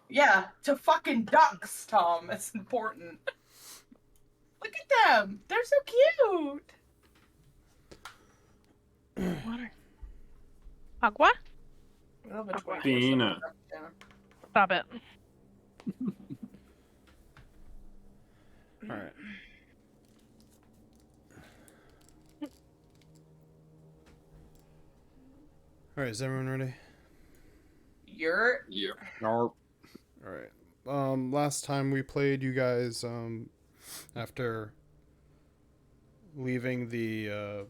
Yeah, to fucking ducks, Tom. It's important. Look at them. They're so cute. Water. Agua? I love a Agua. 24/7 Tina. duck town. Stop it. All right. All right, is everyone ready? You're Yeah. All right. Last time we played, you guys, after leaving the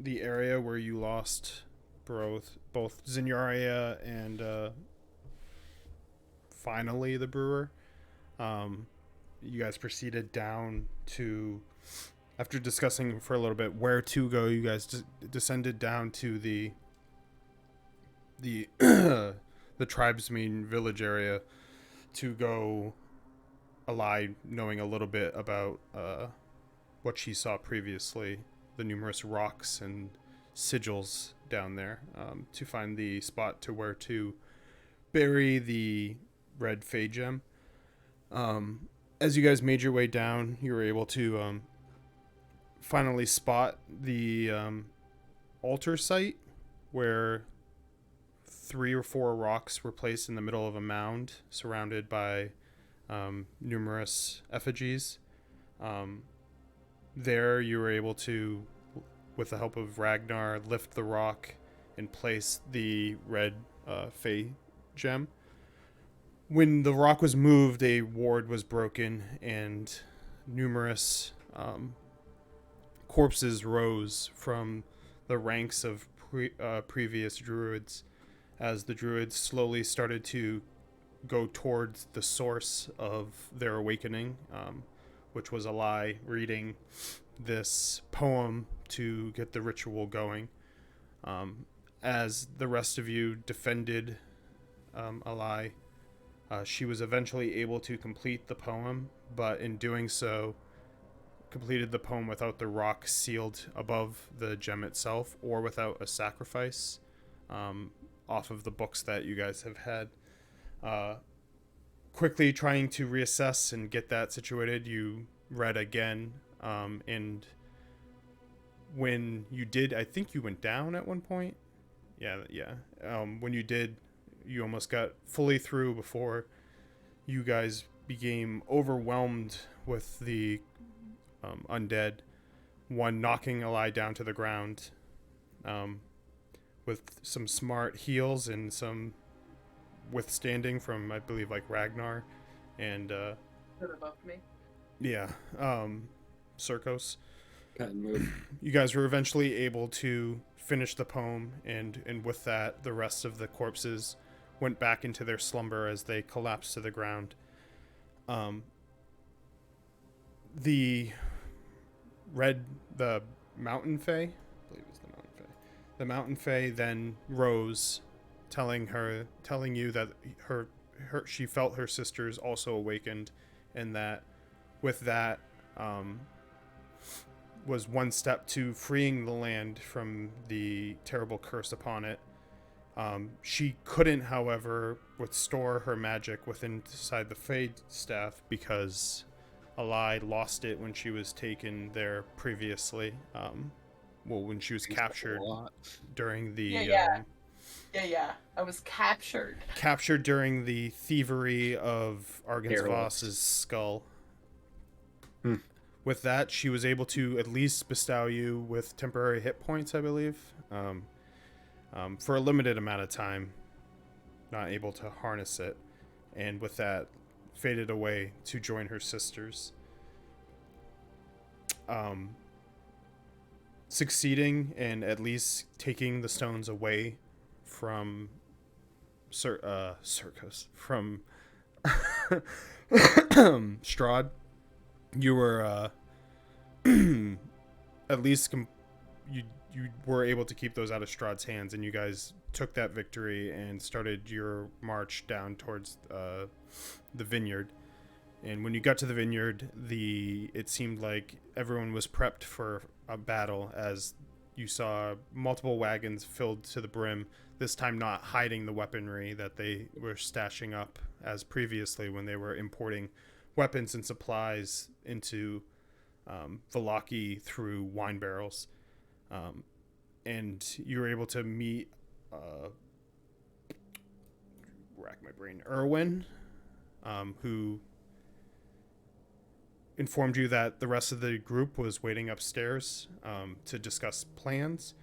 area where you lost both Zinyaria and finally the brewer, you guys proceeded down to, after discussing for a little bit where to go, you guys descended down to the the tribesmen village area to go ally, knowing a little bit about what she saw previously, the numerous rocks and sigils down there, to find the spot to where to bury the red fey gem. As you guys made your way down, you were able to finally spot the altar site where 3 or 4 rocks were placed in the middle of a mound surrounded by numerous effigies. There, you were able to, with the help of Ragnar, lift the rock and place the red fey gem. When the rock was moved, a ward was broken, and numerous corpses rose from the ranks of previous druids, as the druids slowly started to go towards the source of their awakening, which was Alai reading this poem to get the ritual going. As the rest of you defended Alai, she was eventually able to complete the poem, but in doing so, completed the poem without the rock sealed above the gem itself, or without a sacrifice off of the books that you guys have had. Quickly trying to reassess and get that situated, you read again, and when you did, I think you went down at one point. Yeah. When you did, you almost got fully through before you guys became overwhelmed with the undead. One knocking Eli down to the ground, with some smart heals and some withstanding from, I believe, like Ragnar and above me. yeah, Circos. Cut and move. You guys were eventually able to finish the poem, and with that, the rest of the corpses went back into their slumber as they collapsed to the ground. The mountain fae, I believe it was the mountain fae. The mountain fae then rose, telling you that she felt her sisters also awakened, and that with that was one step to freeing the land from the terrible curse upon it. She couldn't, however, withstore her magic inside the Fade staff because Alai lost it when she was taken there previously. When she was captured during the Yeah. I was captured. Captured during the thievery of Argensvoss's skull. With that, she was able to at least bestow you with temporary hit points, I believe, for a limited amount of time. Not able to harness it, and with that, faded away to join her sisters. Succeeding and at least taking the stones away from Circus, from Strahd, you were at least you were able to keep those out of Strahd's hands, and you guys took that victory and started your march down towards the vineyard. And when you got to the vineyard, it seemed like everyone was prepped for a battle, as you saw multiple wagons filled to the brim this time not hiding the weaponry that they were stashing up as previously when they were importing weapons and supplies into Vallaki through wine barrels. And you were able to meet, rack my brain, Erwin, who informed you that the rest of the group was waiting upstairs to discuss plans.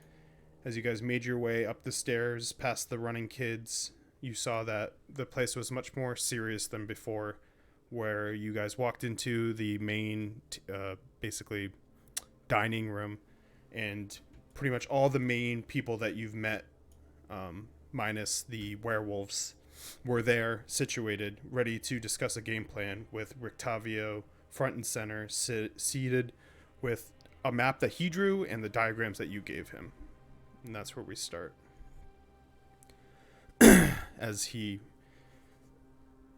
As you guys made your way up the stairs past the running kids, you saw that the place was much more serious than before, where you guys walked into the main, basically, dining room, and pretty much all the main people that you've met, minus the werewolves, were there, situated, ready to discuss a game plan, with Rictavio front and center, seated with a map that he drew and the diagrams that you gave him. And that's where we start. As he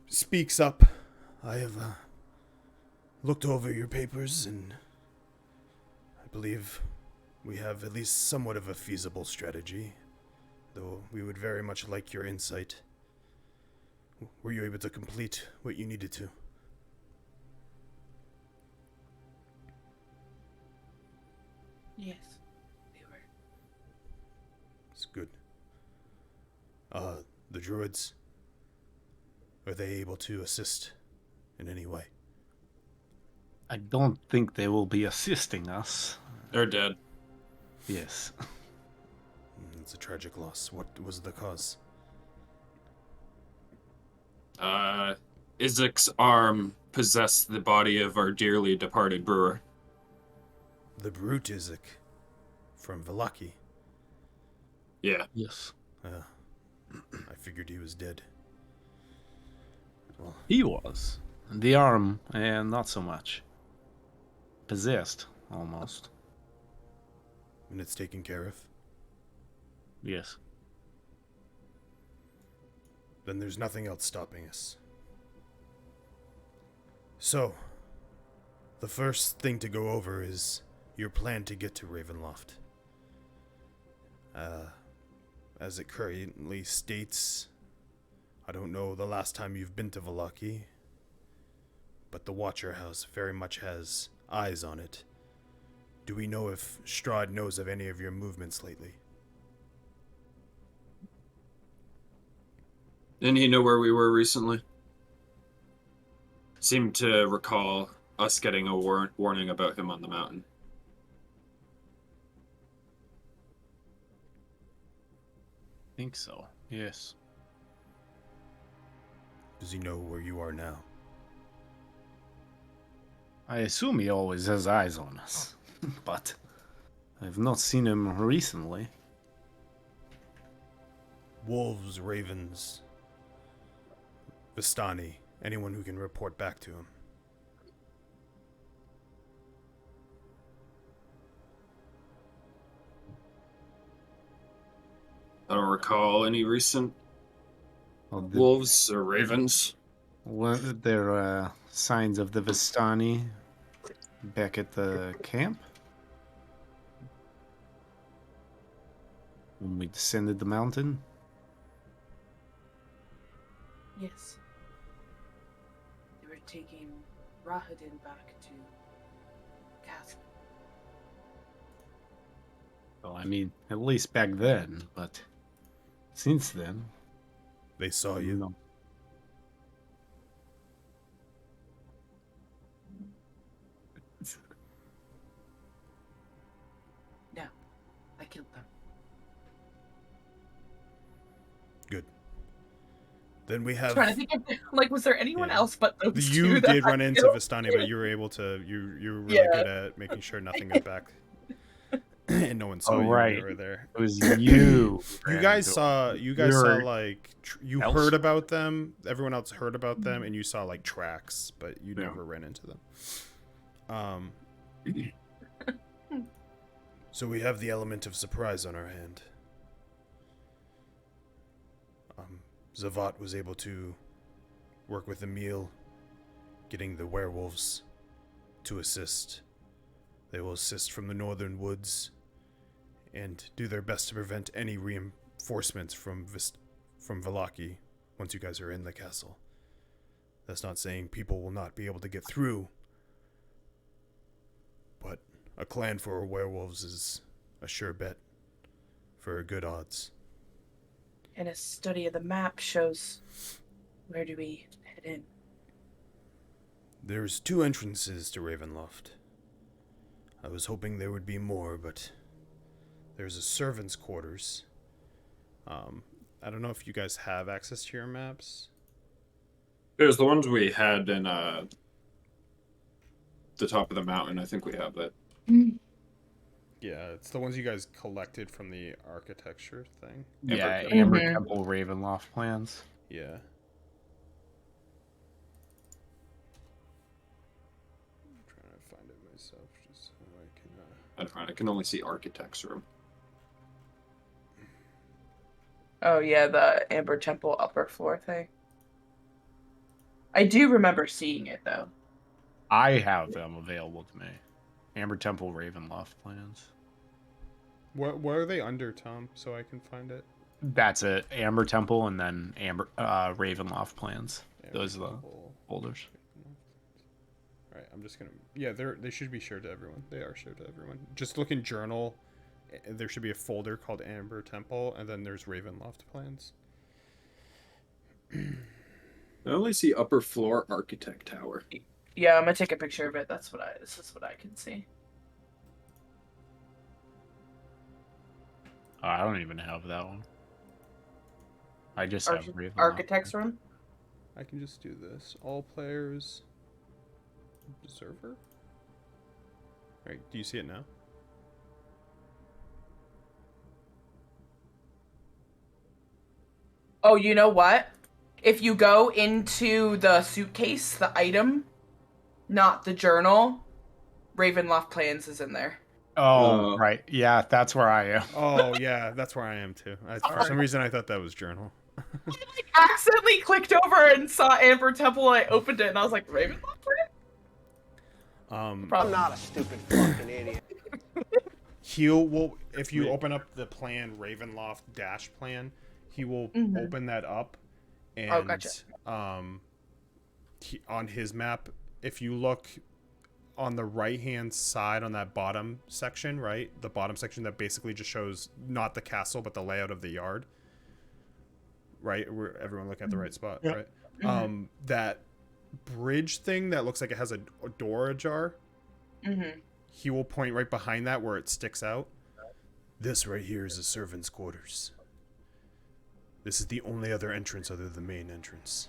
speaks up, I have looked over your papers, and I believe we have at least somewhat of a feasible strategy, though we would very much like your insight. Were you able to complete what you needed to? Yes, we were. It's good. The druids, are they able to assist in any way? I don't think they will be assisting us. They're dead. Yes. It's a tragic loss. What was the cause? Isaac's arm possessed the body of our dearly departed brewer. The brute Isaac from Vallaki. Yeah. Yes. I figured he was dead. Well, He was. The arm, and not so much. Possessed, almost. and it's taken care of. Yes. Then there's nothing else stopping us. So, the first thing to go over is your plan to get to Ravenloft. As it currently states, I don't know the last time you've been to Vallaki, but the Watcher House very much has eyes on it. Do we know if Strahd knows of any of your movements lately? Didn't he know where we were recently? Seemed to recall us getting a warning about him on the mountain. Think so. Yes. Does he know where you are now? I assume he always has eyes on us, but I've not seen him recently. Wolves, ravens, Vistani, anyone who can report back to him. I don't recall any recent Well, wolves or ravens. were there signs of the Vistani back at the camp? When we descended the mountain? Yes. They were taking Rahadin back to Castle. Well, I mean, at least back then, but since then, They saw you. no. No, I killed them. Good. Then we have... Trying to think of, like, was there anyone Yeah. else but those two You that did I run into killed? Vistani, but you were able to... You were really Yeah. good at making sure nothing got back. And no one saw Oh, you right. when you were there. It was you. You guys saw... You guys saw, You're like... you else. heard about them. Everyone else heard about them, and you saw, like, tracks, but you Yeah. never ran into them. So we have the element of surprise on our hand. Zavat was able to work with Emil, getting the werewolves to assist. They will assist from the northern woods and do their best to prevent any reinforcements from Vallaki once you guys are in the castle. That's not saying people will not be able to get through, but a clan for werewolves is a sure bet for good odds. And a study of the map shows where do we head in? There's 2 entrances to Ravenloft. I was hoping there would be more, but there's a servant's quarters. I don't know if you guys have access to your maps. There's the ones we had in the top of the mountain. I think we have that. Yeah, it's the ones you guys collected from the architecture thing. Yeah, Temple. Amber Mhm. Temple Ravenloft plans. Yeah. I'm trying to find it myself just so I can. I don't know. I can only see architect's room. Oh yeah, the Amber Temple upper floor thing. I do remember seeing it though. I have them available to me. Amber Temple Ravenloft plans. What are they under, Tom? So I can find it. That's it. Amber Temple and then Amber Ravenloft plans. Those are the folders. All right, I'm just gonna. Yeah, they should be shared to everyone. They are shared to everyone. Just look in journal. There should be a folder called Amber Temple, and then there's Ravenloft plans. I only see upper floor architect tower. Yeah, I'm gonna take a picture of it. This is what I can see. Oh, I don't even have that one. I just have Ravenloft. Architect's room? I can just do this. All players. Server. Right? Do you see it now? Oh, you know what? If you go into the suitcase, the item, not the journal, Ravenloft plans is in there. Oh, right. Yeah, that's where I am. Oh yeah, that's where I am too. For some reason, I thought that was journal. I accidentally clicked over and saw Amber Temple and I opened it and I was like, Ravenloft plan? I'm not a stupid fucking idiot. He will, if you open up the plan, Ravenloft dash plan, he will open that up, and gotcha. on his map, if you look on the right hand side on that bottom section, right, the bottom section that basically just shows not the castle but the layout of the yard, right, where everyone look at the right spot, right, that bridge thing that looks like it has a door ajar. He will point right behind that where it sticks out. This right here is the servants' quarters. This is the only other entrance other than the main entrance.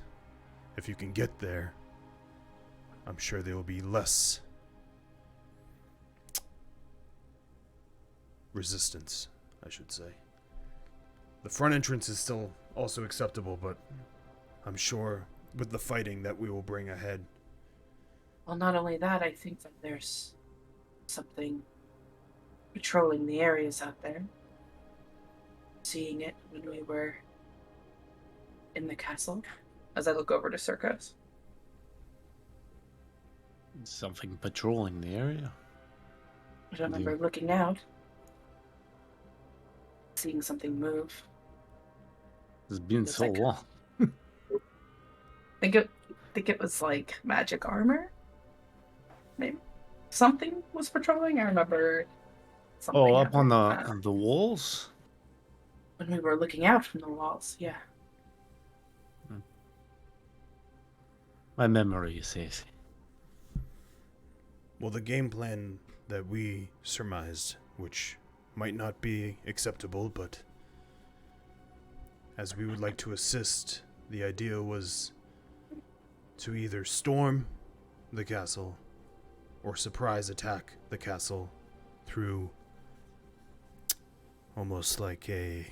If you can get there, I'm sure there will be less resistance, I should say. The front entrance is still also acceptable, but I'm sure with the fighting that we will bring ahead. Well, not only that, I think that there's something patrolling the areas out there. Seeing it when we were in the castle, as I look over to Circus. Something patrolling the area. I remember looking out, seeing something move. It's been It's so like- long. Think it was like magic armor. Maybe something was patrolling. I remember. Something Oh, up on happened. the walls? When we were looking out from the walls. Yeah. My memory is hazy. Well, the game plan that we surmised, which might not be acceptable, but as we would like to assist, the idea was to either storm the castle or surprise attack the castle through almost like a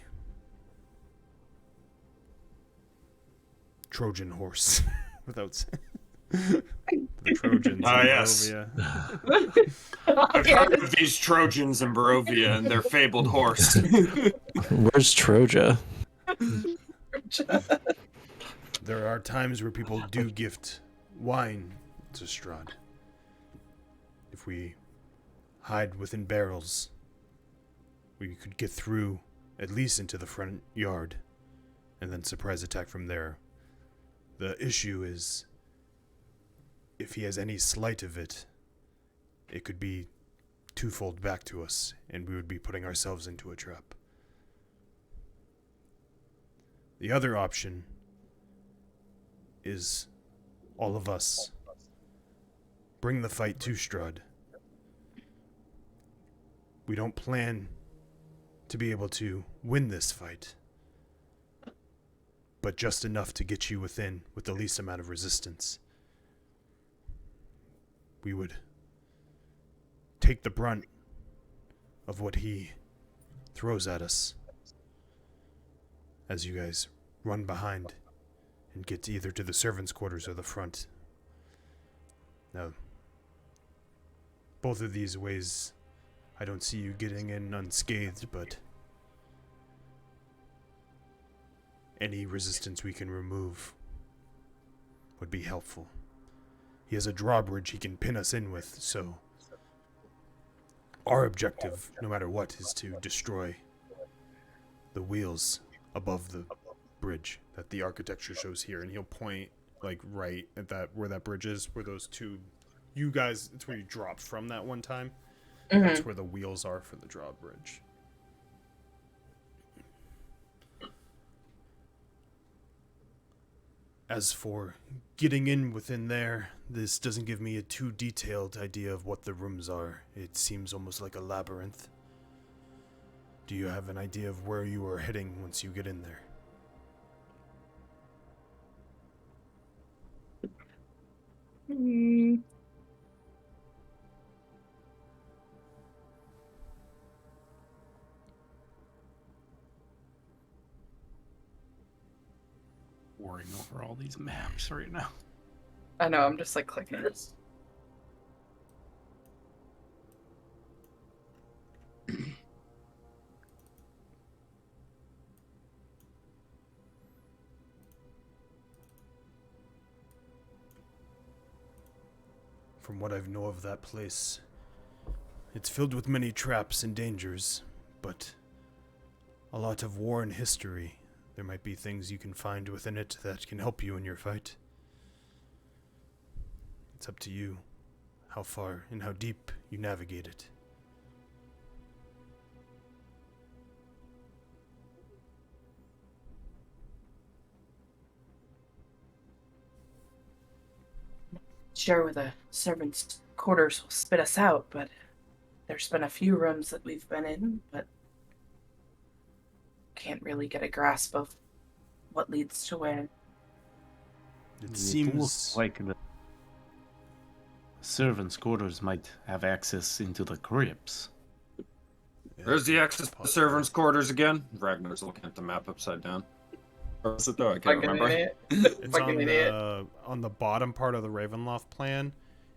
Trojan horse without saying. The Trojans. Ah, in yes. Barovia. I've heard of these Trojans in Barovia and their fabled horse. Where's Troja? There are times where people do gift wine to Strahd. If we hide within barrels, we could get through at least into the front yard, and then surprise attack from there. The issue is, if he has any slight of it, it could be twofold back to us, and we would be putting ourselves into a trap. The other option is all of us bring the fight to Strahd. We don't plan to be able to win this fight, but just enough to get you within with the least amount of resistance. We would take the brunt of what he throws at us as you guys run behind and get either to the servants' quarters or the front. Now, both of these ways, I don't see you getting in unscathed, but any resistance we can remove would be helpful. He has a drawbridge he can pin us in with, so our objective, no matter what, is to destroy the wheels above the bridge that the architecture shows here. And he'll point, like, right at that, where that bridge is, where those two, you guys, it's where you dropped from that one time. That's where the wheels are for the drawbridge. As for getting in within there, this doesn't give me a too detailed idea of what the rooms are. It seems almost like a labyrinth. Do you have an idea of where you are heading once you get in there? Worrying over all these maps right now. I know, I'm just like clicking this. From what I know of that place, it's filled with many traps and dangers, but a lot of war and history. There might be things you can find within it that can help you in your fight. It's up to you how far and how deep you navigate it. Sure, where the servants' quarters will spit us out, but there's been a few rooms that we've been in, but can't really get a grasp of what leads to where. It seems looks like the servants' quarters might have access into the crypts. Where's the access to the servants' quarters again? Ragnar's looking at the map upside down. Or is it though? I can't remember. It's on the bottom part of the Ravenloft plan.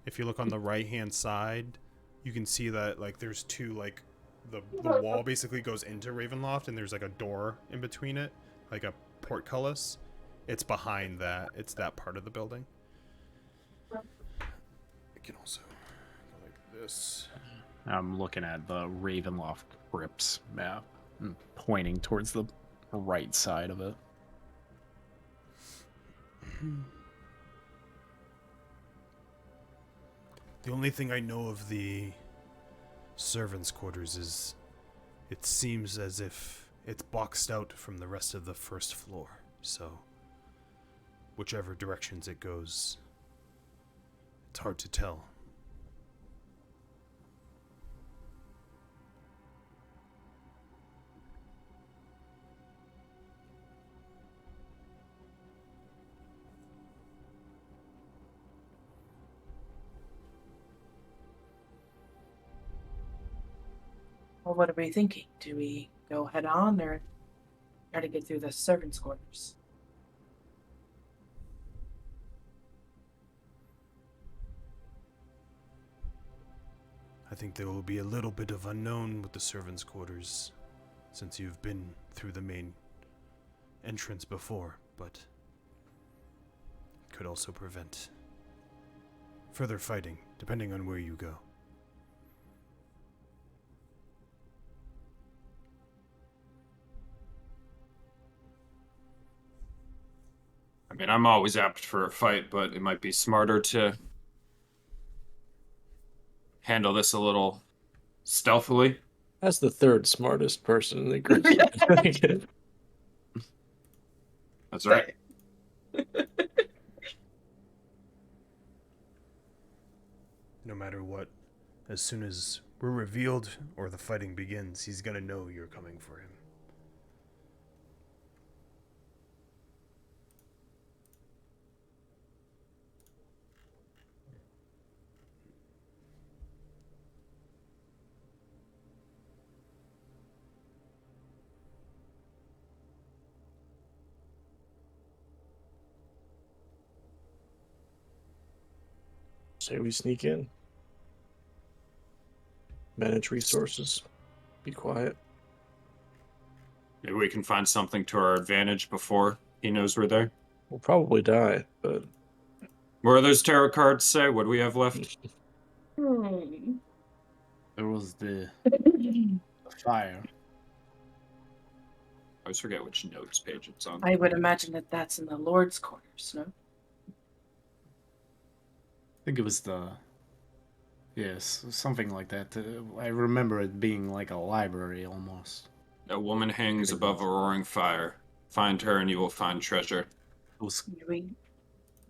If you look on the right-hand side, you can see that like there's two like the wall basically goes into Ravenloft, and there's like a door in between it, like a portcullis. It's behind that. It's that part of the building. I can also go like this. I'm looking at the Ravenloft crypts map and pointing towards the right side of it. The only thing I know of the servants' quarters is it seems as if it's boxed out from the rest of the first floor. So, whichever directions it goes, it's hard to tell. Well, what are we thinking? Do we go head on or try to get through the servants' quarters? I think there will be a little bit of unknown with the servants' quarters, since you've been through the main entrance before, but it could also prevent further fighting, depending on where you go. mean, I'm always apt for a fight, but it might be smarter to handle this a little stealthily. As the third smartest person in the group. That's right. No matter what, as soon as we're revealed or the fighting begins, he's gonna know you're coming for him. Say we sneak in. Manage resources. Be quiet. Maybe we can find something to our advantage before he knows we're there. We'll probably die, but What do those tarot cards say? What do we have left? There was the fire. I always forget which notes page it's on. I would imagine that that's in the Lord's quarters, no? I think it was the... Yes, something like that. I remember it being like a library almost. A woman hangs above a roaring fire. Find her and you will find treasure. It was...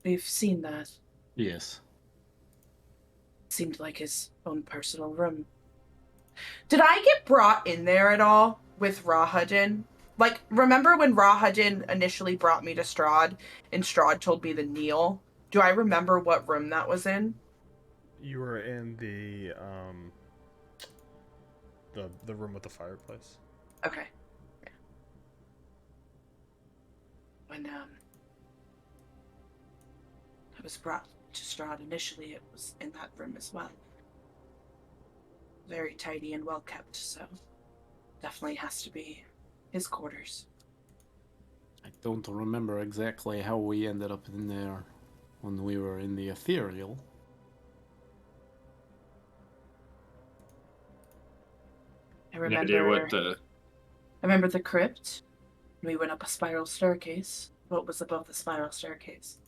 We've seen that. Yes. Seemed like his own personal room. Did I get brought in there at all with Rahadin? Like, remember when Rahadin initially brought me to Strahd and Strahd told me to kneel? Do I remember what room that was in? You were in the room with the fireplace. Okay. When I was brought to Strahd initially, it was in that room as well. Very tidy and well kept, so definitely has to be his quarters. I don't remember exactly how we ended up in there when we were in the ethereal. I Any idea remember. what the... I remember the crypt. We went up a spiral staircase. What was above the spiral staircase?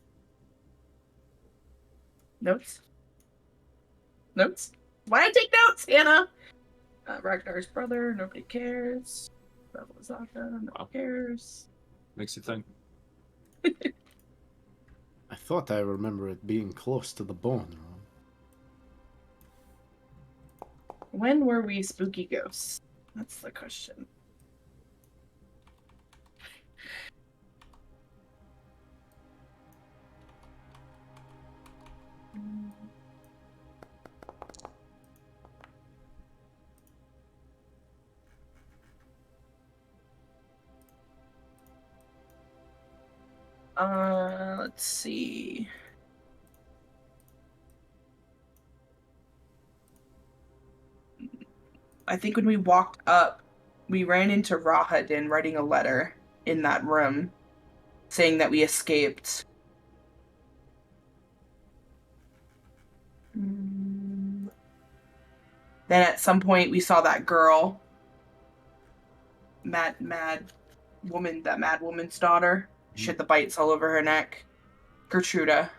Notes? Notes? Why I take notes, Hannah? Ragnar's brother, nobody cares. Rebel Azaka, nobody cares. Makes you think. I thought I remember it being close to the bone room. When were we spooky ghosts? That's the question. Let's see. I think when we walked up, we ran into Rahadin writing a letter in that room saying that we escaped. Then at some point we saw that girl, mad woman, that mad woman's daughter. She had the bites all over her neck. Gertruda.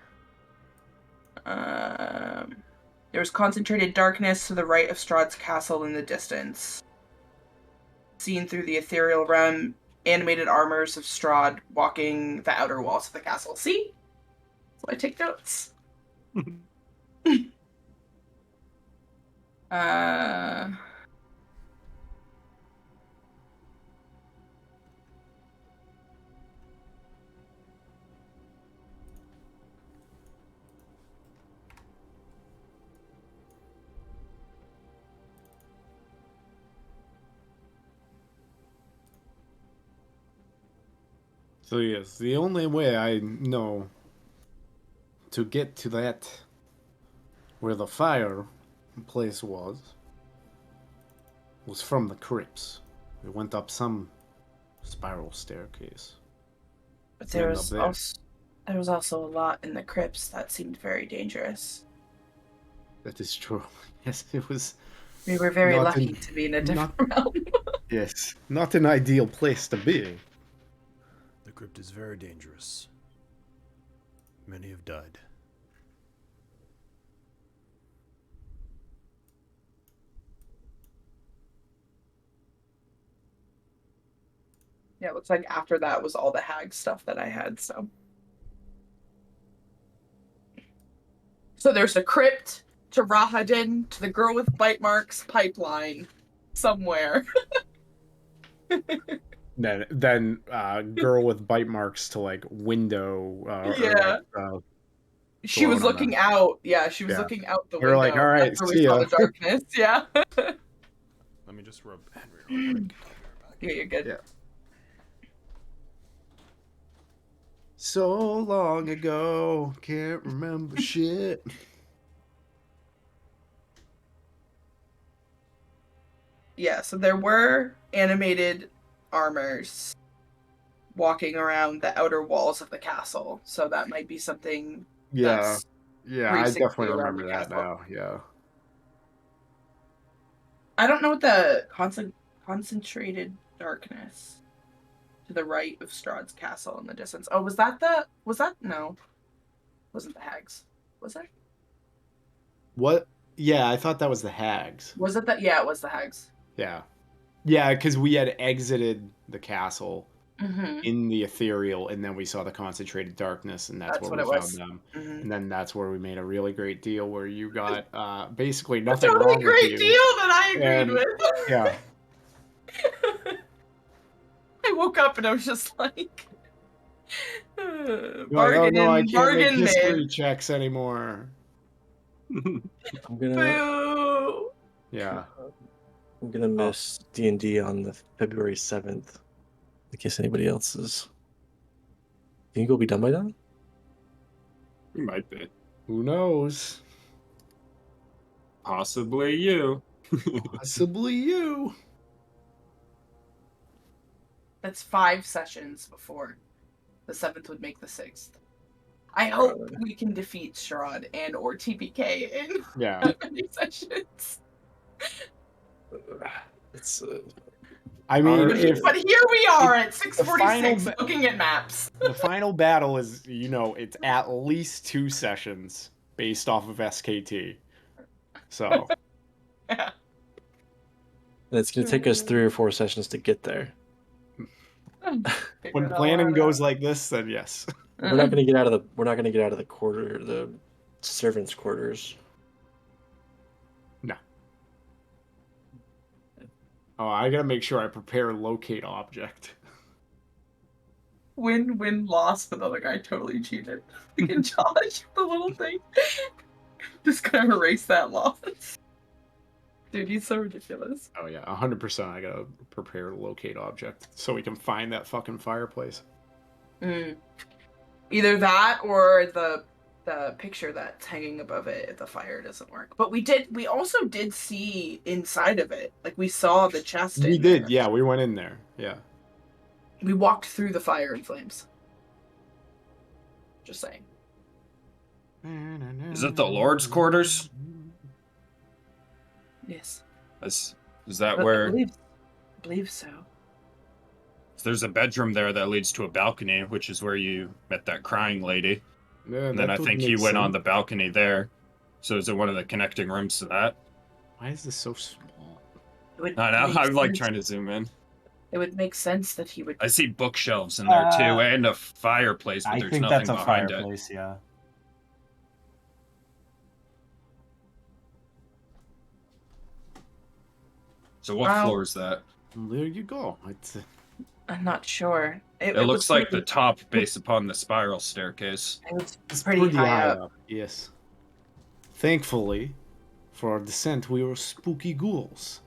There was concentrated darkness to the right of Strahd's castle in the distance. Seen through the ethereal realm, animated armors of Strahd walking the outer walls of the castle. See? So I take notes. So yes, the only way I know to get to that where the fire place was from the crypts. We went up some spiral staircase. But To there end was up there. there was also a lot in the crypts that seemed very dangerous. That is true. Yes, it was. We were very Not lucky in- to be in a different realm. Yes, not an ideal place to be. The crypt is very dangerous. Many have died. Yeah, it looks like after that was all the hag stuff that I had, so. So there's a crypt to Rahadin to the girl with bite marks pipeline somewhere. Then girl with bite marks to like window Yeah. She was Blowing on looking out. Yeah, she was Yeah. looking out the We were window. like, all right, That's where we see saw ya. the darkness. Yeah. Let me just rub Henry real quick. Yeah, you're good. Yeah. So long ago, can't remember shit. Yeah, so there were animated armors walking around the outer walls of the castle. So that might be something Yeah. that's Yeah, I 360 definitely around remember the that castle. now. Yeah. I don't know what the concentrated darkness to the right of Strahd's castle in the distance. Oh, was that no. Wasn't the hags. Was it? What? Yeah, I thought that was the hags. Was it that? Yeah, it was the hags. Yeah. Yeah, because we had exited the castle Mm-hmm. in the ethereal, and then we saw the concentrated darkness, and that's where What we it found was. them. Mm-hmm. And then that's where we made a really great deal where you got basically A nothing totally wrong with great you. deal that I agreed And- with. Yeah. I woke up and I was just like, You're like, bargain oh no, I in, can't make bargain history bin. checks anymore. I'm gonna Boo. Yeah. miss D&D on the February 7th. In case anybody else is. Think we'll be done by then? You might be. Who knows? Possibly you. Possibly you. That's 5 sessions before the 7th would make the 6th. I hope we can defeat Strahd and or TPK in Yeah. that many sessions. It's I mean, if But here we are at 6:46 final looking at maps. the final battle is, it's at least 2 sessions based off of SKT. So, Yeah. and it's gonna take us 3 or 4 sessions to get there. when planning goes like this, then yes. We're not gonna get out of the servants' quarters. No. Oh, I gotta make sure I prepare locate object. Win loss, but the other guy totally cheated. Freaking Josh, the little thing. Just gonna erase that loss. Dude, he's so ridiculous. Oh yeah, 100%. I gotta prepare locate object so we can find that fucking fireplace. Either that or the picture that's hanging above it if the fire doesn't work. But we also did see inside of it. Like we saw the chest. We did, yeah. We went in there, yeah. We walked through the fire and flames. Just saying. Is it the Lord's quarters? Yes. Is that I where? believe so. There's a bedroom there that leads to a balcony, which is where you met that crying lady. Yeah, And then I would think make he went on sense. the balcony there. So is it one of the connecting rooms to that? Why is this so small? It would I know. make I'm like sense- trying to zoom in. It would make sense that he would. I see bookshelves in there too, and a fireplace, but I there's think nothing that's a behind it. fireplace, yeah. So what Wow. floor is that? Well, there you go. It's I'm not sure. It looks like the pretty- top based upon the spiral staircase. It was pretty high up. Yes. Thankfully, for our descent, we were spooky ghouls.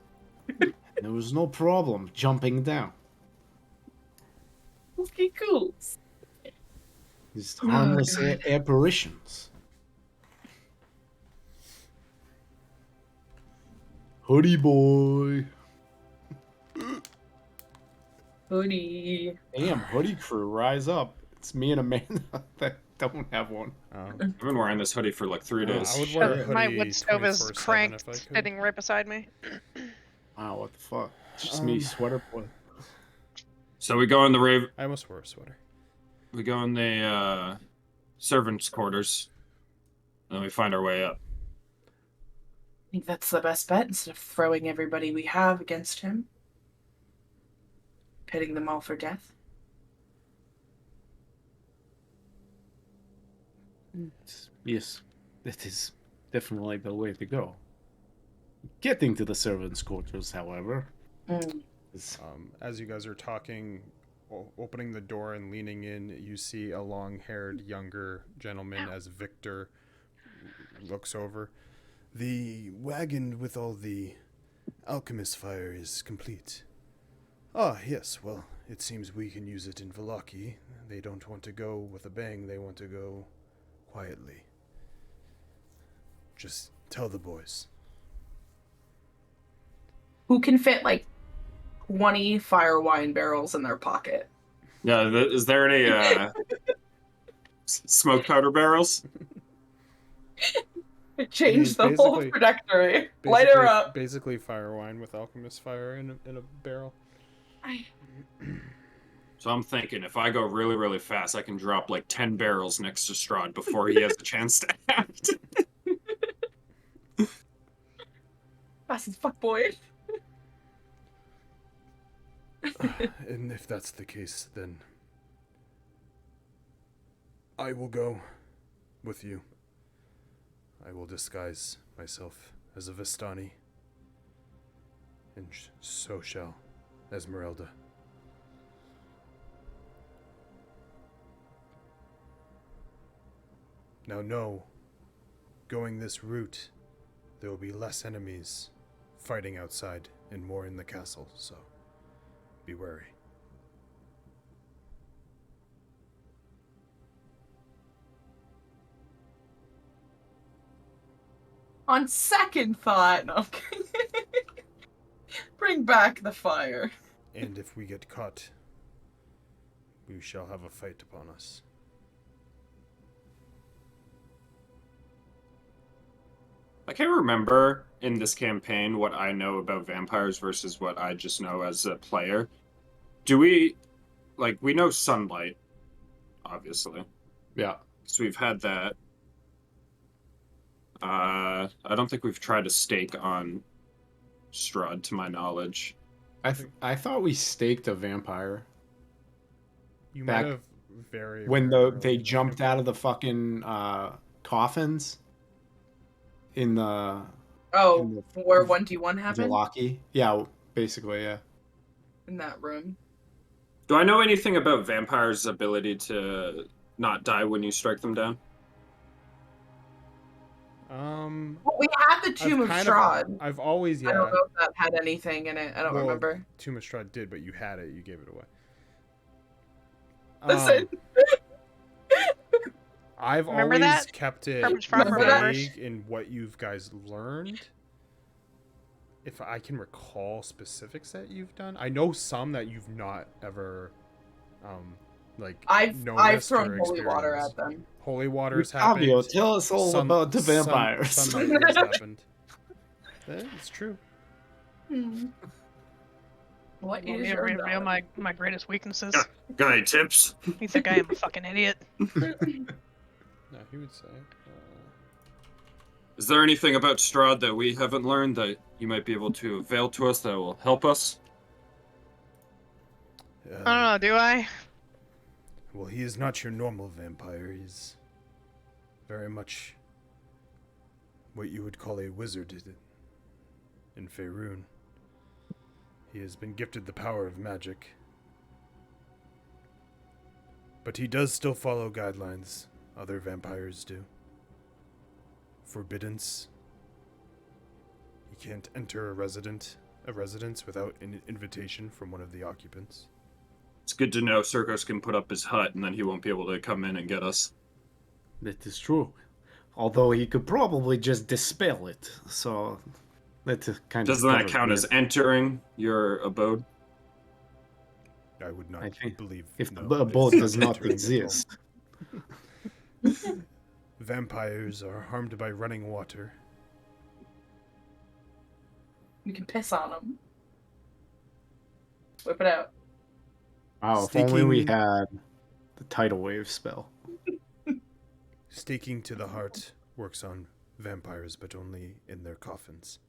There was no problem jumping down. Okay, cool. Just harmless apparitions. Hoodie boy. Hoodie. Damn, hoodie crew, rise up. It's me and Amanda that don't have one. I've been wearing this hoodie for like 3 days. I would wear a My hoodie wood stove is 24/7 cranked, if I could. sitting right beside me. Wow, what the fuck? It's just me, sweater boy. So we go in the I almost wore a sweater. we go in the servants' quarters, and then we find our way up. I think that's the best bet instead of throwing everybody we have against him. Pitting them all for death. Yes, that is definitely the way to go. Getting to the servants' quarters, however, is As you guys are talking, opening the door and leaning in, you see a long-haired younger gentleman as Victor looks over. The wagon with all the alchemist fire is complete. Ah, yes, well, it seems we can use it in Vallaki. They don't want to go with a bang, they want to go quietly. Just tell the boys. Who can fit like 20 fire wine barrels in their pocket? Yeah, is there any smoke powder barrels? It changed the whole Basically- trajectory. Light her up. Basically fire wine with alchemist fire in a barrel. So I'm thinking if I go really, really fast, I can drop like 10 barrels next to Strahd before he has a chance to act. Fast as fuck, boy. And if that's the case, then I will go with you. I will disguise myself as a Vistani, and so shall Esmeralda. Now know, going this route, there will be less enemies fighting outside and more in the castle, so be wary. On second thought, no, I'm kidding. Bring back the fire. And if we get caught, we shall have a fight upon us. I can't remember in this campaign what I know about vampires versus what I just know as a player. Do we, like, we know sunlight, obviously. yeah. So we've had that. I don't think we've tried a stake on Strahd, to my knowledge. I thought we staked a vampire You Back might have very when very they early in jumped campaign. out of the fucking coffins in the Oh, in the where 1D1 happened? Vallaki. Yeah, basically, yeah. In that room. Do I know anything about vampires' ability to not die when you strike them down? Well, we had the Tomb of Strahd. I've always, I don't know if that had anything in it. I don't Well, remember. Tomb of Strahd did, but you had it. You gave it away. Listen. I've Remember always that? kept it Purpose Farm, remember? vague in what you guys learned. If I can recall specifics that you've done, I know some that you've not ever, I've noticed or thrown holy water experienced. at them. Holy waters Fabio, happened. tell us all about the vampires. Sunlight years happened. It's true. What Want is me to your reveal knowledge? my greatest weaknesses? Guy tips. You think I am a fucking idiot? No, he would say. Is there anything about Strahd that we haven't learned that you might be able to avail to us that will help us? I don't know, do I? Well, he is not your normal vampire. He's very much what you would call a wizard in Faerun. He has been gifted the power of magic. But he does still follow guidelines other vampires do. Forbiddance. He can't enter a residence without an invitation from one of the occupants. It's good to know Circus can put up his hut and then he won't be able to come in and get us. That is true. Although he could probably just dispel it. So that's kind of Doesn't that count as entering your abode? I would not I think believe if no, the it's abode does not entering at all. exist? Vampires are harmed by running water. We can piss on them. Whip it out. Wow, if only we Sneaking- had the tidal wave spell. Staking to the heart works on vampires, but only in their coffins.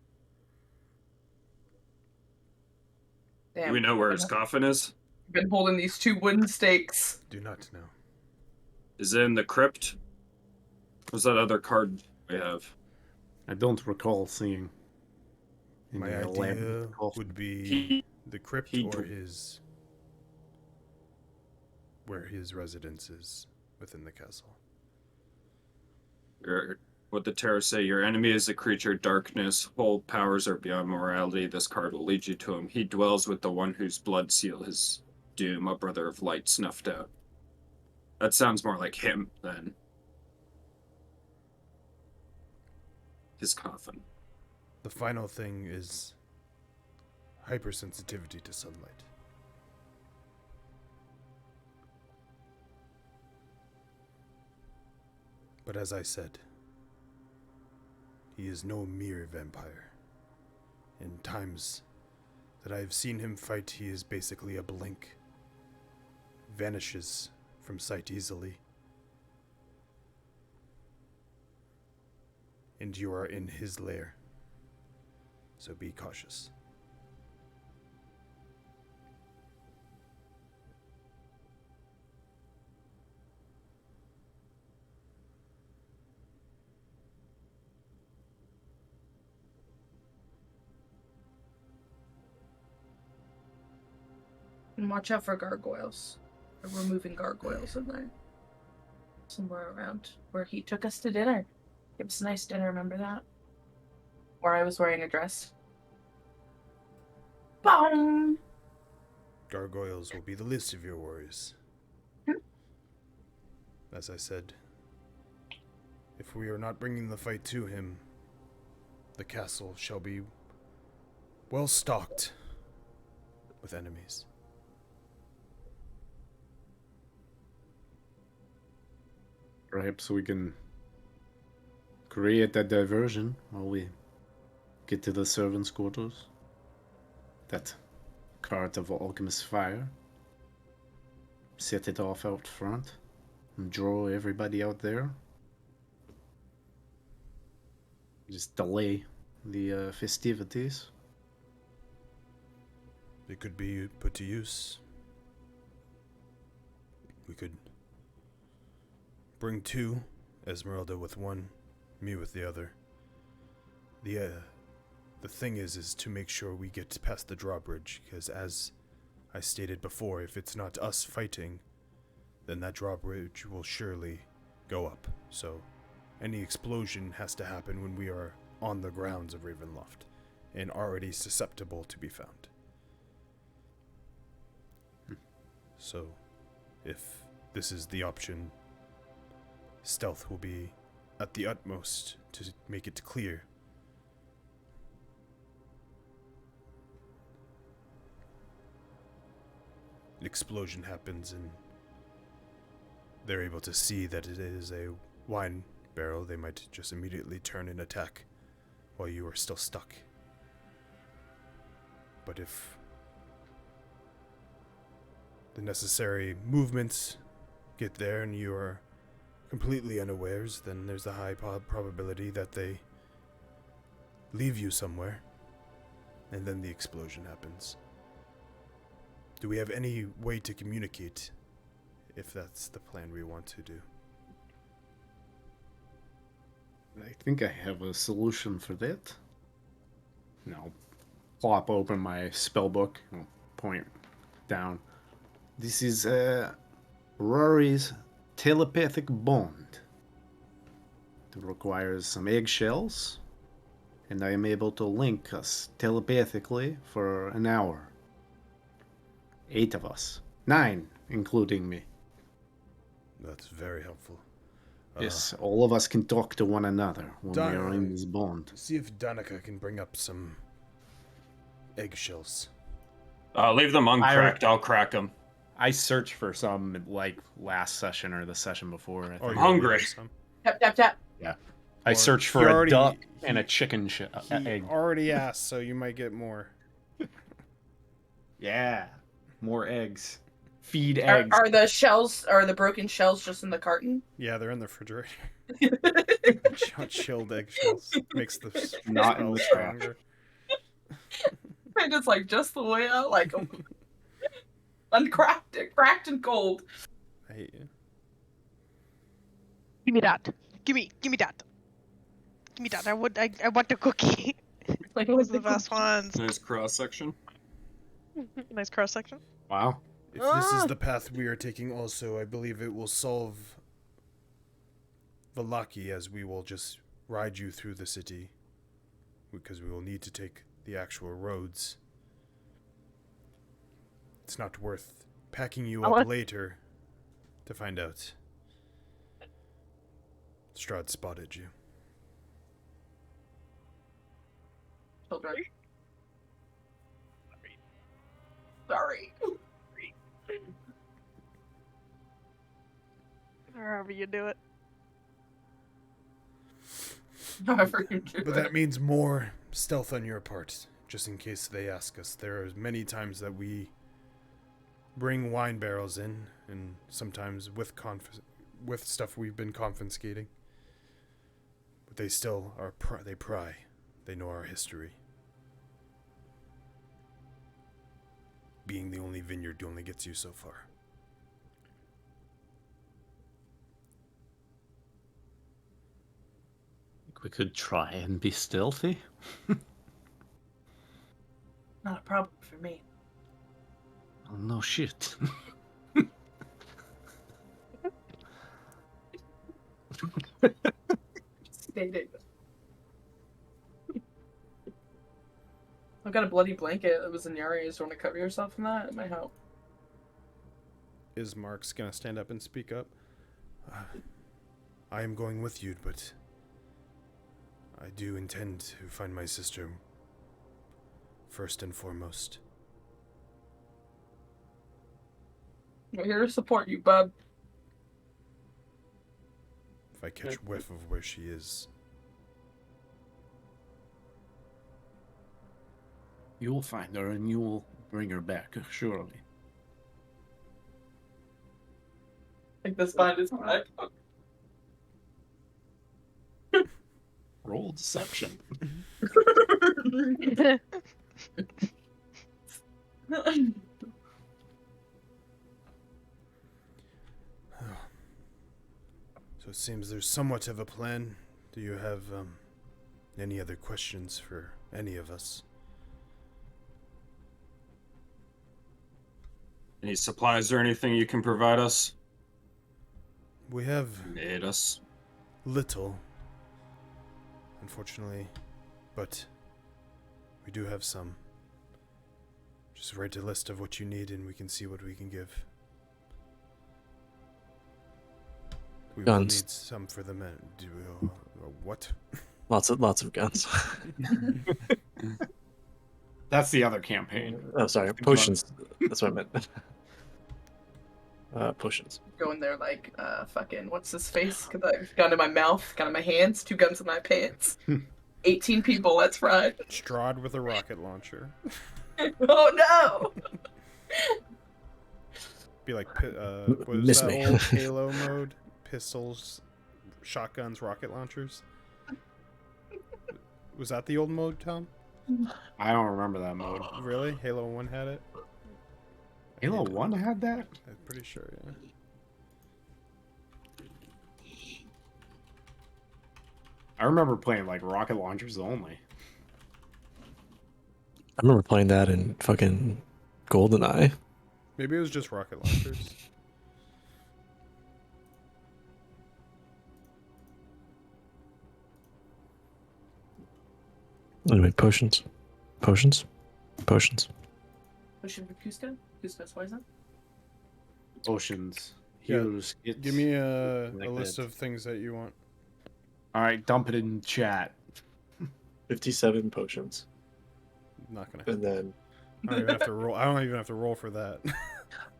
Do we know where his coffin is? Been holding these 2 wooden stakes. Do not know. Is it in the crypt? What's that other card we have? I don't recall seeing. My any idea elaborate coffin. would be the crypt he or d- where his residence is within the castle. What the tarot say? Your enemy is a creature, darkness. Whole powers are beyond morality. This card will lead you to him. He dwells with the one whose blood seal his doom, a brother of light snuffed out. That sounds more like him than his coffin. The final thing is hypersensitivity to sunlight. But as I said, he is no mere vampire. In times that I have seen him fight, he is basically a blink. Vanishes from sight easily. And you are in his lair. So be cautious. And watch out for gargoyles. We're moving gargoyles in there. Somewhere around. Where he took us to dinner. It was a nice dinner, remember that? Where I was wearing a dress. Bong! Gargoyles will be the least of your worries. As I said, if we are not bringing the fight to him, the castle shall be well stocked with enemies. Perhaps we can create a diversion while we get to the servants' quarters. That cart of alchemist's fire. Set it off out front and draw everybody out there. Just delay the festivities. It could be put to use. We could bring 2, Esmeralda with 1, me with the other. The thing is to make sure we get past the drawbridge, because as I stated before, if it's not us fighting, then that drawbridge will surely go up. So any explosion has to happen when we are on the grounds of Ravenloft and already susceptible to be found. So if this is the option, stealth will be at the utmost to make it clear. An explosion happens and they're able to see that it is a wine barrel. They might just immediately turn and attack while you are still stuck. But if the necessary movements get there and you are completely unawares, then there's a high probability that they leave you somewhere, and then the explosion happens. Do we have any way to communicate, if that's the plan we want to do? I think I have a solution for that. I'll plop open my spell book, I'll point down. This is Rory's telepathic bond. It requires some eggshells, and I am able to link us telepathically for an hour. 8 of us. 9, including me. That's very helpful. Yes, all of us can talk to one another when we are in this bond. See if Danica can bring up some eggshells. Leave them uncracked. I'll crack them. I searched for some like last session or the session before. I Oh, think. I'm hungry. Tap, tap, tap. Yeah. I Or searched he for a already- duck he- and a chicken He egg. already asked, so you might get more. Yeah. More eggs. feed Are, eggs. are the shells, are the broken shells just in the carton? Yeah, they're in the refrigerator. Chilled eggshells makes the Not in spell the trash. stronger. And it's like just the way I like them. Uncracked, cracked and cold. I hate you. Give me that. Give me that. Give me that. I want the cookie. Like Those are the best ones. Nice cross section. Nice cross section. Wow. If this is the path we are taking also, I believe it will solve Valaki, as we will just ride you through the city. Because we will need to take the actual roads. It's not worth packing you up later to find out. Strahd spotted you. Children. Sorry. However you do it. However you do But it. that means more stealth on your part, just in case they ask us. There are many times that we bring wine barrels in, and sometimes with stuff we've been confiscating. But they still are they pry. They know our history. Being the only vineyard only gets you so far. We could try and be stealthy. Not a problem for me. Oh, no shit. Stated. I've got a bloody blanket that was in the area. Do you want to cover yourself from that? It might help. Is Mark's gonna stand up and speak up? I am going with you, but I do intend to find my sister first and foremost. We're here to support you, bub. If I catch whiff of where she is, You will find her and you will bring her back, surely. Like this bind is back. Roll deception. so it seems there's somewhat of a plan. Do you have any other questions for any of us? Any supplies or anything you can provide us? We have Made us. little, unfortunately, but we do have some. Just write a list of what you need and we can see what we can give. We will Guns. need some for the men. What? Lots of guns. That's the other campaign. Oh, sorry, potions. That's what I meant. Potions. Go in there like, fucking, what's his face? Gun in my mouth, gun in my hands, 2 guns in my pants. 18 people, let's ride. Strahd with a rocket launcher. Oh no! Be like, what is Miss that me. old Halo mode? Pistols, shotguns, rocket launchers. Was that the old mode, Tom? I don't remember that mode. Really? Halo 1 had it? Halo 1 had that? I'm pretty sure, yeah. I remember playing like rocket launchers only. I remember playing that in fucking GoldenEye. Maybe it was just rocket launchers. Anyway, potions. Potions. Potions. Pushing for Cusco? Cusco's poison? Oceans. Yeah, Here's it. Give me a Like list that. of things that you want. Alright, dump it in chat. 57 potions. Not gonna. And then I don't even have to roll. I don't even have to roll for that.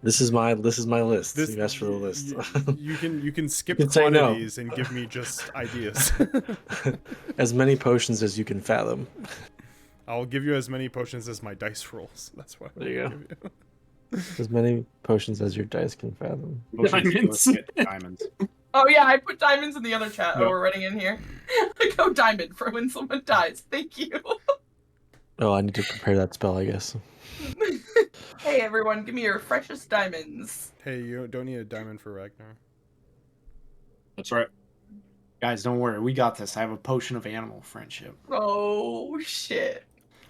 this is my list. You asked for the list. You can skip You can say no. quantities and give me just ideas. As many potions as you can fathom. I'll give you as many potions as my dice rolls. That's what There you I'll go. give you. As many potions as your dice can fathom. Diamonds. Diamonds. Oh yeah, I put diamonds in the other chat. Yep. Oh, we're running in here. Go diamond for when someone dies. Thank you. Oh, I need to prepare that spell, I guess. Hey everyone, give me your freshest diamonds. Hey, you don't need a diamond for Ragnar. That's right. Guys, don't worry. We got this. I have a potion of animal friendship. Oh shit.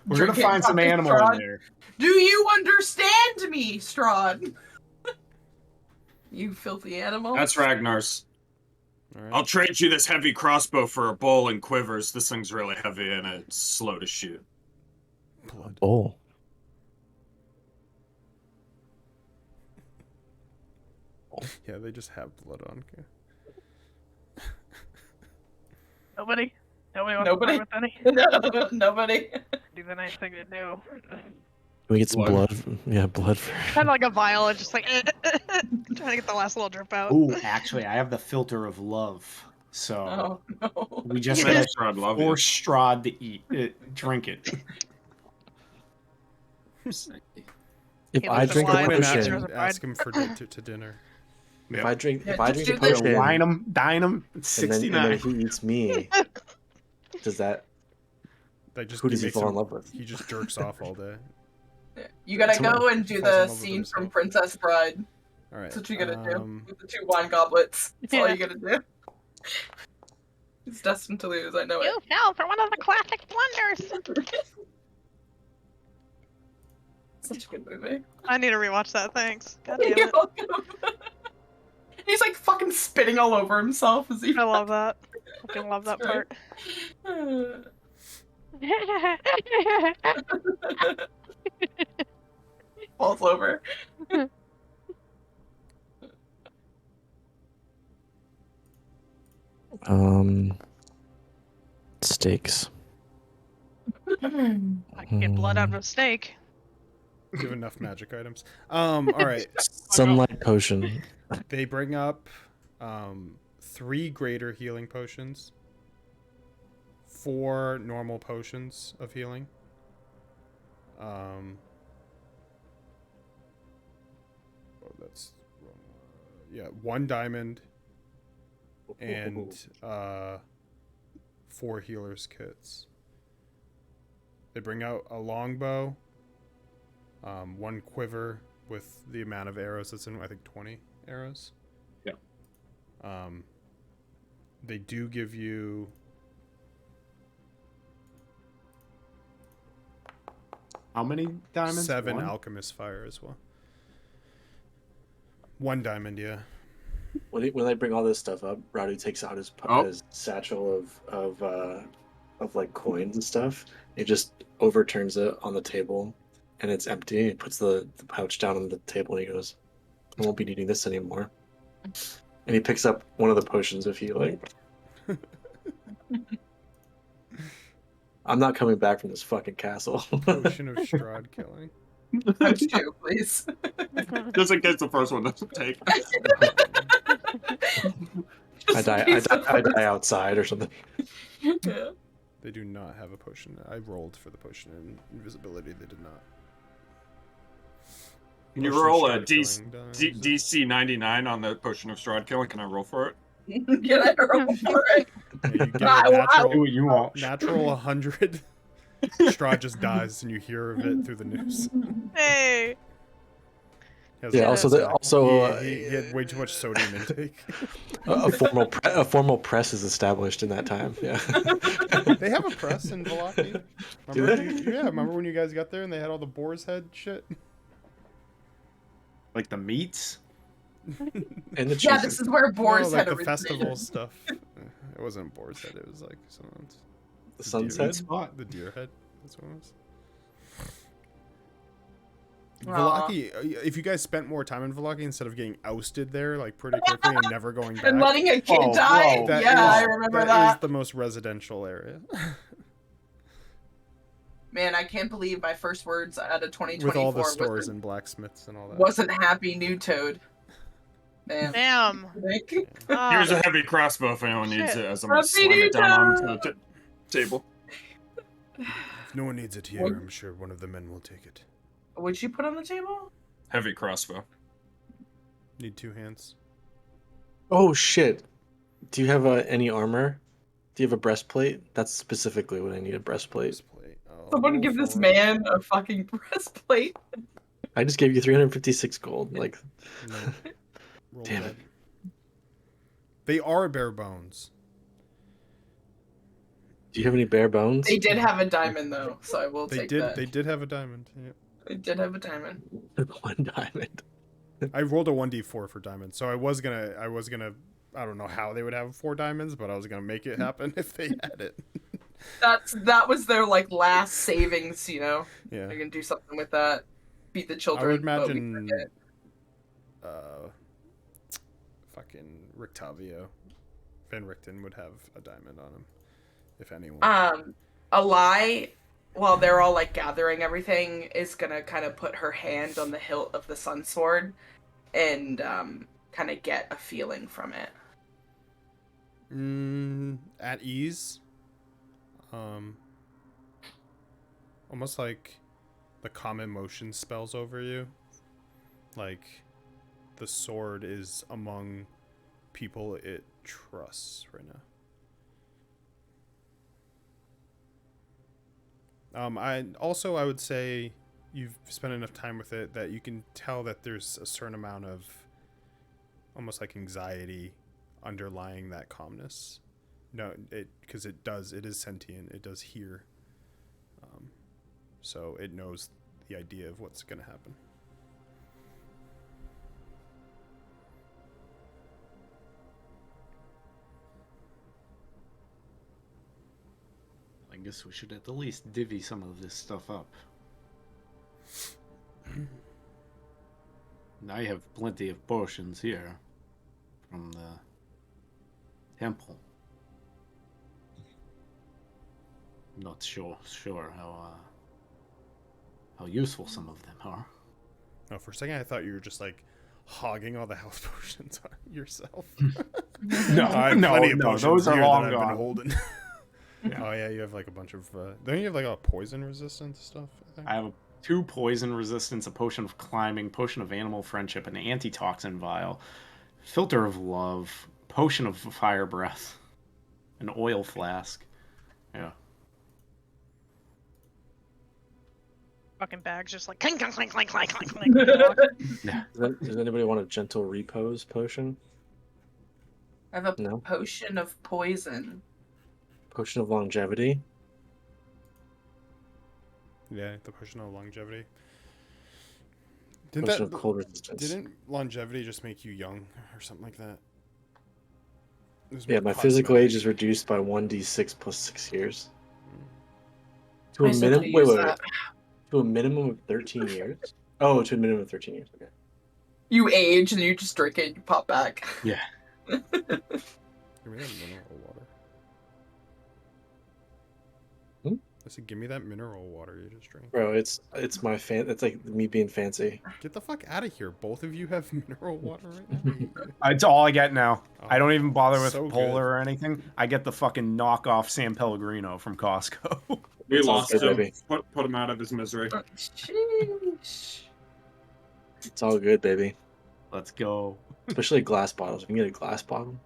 We're Drink gonna it, find some fucking animal Strahd. in there. Do you understand me, Strahd? You filthy animal. That's Ragnar's. All right. I'll trade you this heavy crossbow for a bowl and quivers. This thing's really heavy and it's slow to shoot. Blood. Oh. Yeah, they just have blood on. Nobody wants Nobody? to play with any? No, nobody. Do the nice thing to do. Can we get some Blood. blood? Yeah, blood for. Kind of like a vial, and just like trying to get the last little drip out. Ooh, actually, I have the filter of love. So Oh no. we just Thanks, gotta Strahd, love you. force Strahd to eat it, drink it. If He I looks drink a alive Go in and potion, answers- ask him for to dinner. if I drink, Yeah, if I just drink a do this. potion, Wine him, dine him. It's and then 69. he eats me, does that? They just Who does he makes fall in him- love with? He just jerks off all day. You gotta Someone go and do falls in the love with scene from himself. Princess Bride. All right. That's what you gotta do. With the 2 wine goblets. That's all you gotta do. He's destined to lose, I know You fell for one of the classic blunders. Such a good movie. I need to rewatch that. Thanks. God damn You're it. welcome. He's like fucking spitting all over himself as he I love that. Fucking love that That's right. part. falls over. Steaks. I can get blood out of a steak. You have enough magic items. All right. Sunlight potion. They bring up 3 greater healing potions, 4 normal potions of healing. Oh, that's wrong. Yeah, 1 diamond and 4 healers kits. They bring out a longbow, 1 quiver with the amount of arrows that's in, I think 20 arrows. Yeah. They do give you How many diamonds? 7 One? alchemist fire as well. 1 diamond, yeah. When they bring all this stuff up, Rowdy takes out his satchel of like coins and stuff. He just overturns it on the table, and it's empty. He puts the pouch down on the table, and he goes, "I won't be needing this anymore." And he picks up one of the potions of healing. I'm not coming back from this fucking castle. Potion of Strahd killing. Punch 2, please. Just in case the first one doesn't take. I die outside or something. Yeah. They do not have a potion. I rolled for the potion in invisibility. They did not. Can you Potion of roll a Strahd killing dies. DC 99 on the Potion of Strahd killing? Can I roll for it? Can I roll for it? Yeah, you get I a will- natural, Do what you want. natural 100. Strahd just dies, and you hear of it through the news. Hey. He has Yeah. a Also, heart attack. He had way too much sodium intake. a formal press is established in that time. Yeah. They have a press in Vallaki. Do Remember? they? Yeah, remember when you guys got there and they had all the boar's head shit? Like the meats? And the Yeah, cheese. this is where Boar's no, like Head the originated. festival stuff. It wasn't boar's head. It was like someone's The deer- sunset. Spot. The deer head. That's what it was. Aw. Vallaki, if you guys spent more time in Vallaki instead of getting ousted there like pretty quickly and never going back, And letting a kid Oh, die? whoa. that Yeah, is- I remember that is that. the most residential area. Man, I can't believe my first words out of 2024 With all the stores wasn't, and blacksmiths and all that. wasn't happy new Toad. Man. Damn. Like, Here's a heavy crossbow if anyone needs Shit. it, as I'm going to Happy slam it down New onto the table. If no one needs it here, I'm sure one of the men will take it. what'd you put on the table? Heavy crossbow. Need 2 hands. Oh shit! Do you have any armor? Do you have a breastplate? That's specifically what I need, a breastplate. Breastplate. Oh, Someone roll give this for it. man a fucking breastplate. I just gave you 356 gold. Like, No. Roll Damn dead. it. They are bare bones. do you have any bare bones? They did have a diamond though, so I will They take did. that. They did have a diamond. Yeah. They did have a diamond. 1 diamond. I rolled a 1d4 for diamonds, so I was gonna. I don't know how they would have 4 diamonds, but I was gonna make it happen if they had it. That was their like last savings, you know. Yeah. They're gonna do something with that. Feed the I children. would but we imagine. forget. Fucking Rictavio, Van Richten would have a diamond on him, if anyone. A lie, while they're all like gathering everything, is gonna kind of put her hand on the hilt of the sun sword, and kind of get a feeling from it. At ease. Almost like the common motion spells over you. Like the sword is among people it trusts right now. I would say you've spent enough time with it that you can tell that there's a certain amount of almost like anxiety underlying that calmness. No, because it is sentient. It does hear. So it knows the idea of what's going to happen. I guess we should at the least divvy some of this stuff up. I have plenty of potions here from the temple. Not sure how useful some of them are. Oh, for a second I thought you were just like hogging all the health potions on yourself. No, I have plenty of no, potions those are here long that I've gone. been holding. Yeah. Oh yeah, you have like a bunch of. Don't you have like a poison resistant stuff? I think? I have 2 poison resistance, a potion of climbing, potion of animal friendship, an antitoxin vial, filter of love, potion of fire breath, an oil flask. Yeah. Fucking bags just like clink, clink, clink, clink, clink, clink, clink. Does anybody want a gentle repose potion? I have a No. potion of poison. Potion of longevity? Yeah, the potion of longevity. Potion of cold resistance. Didn't longevity just make you young or something like that? It was Yeah, more my physical age cosmetic. is reduced by 1d6 plus 6 years. To I a still have minimum. to Wait, use wait, wait. that. To a minimum of 13 years. Oh, to a minimum of 13 years. Okay. You age and you just drink it and you pop back. Yeah. Give me that mineral water. I said, give me that mineral water you just drank. Bro, it's my It's like me being fancy. Get the fuck out of here. Both of you have mineral water right now? It's all I get now. I don't even bother with So Polar good. or anything. I get the fucking knockoff San Pellegrino from Costco. We It's all lost good, him. baby. Put him out of his misery. Sheesh. It's all good, baby. Let's go. Especially glass bottles. If you can get a glass bottle.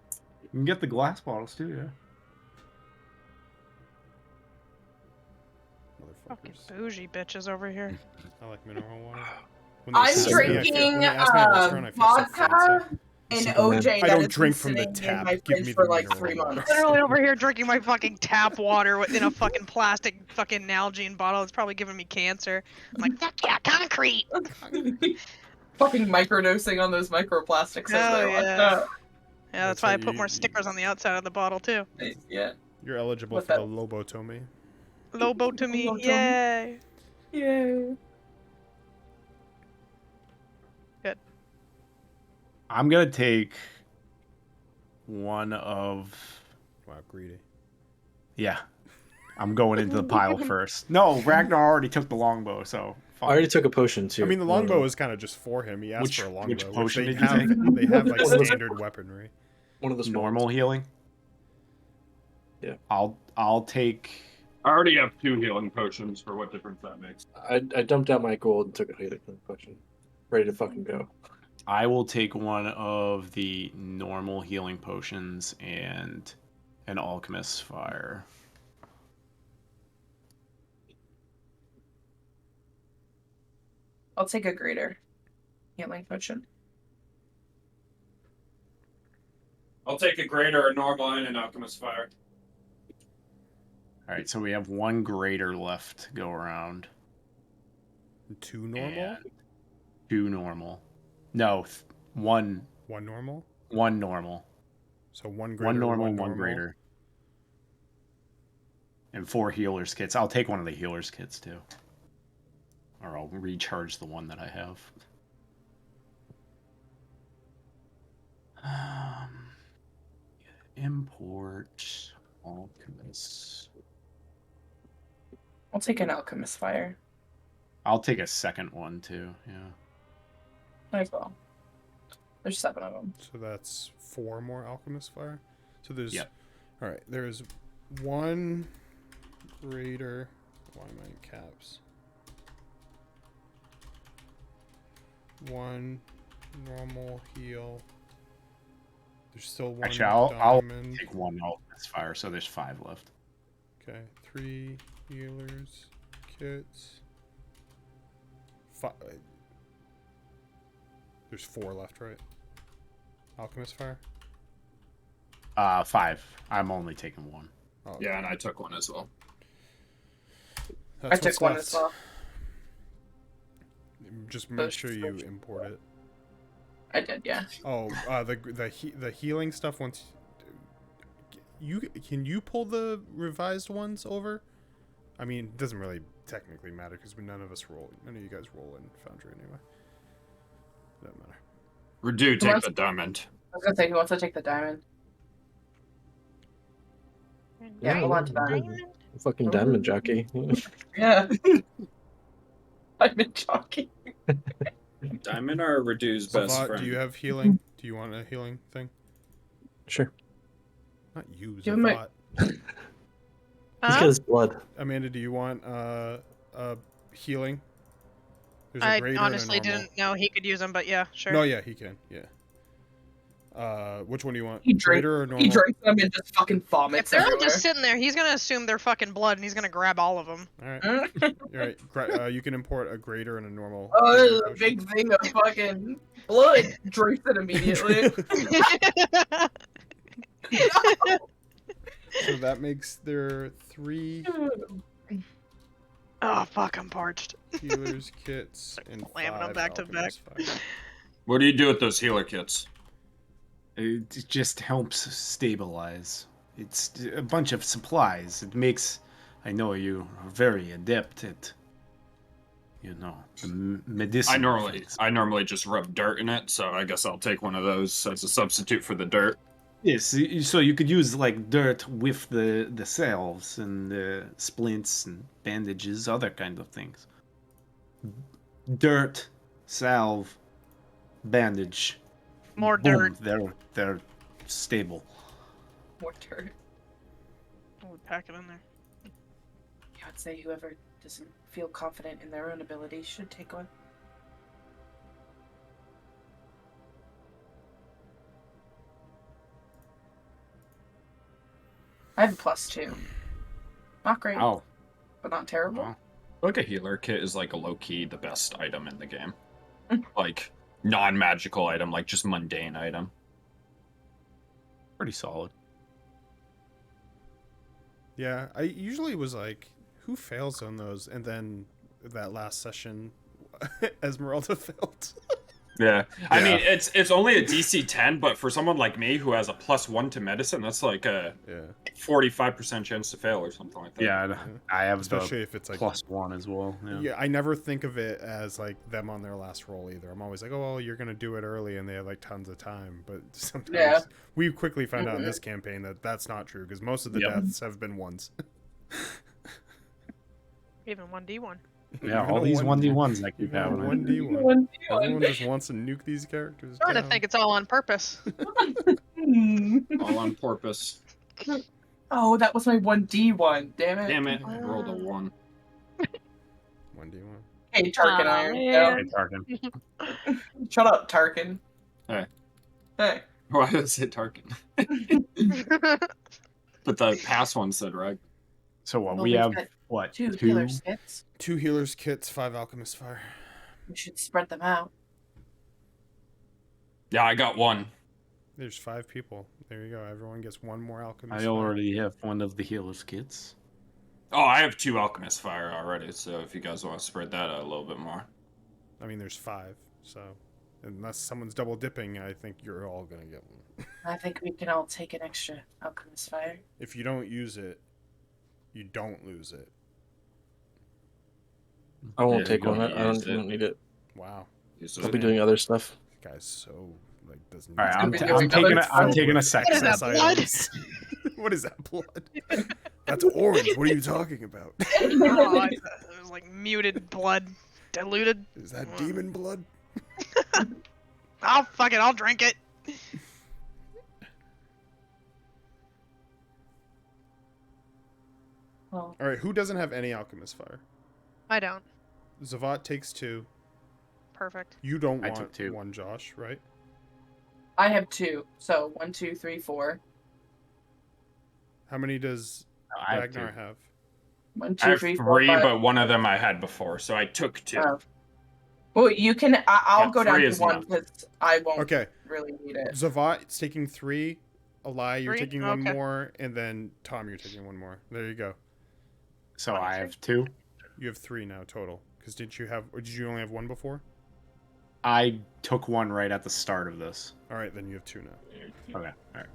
You can get the glass bottles too, yeah. Fucking Motherfuckers. bougie bitches over here. I like mineral water. When they I'm ask me, I feel- when drinking they ask me at a restaurant, I feel so vodka fancy. and Superman. OJ I that don't has drink been from the sitting in tap. my Give fridge me for the like mineral 3 water. months. Literally over here drinking my fucking tap water in a fucking plastic fucking Nalgene bottle. It's probably giving me cancer. I'm like, fuck yeah, concrete. Fucking microdosing on those microplastics Hell over there. Watch yeah. out. Yeah, that's That's why I right, put you- more stickers on the outside of the bottle too. Yeah. You're eligible What for the that- lobotomy. Lobotomy, Lobotomy. yay. Yay. I'm gonna take one of Wow, greedy. yeah. I'm going into the pile first. No, Ragnar already took the longbow, so I already took a potion too. I mean, the No, longbow no. is kind of just for him. He asked Which- for a longbow, which potion they did you have. take? They have like One of those- standard weaponry. One of the small normal ones. healing. Yeah. I'll take. I already have 2 healing potions for what difference that makes. I dumped out my gold and took a healing potion. ready to fucking go. I will take one of the normal healing potions and an alchemist's fire. I'll take a greater healing potion. I'll take a greater, a normal, and an alchemist fire. All right, so we have one greater left to go around. 2 normal? And 2 normal. No, one 1 normal? 1 normal. So 1 greater, 1 normal, 1 1 greater. And 4 healer's kits. I'll take one of the healer's kits too. Or I'll recharge the one that I have. Import alchemist. I'll take an alchemist fire. I'll take a second one too. Yeah. Might as well. There's 7 of them. So that's 4 more alchemist fire. So there's Yep. all right. There's 1 greater. Why am I in caps? 1 normal heal. There's still 1 Actually, I'll diamond. take one alchemist fire, so there's 5 left. Okay, 3 healers kits. 5. There's 4 left, right? Alchemist fire. 5. I'm only taking 1. Oh, Yeah, and I took one as well. that's I took what's one left. as well. Just make Those sure you first- import it. I did, yeah. Oh, the healing stuff. Once can you pull the revised ones over? I mean, it doesn't really technically matter because none of you guys roll in Foundry anyway. Doesn't matter. Redo, Who take wants- the diamond. I was gonna say, who wants to take the diamond? Yeah, hold on to that. Fucking diamond jockey. Yeah. Diamond jockey. Diamond are Redu's best Savat, friend. do you have healing? Do you want a healing thing? Sure. Not you, Give him a- Savat. He's Huh? got his blood. Amanda, do you want healing? There's a I greater and a honestly normal. didn't know he could use them, but yeah, sure. No, yeah, he can. Yeah. Which one do you want? He drank- Greater or normal? He drinks them and just fucking If vomits they're all everywhere. just sitting there, he's gonna assume they're fucking blood, and he's gonna grab all of them. All right. All right. You can import a greater and a normal. Oh, healing there's a potion. big thing of fucking blood. Drinks it immediately. So that makes there 3 Oh fuck, I'm parched. healers kits and Slamming 'em 5 back to alchemist fire. What do you do with those healer kits? It just helps stabilize. It's a bunch of supplies. It makes. I know you are very adept at. The medicine. I normally just rub dirt in it, so I guess I'll take one of those as a substitute for the dirt. Yes, so you could use like dirt with the salves and the splints and bandages, other kind of things. Dirt, salve, bandage. More Boom, dirt. they're stable. More dirt. We'll pack it in there. Yeah, I'd say whoever doesn't feel confident in their own abilities should take one. I have a +2. Not great, Oh, but not terrible. wow. Like a healer kit is like a low key the best item in the game. Mm. Like non-magical item, like just mundane item. Pretty solid. Yeah, I usually was like, who fails on those? And then that last session, Esmeralda failed. Yeah. I Yeah. mean it's only a DC 10, but for someone like me who has a +1 to medicine, that's like a Yeah, 45% chance to fail or something like that. Yeah, I have especially the if it's like +1 as well. Yeah, I never think of it as like them on their last roll either. I'm always like, oh, well, you're gonna do it early, and they have like tons of time. But sometimes Yeah. we quickly found out in this campaign that that's not true because most of the Yep. deaths have been ones. Even 1d1. Yeah, Even all a these 1D. 1d1s I keep Even a having. 1d1. 1d1. Everyone just wants to nuke these characters. I'm gonna down. think it's all on purpose. All on purpose. Oh, that was my 1d1. Damn it. Damn it, I rolled a 1. 1d1. Hey, Tarkin Aw, Iron. man. Hey, Tarkin. Go. Shut up, Tarkin. Hey. Hey. Why did I say Tarkin? But the past one said right. So what? Well, we we've have got what? two Two? healer skits. 2 healers kits, 5 alchemist fire. We should spread them out. Yeah, I got one. There's 5 people. There you go. Everyone gets 1 more alchemist I fire. already have one of the healer's kits. Oh, I have 2 alchemist fire already. So if you guys want to spread that out a little bit more. I mean, there's 5, so unless someone's double dipping, I think you're all gonna get one. I think we can all take an extra alchemist fire. If you don't use it, you don't lose it. I won't Yeah, take you one. don't I use don't need it. Wow, I'll be doing other stuff. this guy's so like doesn't. All right, I'm taking I'm taking a sec. What is that, blood? What is that blood? That's orange. What are you talking about? Oh, it was like muted blood, diluted. Is that demon blood? Oh, fuck it, I'll drink it. Well, All right, who doesn't have any alchemist fire? I don't. Zavat takes 2. Perfect. You don't I want took 2. 1, Josh, right? I have 2. So 1, 2, 3, 4. How many does I have Ragnar 2. have? 1, I 2, have 3, 4, 3, 5. but one of them I had before, so I took 2. Oh. Well, you can. I'll Yeah, go down 3 to is 1 enough. because I won't Okay, really need it. Zavat's taking 3. Alai, you're 3? taking 1 Okay. more, and then Tom, you're taking 1 more. There you go. So I have 2. You have 3 now total. Because did you only have 1 before? I took 1 right at the start of this. All right, then you have 2 now. Okay. All right.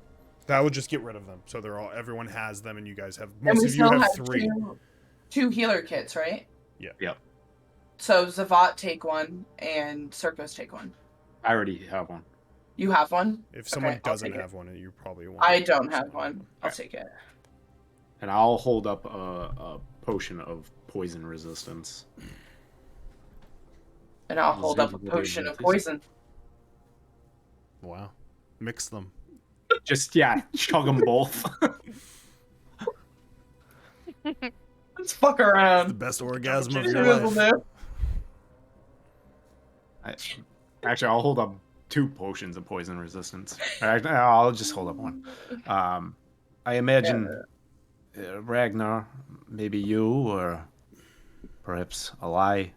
That would just get rid of them. So everyone has them, and you guys have. And Most we of you still have have 3. two healer kits, right? Yeah. Yep. So Zavat take 1 and Circos take 1. I already have 1. You have 1? If someone Okay, I'll doesn't take it. have one, you probably won't. I don't have 1. I'll Okay. take it. And I'll hold up a potion of poison resistance. And I'll hold up a potion of poison. Wow. Mix them. Just, yeah, chug them both. Let's fuck The around. best orgasm of Just your drizzle life. there. Actually, I'll hold up 2 potions of poison resistance. I'll just hold up 1. I imagine Ragnar, maybe you, or perhaps Alai,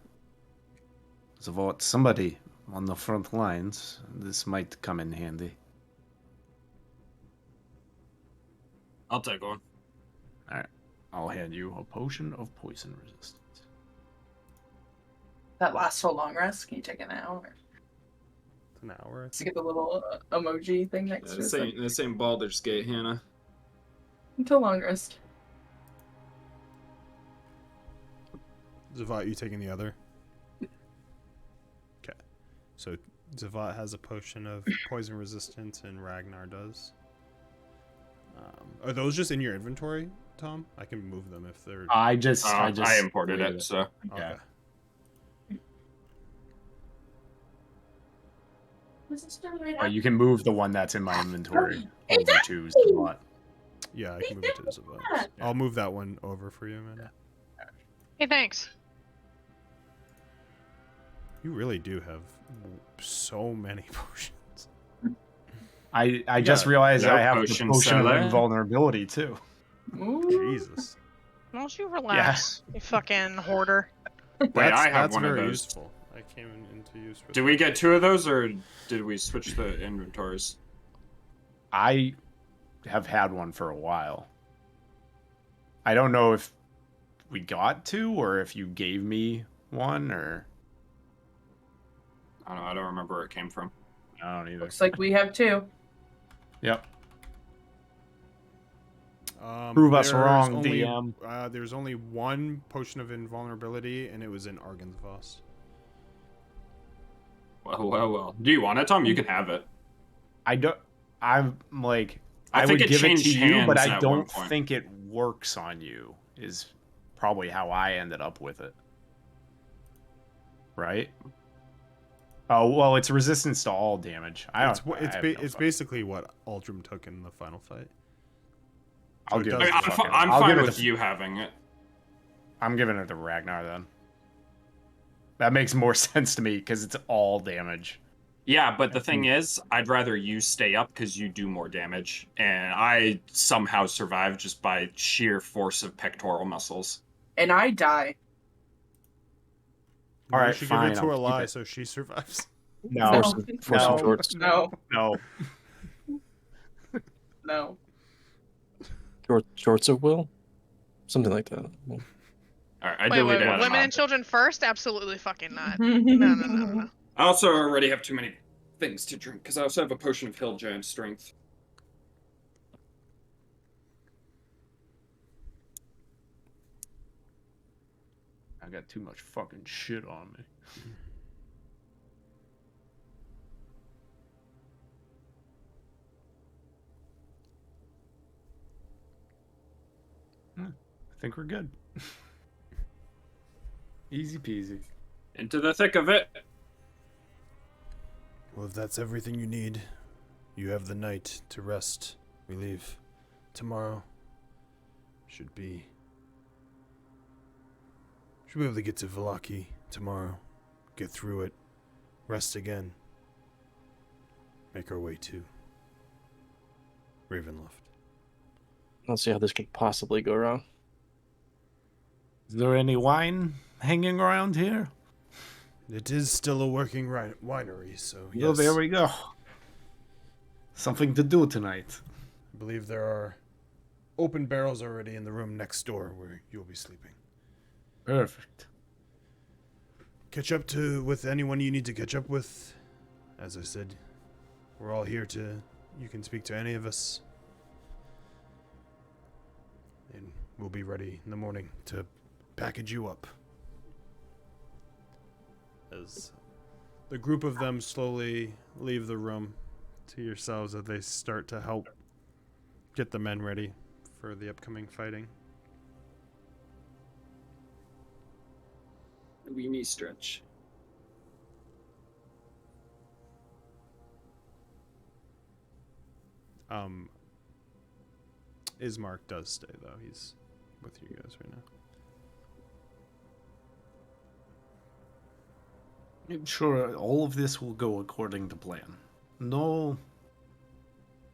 Zavot, somebody on the front lines. This might come in handy. I'll take 1. I'll hand you a potion of poison resistance. That lasts till long rest. Can you take an hour? It's an hour. I Just think. get the little emoji thing next to it. This ain't Baldur's Gate, Hannah. Until long rest. Zavat, you taking the other? Okay. So Zavat has a potion of poison resistance, and Ragnar does. Are those just in your inventory, Tom? I can move them if they're. I imported it, so. Yeah. You can move the one that's in my inventory over to Zavot. Yeah, I can move it to Zavat. I'll move that one over for you, Amanda. Hey, thanks. You really do have so many potions. I just realized no I have the potion potion of seller. invulnerability too. Ooh. Jesus. Don't you relax, you fucking hoarder. Wait, I have that's one of very those. useful. I came into use for Did we get 2 of those, or did we switch the inventories? I have had one for a while. I don't know if we got 2 or if you gave me one or I don't know. I don't remember where it came from. I don't either. Looks like we have 2. Yep. Prove us there's wrong, only, DM. There's only 1 potion of invulnerability, and it was in Argan's Voss. Well. Do you want it, Tom? You can have it. I don't. I'm like. I I think would it give it changed to you, but hands I at one don't point. think it works on you. Is probably how I ended up with it. Right. Oh well, it's resistance to all damage. It's basically what Aldrim took in the final fight. I'll it give does it. the fucking- I'm I'll give fine it with to- you having it. I'm giving it to Ragnar then. That makes more sense to me because it's all damage. Yeah, but the thing is, I'd rather you stay up because you do more damage, and I somehow survive just by sheer force of pectoral muscles. And I die. All You right, should fine. give it to I'll a keep lie it. so she survives. No, No. Force some no, shorts. No. no. No. Shorts of will? Something like that. All right, I Wait, delete wait, Adam. women and children first? Absolutely fucking not. No. I also already have too many things to drink because I also have a potion of hill giant strength. I got too much fucking shit on me. I think we're good. Easy peasy. Into the thick of it. Well, if that's everything you need, you have the night to rest. We leave tomorrow. Should be able to get to Vallaki tomorrow. Get through it. Rest again. Make our way to Ravenloft. I don't see how this could possibly go wrong. Is there any wine hanging around here? It is still a working winery, so yes. Well, there we go. Something to do tonight. I believe there are open barrels already in the room next door where you'll be sleeping. Perfect. Catch up with anyone you need to catch up with. As I said, we're all here you can speak to any of us. And we'll be ready in the morning to package you up. As the group of them slowly leave the room to yourselves as they start to help get the men ready for the upcoming fighting. A weenie stretch. Ismark does stay though. He's with you guys right now. I'm sure all of this will go according to plan. No.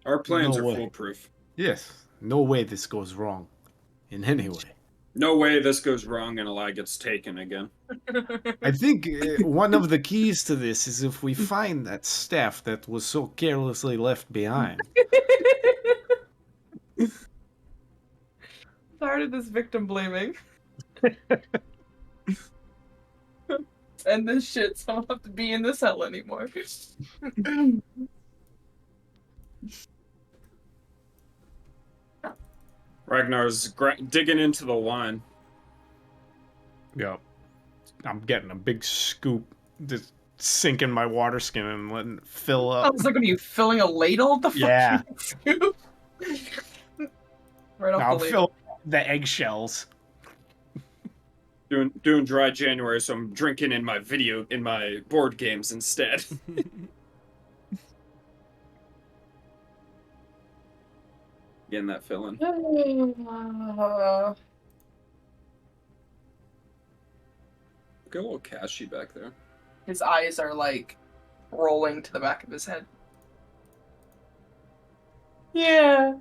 Our plans No are way. foolproof. Yes. No way this goes wrong. In any way. No way this goes wrong and a lie gets taken again. I think one of the keys to this is if we find that staff that was so carelessly left behind. Tired of this victim blaming. And this shit, so I don't have to be in this hell anymore. Ragnar's digging into the wine. Yep. I'm getting a big scoop, just sinking my water skin and letting it fill I up. was like, are you filling a ladle? The Yeah. fucking scoop? Right off Now the ladle. fill the eggshells. Doing dry January, so I'm drinking in my board games instead. Getting that filling. Look a little cashy back there. His eyes are like rolling to the back of his head. Yeah.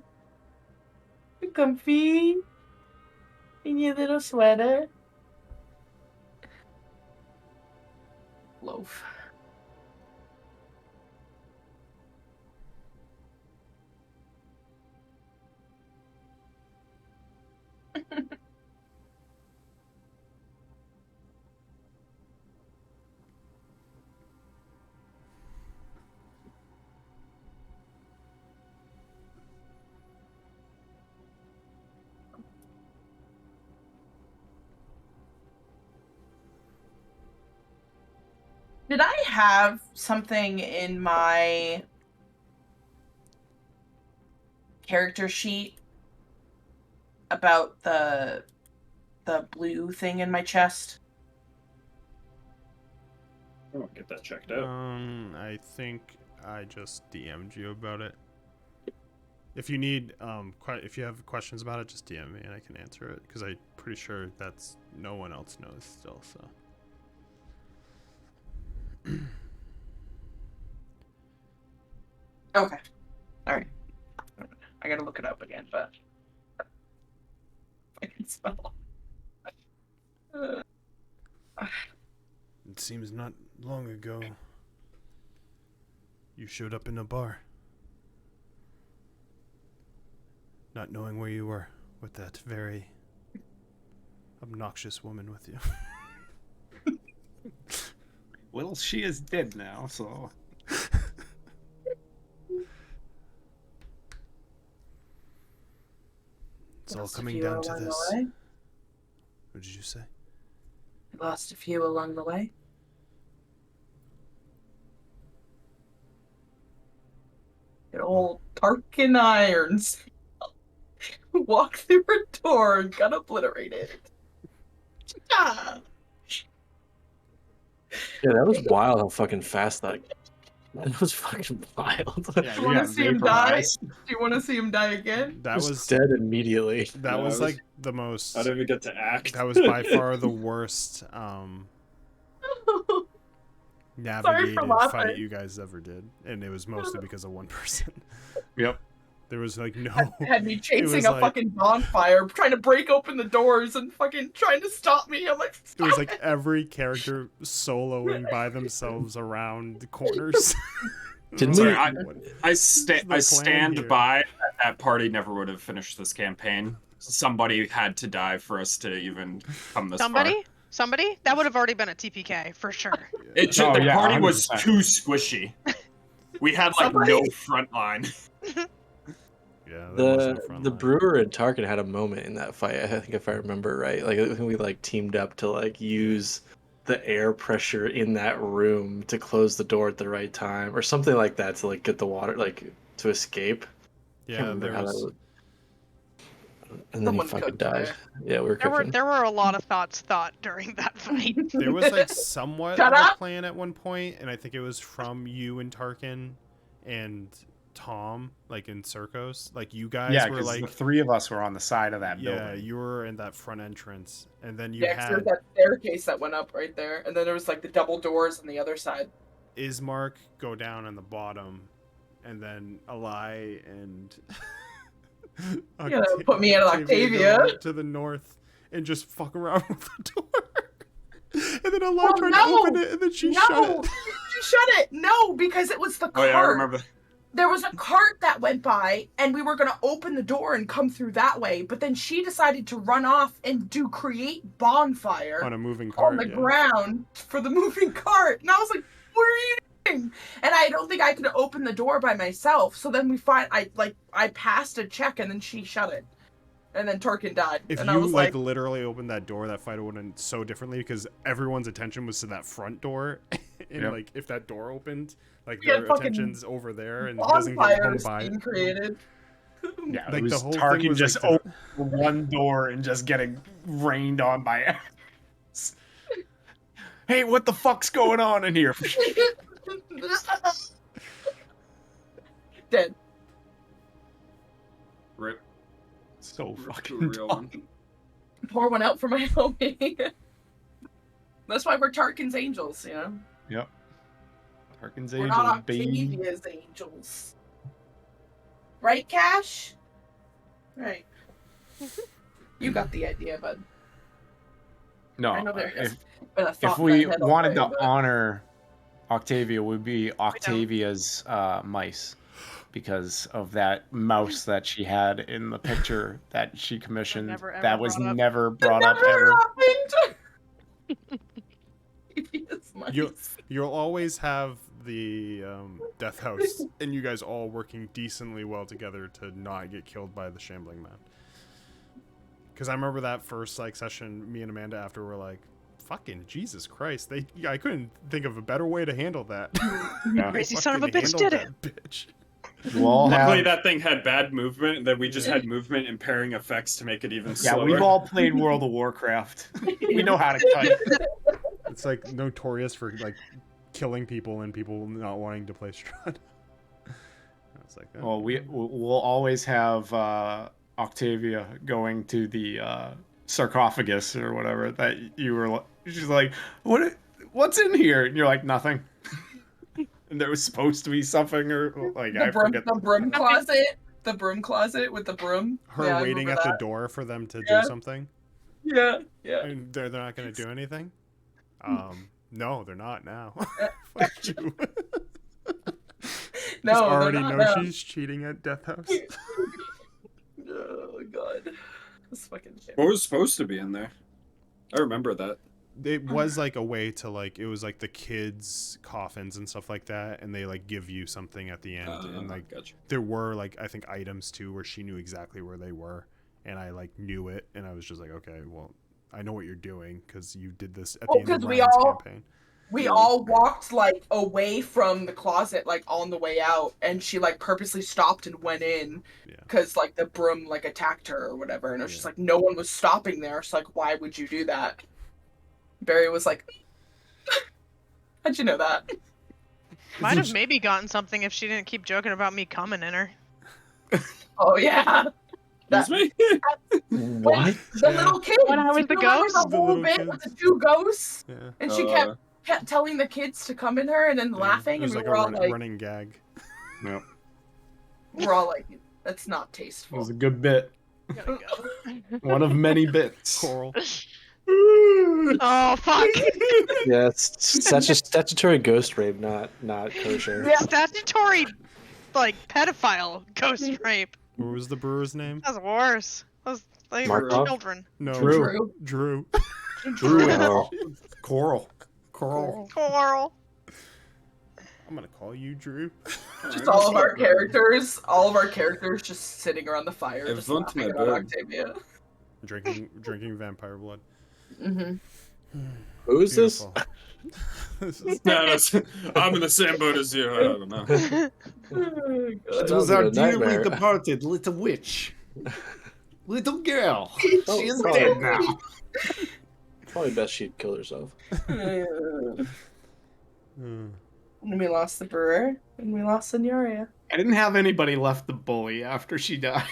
You comfy in your little sweater. Loaf. Did I have something in my character sheet about the blue thing in my chest? I'll get that checked out. I think I just DM'd you about it. If you need, if you have questions about it, just DM me and I can answer it. Because I'm pretty sure no one else knows still, so. Okay. All right. I gotta look it up again, but I can spell. It seems not long ago you showed up in a bar, not knowing where you were, with that very obnoxious woman with you. Well, she is dead now, so. It's all Lost a coming few down to along the this. way. What did you say? Lost a few along the way. Good old Tarkin Irons. Walked through a door and got obliterated. Ah. Yeah, that was wild how fucking fast that was fucking wild. Yeah, Do you you want to got see him die? vaporized. Do you want to see him die again? That Just was dead immediately. that Yeah, was I like the most. I didn't even get to act. That was by far the worst navigated laughing. fight you guys ever did, and it was mostly because of one person. Yep. There was like no. Had me it chasing was a like- fucking bonfire, trying to break open the doors and fucking trying to stop me. I'm like, It was "Stop like every character soloing by themselves around the corners. Didn't Sorry, we- I plan stand here. by that party never would have finished this campaign. Somebody had to die for us to even come this far. Somebody? That would have already been a TPK for sure. Oh, The yeah, party was 100%. too squishy. We had like Somebody- no front line. Yeah, there was no front The line. brewer and Tarkin had a moment in that fight. I think if I remember right, like I think we like teamed up to like use the air pressure in that room to close the door at the right time or something like that to like get the water like to escape. Yeah, Can't remember there how was. that was. And then Someone he fucking cooked died. there. Yeah, we were There were cooking. there were a lot of thoughts thought during that fight. There was like somewhat Shut of a up! plan at one point, and I think it was from you and Tarkin and Tom, like in Circos. Like you guys Yeah, were because like, the three of us were on the side of that yeah, building. you were in that front entrance, and then you Yeah, 'cause there had was that staircase that went up right there, and then there was like the double doors on the other side. Ismark go down on the bottom, and then Eli and Yeah, that would put me at Octavia. go to the north and just fuck around with the door. And then Eli Well, tried no! to open it, and then she shut No, it. she shut it. No, because it was the Oh yeah, I cart. remember. There was a cart that went by, and we were gonna open the door and come through that way. But then she decided to run off and create bonfire On a moving on cart, the yeah. ground for the moving cart. And I was like, "What are you doing?" And I don't think I could open the door by myself. So then I passed a check, and then she shut it, and then Tarkin died. If and you I was like, literally opened that door, that fight would have been so differently because everyone's attention was to that front door, and Yep. like if that door opened, like We had their fucking attention's over there and it doesn't get bonfires hung by being it. created. Yeah, Like, it was the whole thing Tarkin was, just like, opened one door and just getting rained on by ants. Hey, what the fuck's going on in here? Dead. Rip. So Rip to a fucking real one. dumb. Pour one out for my homie. That's why we're Tarkin's angels, you know? Yep. Tarkin's We're angels, not baby. Octavia's angels. Right, Cash? Right. You got the idea, bud. No, I know there has if been a thought if we in my head all wanted day, to but- honor Octavia, would be Octavia's mice because of that mouse that she had in the picture that she commissioned. Never, ever That was brought up. never brought up Never ever. happened. Octavia's mice. You'll always have the death house, and you guys all working decently well together to not get killed by the shambling man. Because I remember that first like session, me and Amanda after were like, "Fucking Jesus Christ!" I couldn't think of a better way to handle that. Yeah. Crazy son of a Fucking bitch handled did it. that bitch. We'll all Luckily, have, that thing had bad movement, and then we just had movement impairing effects to make it even yeah, slower. we've all played World of Warcraft. We know how to cut. It's like notorious for like killing people and people not wanting to play Strahd. It's like, oh. Well, we'll always have Octavia going to the sarcophagus or whatever that you were. She's like, what's in here? And you're like, nothing. And there was supposed to be something, or like I forget. The broom closet. The broom closet with the broom. Her Yeah, I waiting remember at the that. door for them to Yeah. do something. Yeah, yeah. And they're not going to do anything. No, they're not now. Yeah. Fuck you. No, Just they're already not know now. she's cheating at Death House. Oh god, this fucking shit. What was supposed to be in there? I remember that. It was like a way to like it was like the kids' coffins and stuff like that, and they like give you something at the end, and like Gotcha. there were like I think items too where she knew exactly where they were, and I like knew it, and I was just like, okay, well, I know what you're doing because you did this at the end of 'Cause we Ryan's all- campaign. We all walked like away from the closet, like on the way out, and she like purposely stopped and went in Yeah. because like the broom like attacked her or whatever, and it was just Yeah. like no one was stopping there. So like, why would you do that? Barry was like, "How'd you know that?" Might have maybe gotten something if she didn't keep joking about me coming in her. Oh yeah, That's me. What? the Yeah. little kid. When I was the You remember ghost? The The whole little bit kids. with the two ghosts, Yeah. and she kept telling the kids to come in her, and then Yeah. laughing, It was and like we were all a like, running gag. Yep. we're all like, "That's not It tasteful." was a good bit. Gotta go. One of many bits. Coral. Oh fuck! Yeah, it's such a statutory ghost rape, not kosher. Yeah. Statutory, like pedophile ghost rape. What was the brewer's name? That's worse. Those they were Markov? children. No, Drew. Drew. Drew. Oh. Coral. Coral. I'm gonna call you Drew. Just all of our characters just sitting around the fire, It just went laughing to my about bed. Octavia. Drinking vampire blood. Mm-hmm. Who is this? Beautiful. This is- No, I'm in the same boat as you. I don't know. It Sounds was like our a dearly nightmare. departed little witch. Little girl. Oh, She is probably- dead now. Probably best she'd kill herself. And Hmm. we lost the brewer, and we lost Signoria. I didn't have anybody left to bully after she died.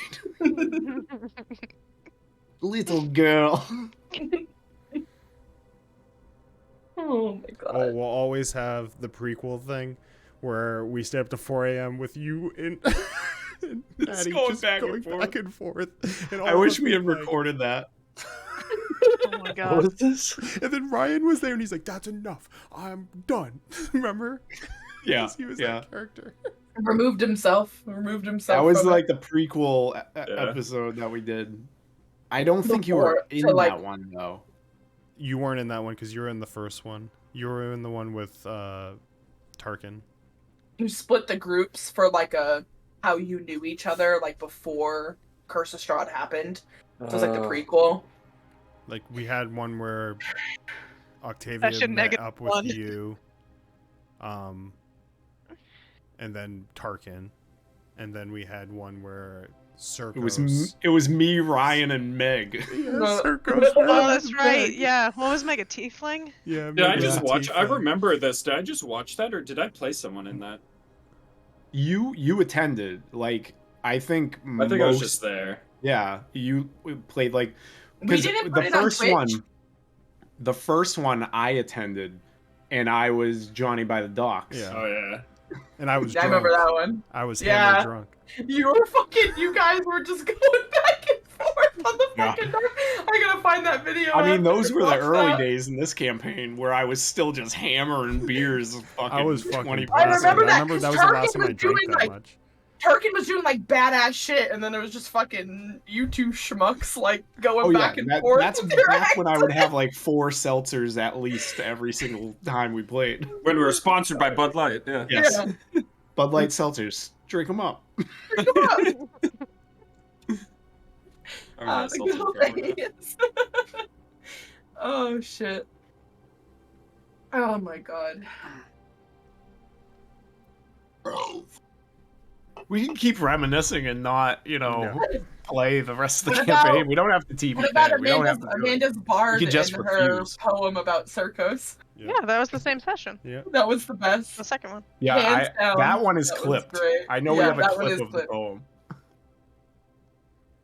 Little girl. Oh my god. Oh, we'll always have the prequel thing where we stay up to 4 a.m. with you and, and Maddie going just back and going forth. back and forth. And I all of wish us we had was like- recorded that. Oh my What god. was this? And then Ryan was there and he's like, "That's enough. I'm done." Remember? Yeah, 'Cause he was yeah. that character. Removed himself. That was from like it. the prequel episode that we did. I don't think you were Before, in to, like- that one though. You weren't in that one because you were in the first one. You were in the one with Tarkin. You split the groups for like a how you knew each other like before Curse of Strahd happened. So it was like the prequel. Like we had one where Octavia That should met negative up with one. you, and then Tarkin, and then we had one where Circos. It was me, Ryan, and Meg. No. Circos. Oh, that's right. Yeah. What was Mega Tiefling? Yeah. Did I maybe just a watch? I tiefling. remember this. Did I just watch that, or did I play someone in that? You attended. Like I think I think I was just there. Yeah, you played like We 'cause didn't the put it on first Twitch. one. The first one I attended, and I was Johnny by the docks. Yeah. Oh yeah. And I was. I Drunk. remember that one. I was Yeah. hammered drunk. You guys were just going back and forth on the Yeah. fucking dark. I gotta find that video. I mean, after those we were the watched early that. days in this campaign where I was still just hammering beers. Fucking I was fucking. 20 I remember that, I remember that was the Tarkin last time I was drank doing, that like, much. Tarkin was doing like badass shit, and then it was just fucking you two schmucks like going Oh yeah, back and forth. that's with their when I would accents. have like 4 seltzers at least every single time we played. When we were sponsored by Bud Light. Yeah. Yes, Yeah. Bud Light seltzers, drink them up. Come on. I remember The seltzer good forever. days. Oh shit. Oh my god. We can keep reminiscing and not, play the rest of the What about- campaign. We don't have to TV. What about we don't have Amanda's, to do it. Amanda's bard You can just and her refuse. poem about Circos? Yeah, that was the same session. Yeah. That was the best. The second one. Yeah, Hands down, that one is that was clipped. great. I know we Yeah, have a that one clip is of the clipped. poem.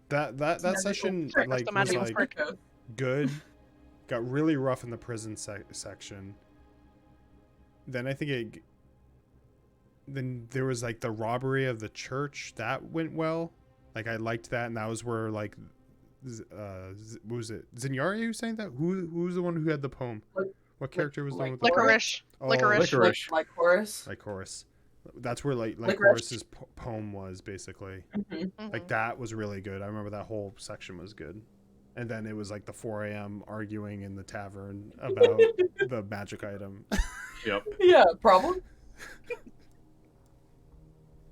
That Magical session trick. like the was magical like trick. Circos. good. Got really rough in the prison section. Then I think then there was like the robbery of the church that went well. Like I liked that, and that was where like, what was it? Zinyaria who sang that? Who's the one who had the poem? What character was the one with the poem? Licorice. Oh, Licorice. Like chorus. Like chorus. That's where like Licorice. chorus's poem was basically. Mm-hmm. Like that was really good. I remember that whole section was good. And then it was like the 4 a.m. arguing in the tavern about the magic item. Yep. Yeah, problem.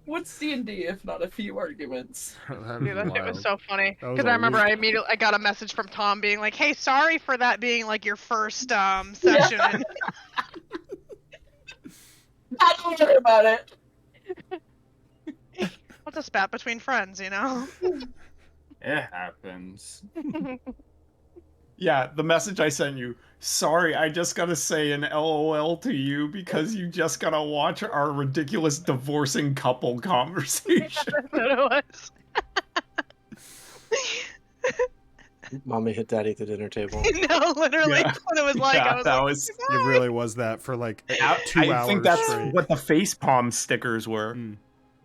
What's D&D if not a few arguments? Dude, that shit was so funny. That was Because a I remember week. I got a message from Tom being like, "Hey, sorry for that being like your first session." Don't worry about it. What's a spat between friends, you know? It happens. Yeah, the message I sent you. Sorry, I just gotta say an LOL to you because you just gotta watch our ridiculous divorcing couple conversation. That's what it was. Mommy hit daddy at the dinner table. No, literally, Yeah. that's what it was like. Yeah, I was that like, was. It really was that for like 2 I hours think that's straight. what the facepalm stickers were. No,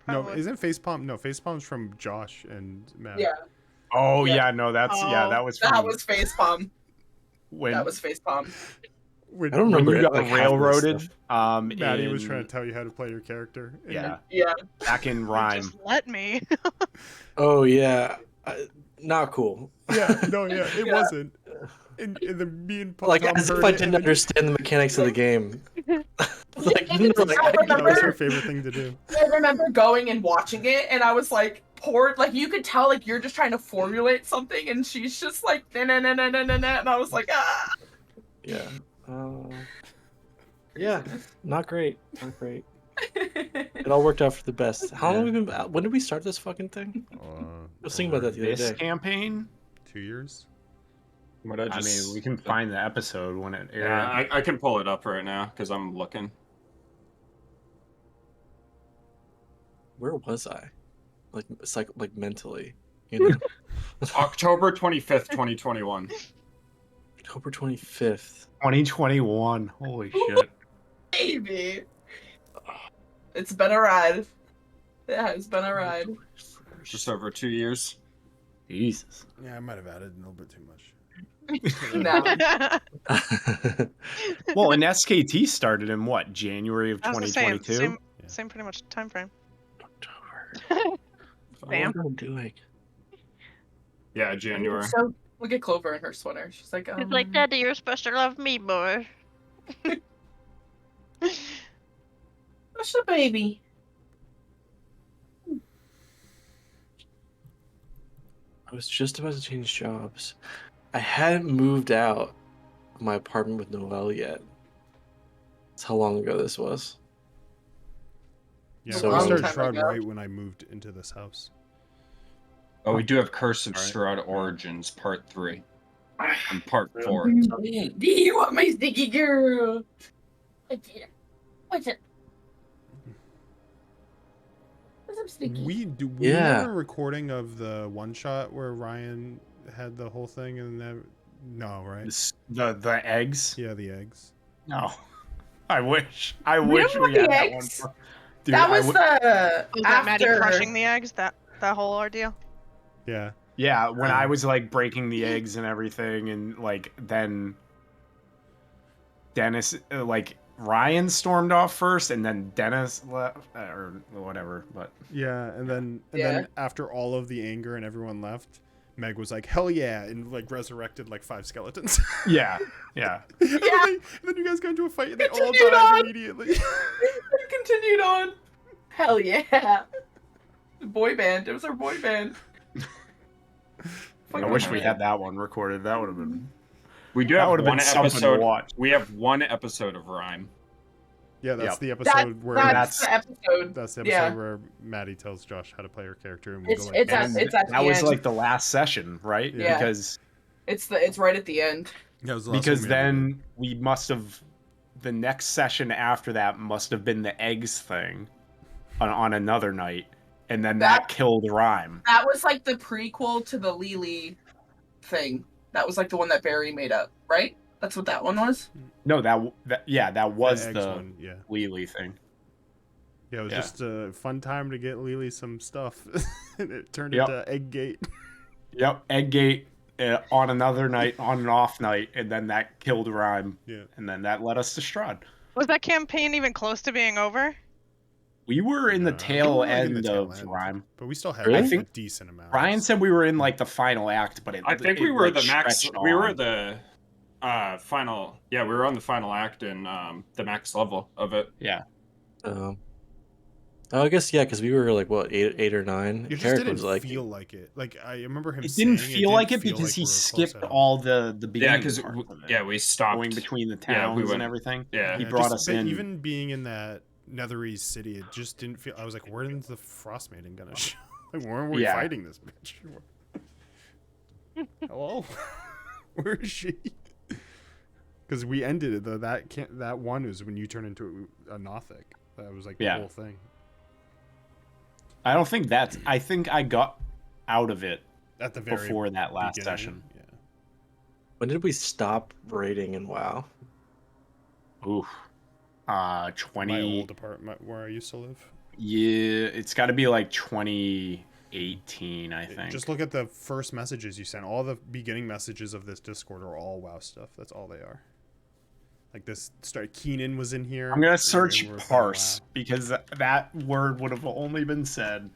Probably. isn't Facepalm? No, Facepalm's from Josh and Matt. Yeah, Oh Yeah. yeah, no, that's Oh, that was that from was facepalm. when That was facepalm. When, I don't when remember you it, got like, half of this railroaded. stuff. Maddie was in- trying to tell you how to play your character. and Yeah, Yeah. back in rhyme. just let me. Oh yeah, not cool. Yeah, no, yeah, it Yeah. wasn't. And the me and Like Tom as if heard I it, and didn't then- understand the mechanics of the game. Like, you know, like, I That was her remember, favorite thing to do. I remember going and watching it, and I was like, poor, like you could tell, like you're just trying to formulate something, and she's just like, na na na na na na, and I was like, ah. yeah, yeah, not great, not great. It all worked out for the best. How long have we been? When did we start this fucking thing? I was thinking about that the other This day. campaign. 2 years. What I mean, we can find the episode when it aired. Yeah, I can pull it up right now because I'm looking. Where was I? Like, it's like mentally, you know. October 25th, 2021. October 25th. 2021. Holy shit. Baby. It's been a ride. Yeah, it's been a ride. Just over 2 years. Jesus. Yeah, I might have added a little bit too much. No. Well, and SKT started in what? January of That was the same, 2022? same pretty much time frame. October. Bam. What am I doing? Yeah, January. So look at Clover in her sweater. She's like, He's like, Daddy, you're supposed to love me more. what's the baby? I was just about to change jobs. I hadn't moved out of my apartment with Noelle yet. That's how long ago this was. Yeah, So I long started time Strahd ago. right when I moved into this house. Oh, we do have Curse of Alright. Strahd Origins Part 3 and Part 4. Do you want my sticky girl? What's it? What's up, sticky? We Yeah. have a recording of the one shot where Ryan had the whole thing and then no, right? The eggs? Yeah, the eggs. No. I wish. I We wish don't we have had the that one. eggs. Dude, That I was would- the Was that Maddie after. crushing the eggs? That whole ordeal? Yeah. Yeah, when I was like breaking the eggs and everything, and like then Dennis, like Ryan stormed off first, and then Dennis left or whatever. But Yeah, and then after all of the anger and everyone left, Meg was like, "Hell yeah!" and like resurrected like 5 skeletons. yeah, yeah. and then you guys got into a fight and they all Continued died on. immediately. It continued on. Hell yeah. Boy band. It was our boy band. I wish we had that one recorded. That would have been. We do That have would have one been something to episode. watch. We have one episode of Rhyme. Yeah, that's Yep. the episode where That's the episode. that's the episode yeah. where Maddie tells Josh how to play her character, and we It's go like, it's at And it's at that the was end. like the last session, right? Yeah. Because It's right at the end. That was the last because one we ever did. then we must have the next session after that must have been the eggs thing on another night, and then that killed Rhyme. That was like the prequel to the Lily thing. That was like the one that Barry made up, right? That's what that one was. No, that was eggs the one, yeah. Lily thing. Yeah, it was Yeah. just a fun time to get Lily some stuff, and it turned Yep. into Egggate. Yep, Egggate on another night, on an off night, and then that killed Rhyme. Yeah. And then that led us to Strahd. Was that campaign even close to being over? We were in the I think tail we were, like, in the end tail of end, Rhyme. but we still had Really? I like, think a decent amount. Ryan of said stuff. we were in like the final act, but I think we were the max. stretched We were on. the final. Yeah, we were on the final act in the max level of it. Yeah. Oh, I guess yeah, because we were like what, eight or nine. It just Carrick didn't was like, feel like it. Like I remember him It saying didn't feel like it because like he we were close skipped at all. all the Yeah, beginning because parts of it. yeah, we stopped Going between the Yeah, towns we went- and everything. yeah. He Yeah, brought just- us but in. even being in that Netherese city, it just didn't feel. I was like, when's the Frost Maiden gonna show? Like, when are we Yeah. fighting this bitch? Hello, where is she? Because we ended it though. That one was when you turn into a Nothic. That was like the Yeah. whole thing. I don't think that's. I think I got out of it At the very before that last beginning, session. Yeah. when did we stop raiding in WoW? Oof. My 20. old apartment where I used to live. Yeah, it's got to be like 2018, I think. Just look at the first messages you sent. All the beginning messages of this Discord are all WoW stuff. That's all they are. Like this start. Keenan was in here. I'm gonna We search were playing parse WoW. because that word would have only been said.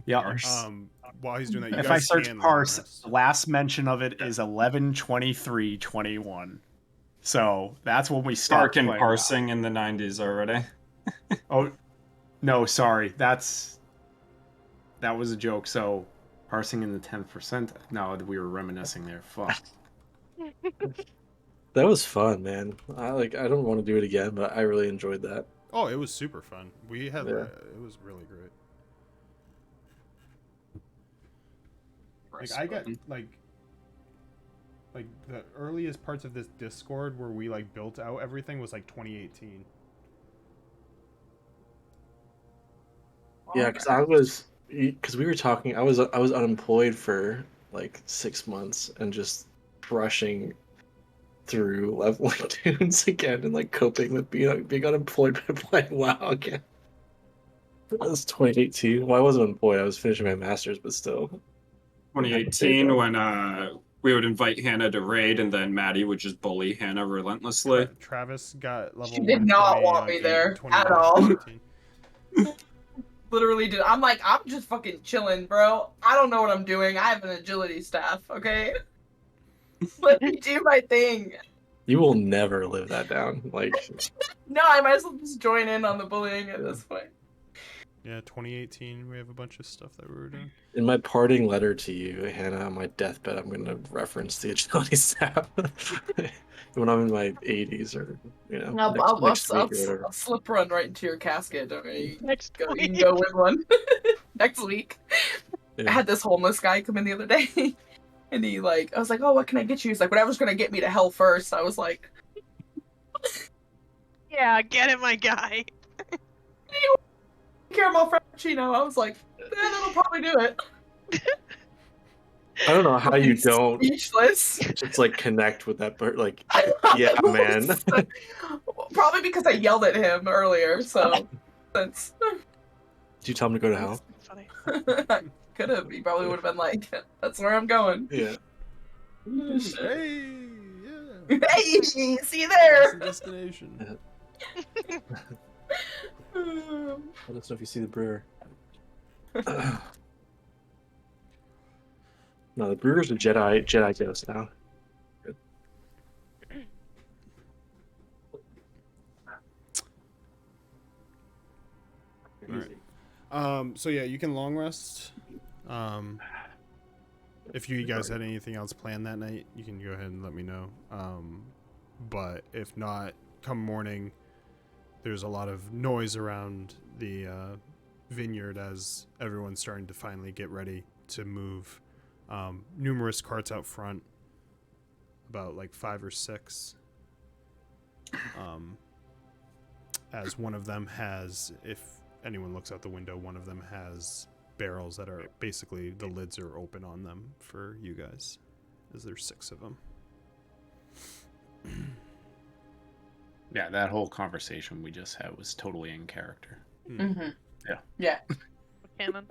Yeah. While he's doing that, you If guys I search can parse, long rest. the last mention of it is 11/23/21. So that's when we stopped Stark and playing parsing in the 90s already. WoW. Oh, no, sorry. That was a joke. So parsing in the 10%. No, we were reminiscing there. Fuck. That was fun, man. I don't want to do it again, but I really enjoyed that. Oh, it was super fun. We had Yeah. it was really great. Like I got like the earliest parts of this Discord where we like built out everything was like 2018. Yeah, because we were talking. I was unemployed for like 6 months and just rushing through leveling tunes again and like coping with being unemployed by playing WoW again. That was 2018. Well, I wasn't unemployed. I was finishing my master's, but still. 2018 when we would invite Hannah to raid and then Maddie would just bully Hannah relentlessly. Travis got level She did not 120, want me like, there 20 at all. 2018. Literally did. I'm like, I'm just fucking chilling, bro. I don't know what I'm doing. I have an agility staff, okay? Let me do my thing. You will never live that down. Like, No, I might as well just join in on the bullying at this point. Yeah, 2018 we have a bunch of stuff that we were doing. in my parting letter to you, Hannah, on my deathbed, I'm going to reference the agility staff when I'm in my 80s or, next week or whatever. I'll slip run right into your casket. Okay? Next You week. can go with one next week. Yeah. I had this homeless guy come in the other day, and I was like, "Oh, what can I get you?" He's like, "Whatever's gonna get me to hell first." I was like, Yeah, get it, my guy. "Caramel frappuccino." I was like, "That'll probably do it." I don't know how you Fucking don't speechless. just like connect with that bird. Like, yeah, man. Probably because I yelled at him earlier. So since Did you tell him to go to hell? Funny. I could have, he probably would have been like, "That's where I'm going." Yeah. Hey, yeah. Hey, see you That's the there. destination. Let us know if you see the brewer. No, the brewer's a Jedi ghost now. Good. Alright. So yeah, you can long rest. If you guys had anything else planned that night, you can go ahead and let me know. But if not, come morning, there's a lot of noise around the vineyard as everyone's starting to finally get ready to move. Numerous carts out front, about like 5 or 6. As one of them has, if anyone looks out the window, one of them has barrels that are basically, the lids are open on them for you guys, as there's 6 of them. Yeah, that whole conversation we just had was totally in character. Mm-hmm. Yeah. Yeah. Canon.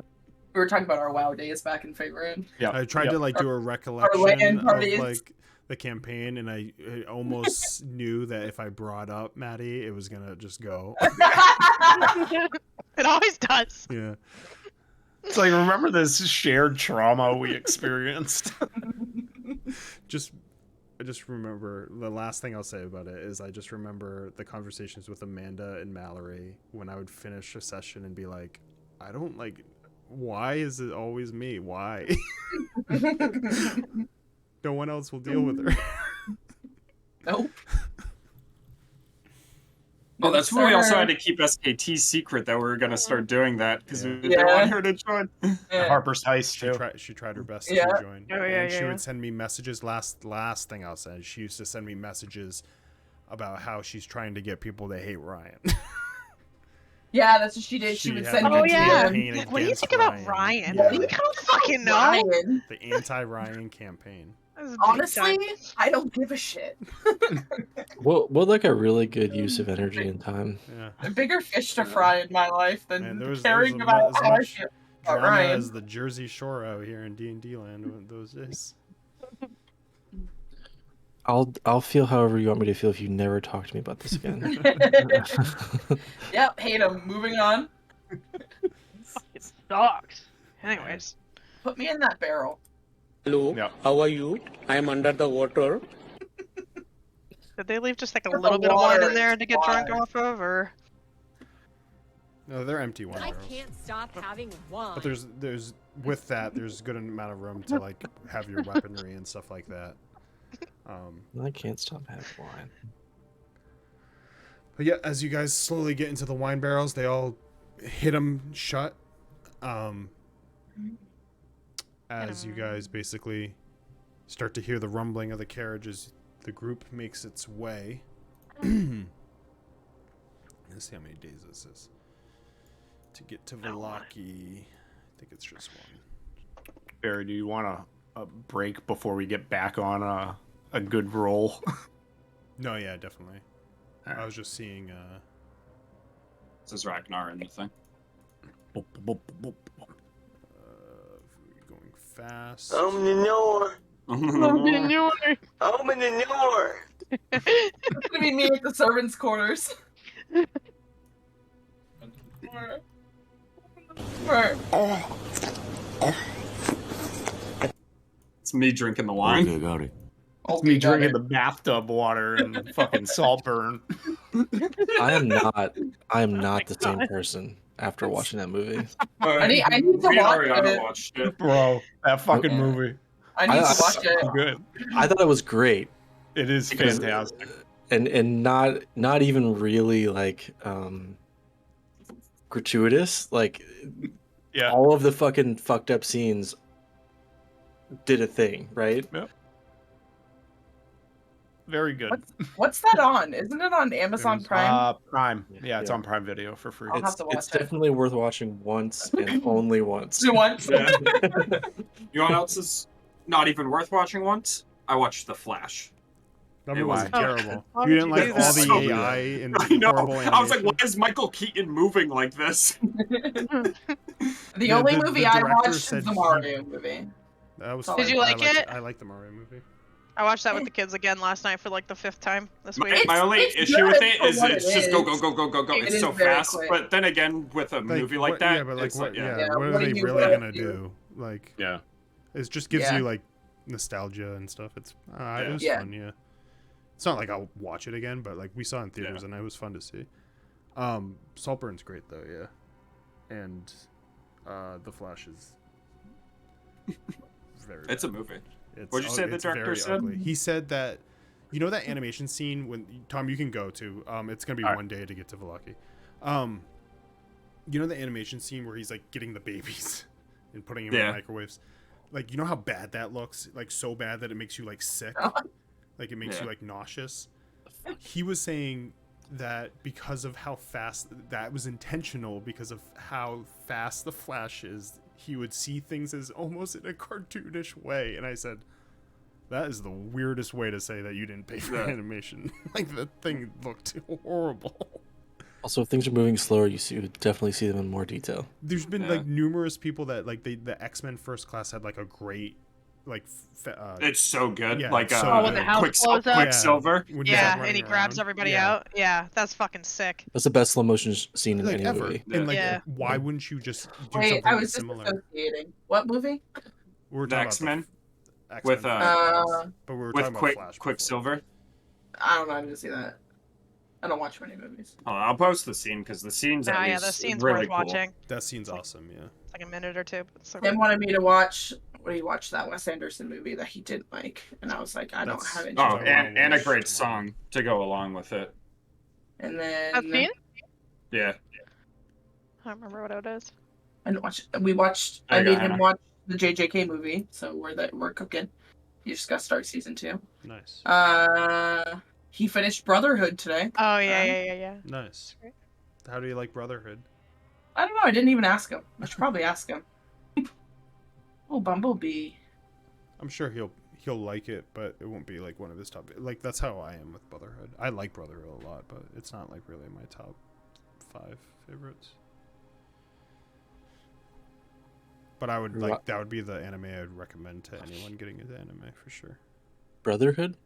We were talking about our WoW days back in Favorite. Yeah. I tried to like do a LAN recollection of parties. like the campaign, and I almost knew that if I brought up Maddie, it was gonna just go. It always does. Yeah. It's like, remember this shared trauma we experienced? I just remember the last thing I'll say about it is I just remember the conversations with Amanda and Mallory when I would finish a session and be like, I don't like, why is it always me? Why? No one else will deal with her. Nope. Oh, that's why we also had to keep SKT secret that we were going to start doing that because we didn't Yeah. want her to join. Yeah. Harper's Heist, too. She tried her best Yeah. to join. Oh, yeah, And she yeah. would send me messages. Last thing I'll say, she used to send me messages about how she's trying to get people to hate Ryan. Yeah, that's what she did. She She would had send a Oh it to yeah. campaign him. What do you against think about Ryan. Ryan? Yeah. You don't fucking know. Ryan. The anti-Ryan campaign. That was big Honestly, time. I don't give a shit. What like a really good use of energy and time. Yeah. A bigger fish to fry in my life than Man, there was caring as about how I much feel about drama Ryan. as the Jersey Shore out here in D&D land those days. I'll feel however you want me to feel if you never talk to me about this again. Yep, hate him. Moving on. Fucking sucks. Anyways. Put me in that barrel. Hello, Yeah. how are you? I am under the water. Did they leave just like a But the little bit of wine water in there is to get drunk water. off of, or? No, they're empty wine I barrels. can't stop having wine. But there's with that there's a good amount of room to like have your weaponry and stuff like that. I can't stop having wine. But yeah, as you guys slowly get into the wine barrels, they all hit them shut. As you guys basically start to hear the rumbling of the carriage as the group makes its way. Let's see how many days this is. To get to Velaki, I think it's just one. Barry, do you want a break before we get back on a good roll? No, yeah, definitely. Alright. I was just seeing. This is Ragnar in the thing. Going fast. I'm the north. I'm in the north. It's gonna be me at the servants' quarters. It's me drinking the wine. got it. It's me drinking the bathtub water and fucking Saltburn. I am not the same person after watching that movie. I need to Me and watch Ariana it. watched it. Bro, that fucking Yeah. movie. I need to watch it. Good. I thought it was great. It is Because- fantastic. And not even really like gratuitous. Like Yeah. all of the fucking fucked up scenes did a thing, right? Very good. What's that on? Isn't it on Amazon Prime? Prime. Yeah, it's Yeah. on Prime Video for free. I'll have to watch It's it. definitely worth watching once and only once. Once. Yeah. You know what else is not even worth watching once? I watched The Flash. That It movie was was- terrible. Why You would didn't you like do all that? the So AI and I know. horrible animation. I was like, why is Michael Keaton moving like this? The Yeah, only the movie I director watched said is the he- Mario movie. That was Did fun. you like it? I like the Mario movie. I watched that with the kids again last night for like the 5th time this My, week. my only it's issue with good it for is what it's it just go, is. go, go, go, go, go. It It's is so very fast. quick. But then again, with a movie like that, yeah, but like it's what? like, Yeah, Yeah, what are what they do you really wanna gonna do? do? Like, Yeah. it just gives Yeah. you like nostalgia and stuff. It's it was Yeah. fun. Yeah, it's not like I'll watch it again, but like we saw it in theaters and it was fun to see. Saltburn's great though, yeah, and the Flash is very. It's a bad. movie. It's, What'd you say the it's director very said? ugly. He said that, you know, that animation scene when Tom, you can go to. It's gonna be All right. one day to get to Velaki. You know the animation scene where he's like getting the babies and putting them in Yeah. the microwaves. Like, you know how bad that looks? Like so bad that it makes you like sick. Like it makes Yeah. you like nauseous. He was saying that because of how fast that was intentional, because of how fast the Flash is, he would see things as almost in a cartoonish way. And I said, that is the weirdest way to say that you didn't pay for Yeah. animation. Like the thing looked horrible. Also, if things are moving slower, you would definitely see them in more detail. There's been Yeah. like numerous people that like the X-Men First Class had like a great like It's so good. Yeah, like it's so when the good. house blows up? Quicksilver. when he's, Yeah, like, and running he grabs around. everybody Yeah. out. Yeah, that's fucking sick. That's the best slow motion scene in Like any ever. movie. And like Yeah. why wouldn't you just do Wait, I something was similar? disassociating. What movie? We were The talking X-Men about the X-Men with, First Class, Uh, but we were with talking about Flash before. Quicksilver. I don't know. I didn't see that. I don't watch many movies. Oh, I'll post the scene because the scene's at Yeah, least the scene's really worth cool. watching. That scene's awesome, yeah. It's like a minute or two. But it's so Tim good. wanted me to watch. What he watched that Wes Anderson movie that he didn't like, and I was like, I don't That's- have Oh, interest. I wanna and a watch great tomorrow. song to go along with it. And That then scene? Yeah. I don't remember what it is. and watch. We watched. There I you go, made him Hannah. watch the JJK movie, so we're cooking. You just got to start season 2. Nice. He finished Brotherhood today. Oh yeah. Nice. How do you like Brotherhood? I don't know. I didn't even ask him. I should probably ask him. Oh, Bumblebee. I'm sure he'll like it, but it won't be like one of his top. Like that's how I am with Brotherhood. I like Brotherhood a lot, but it's not like really my top 5 favorites. But I would like that would be the anime I would recommend to anyone getting into anime for sure. Brotherhood?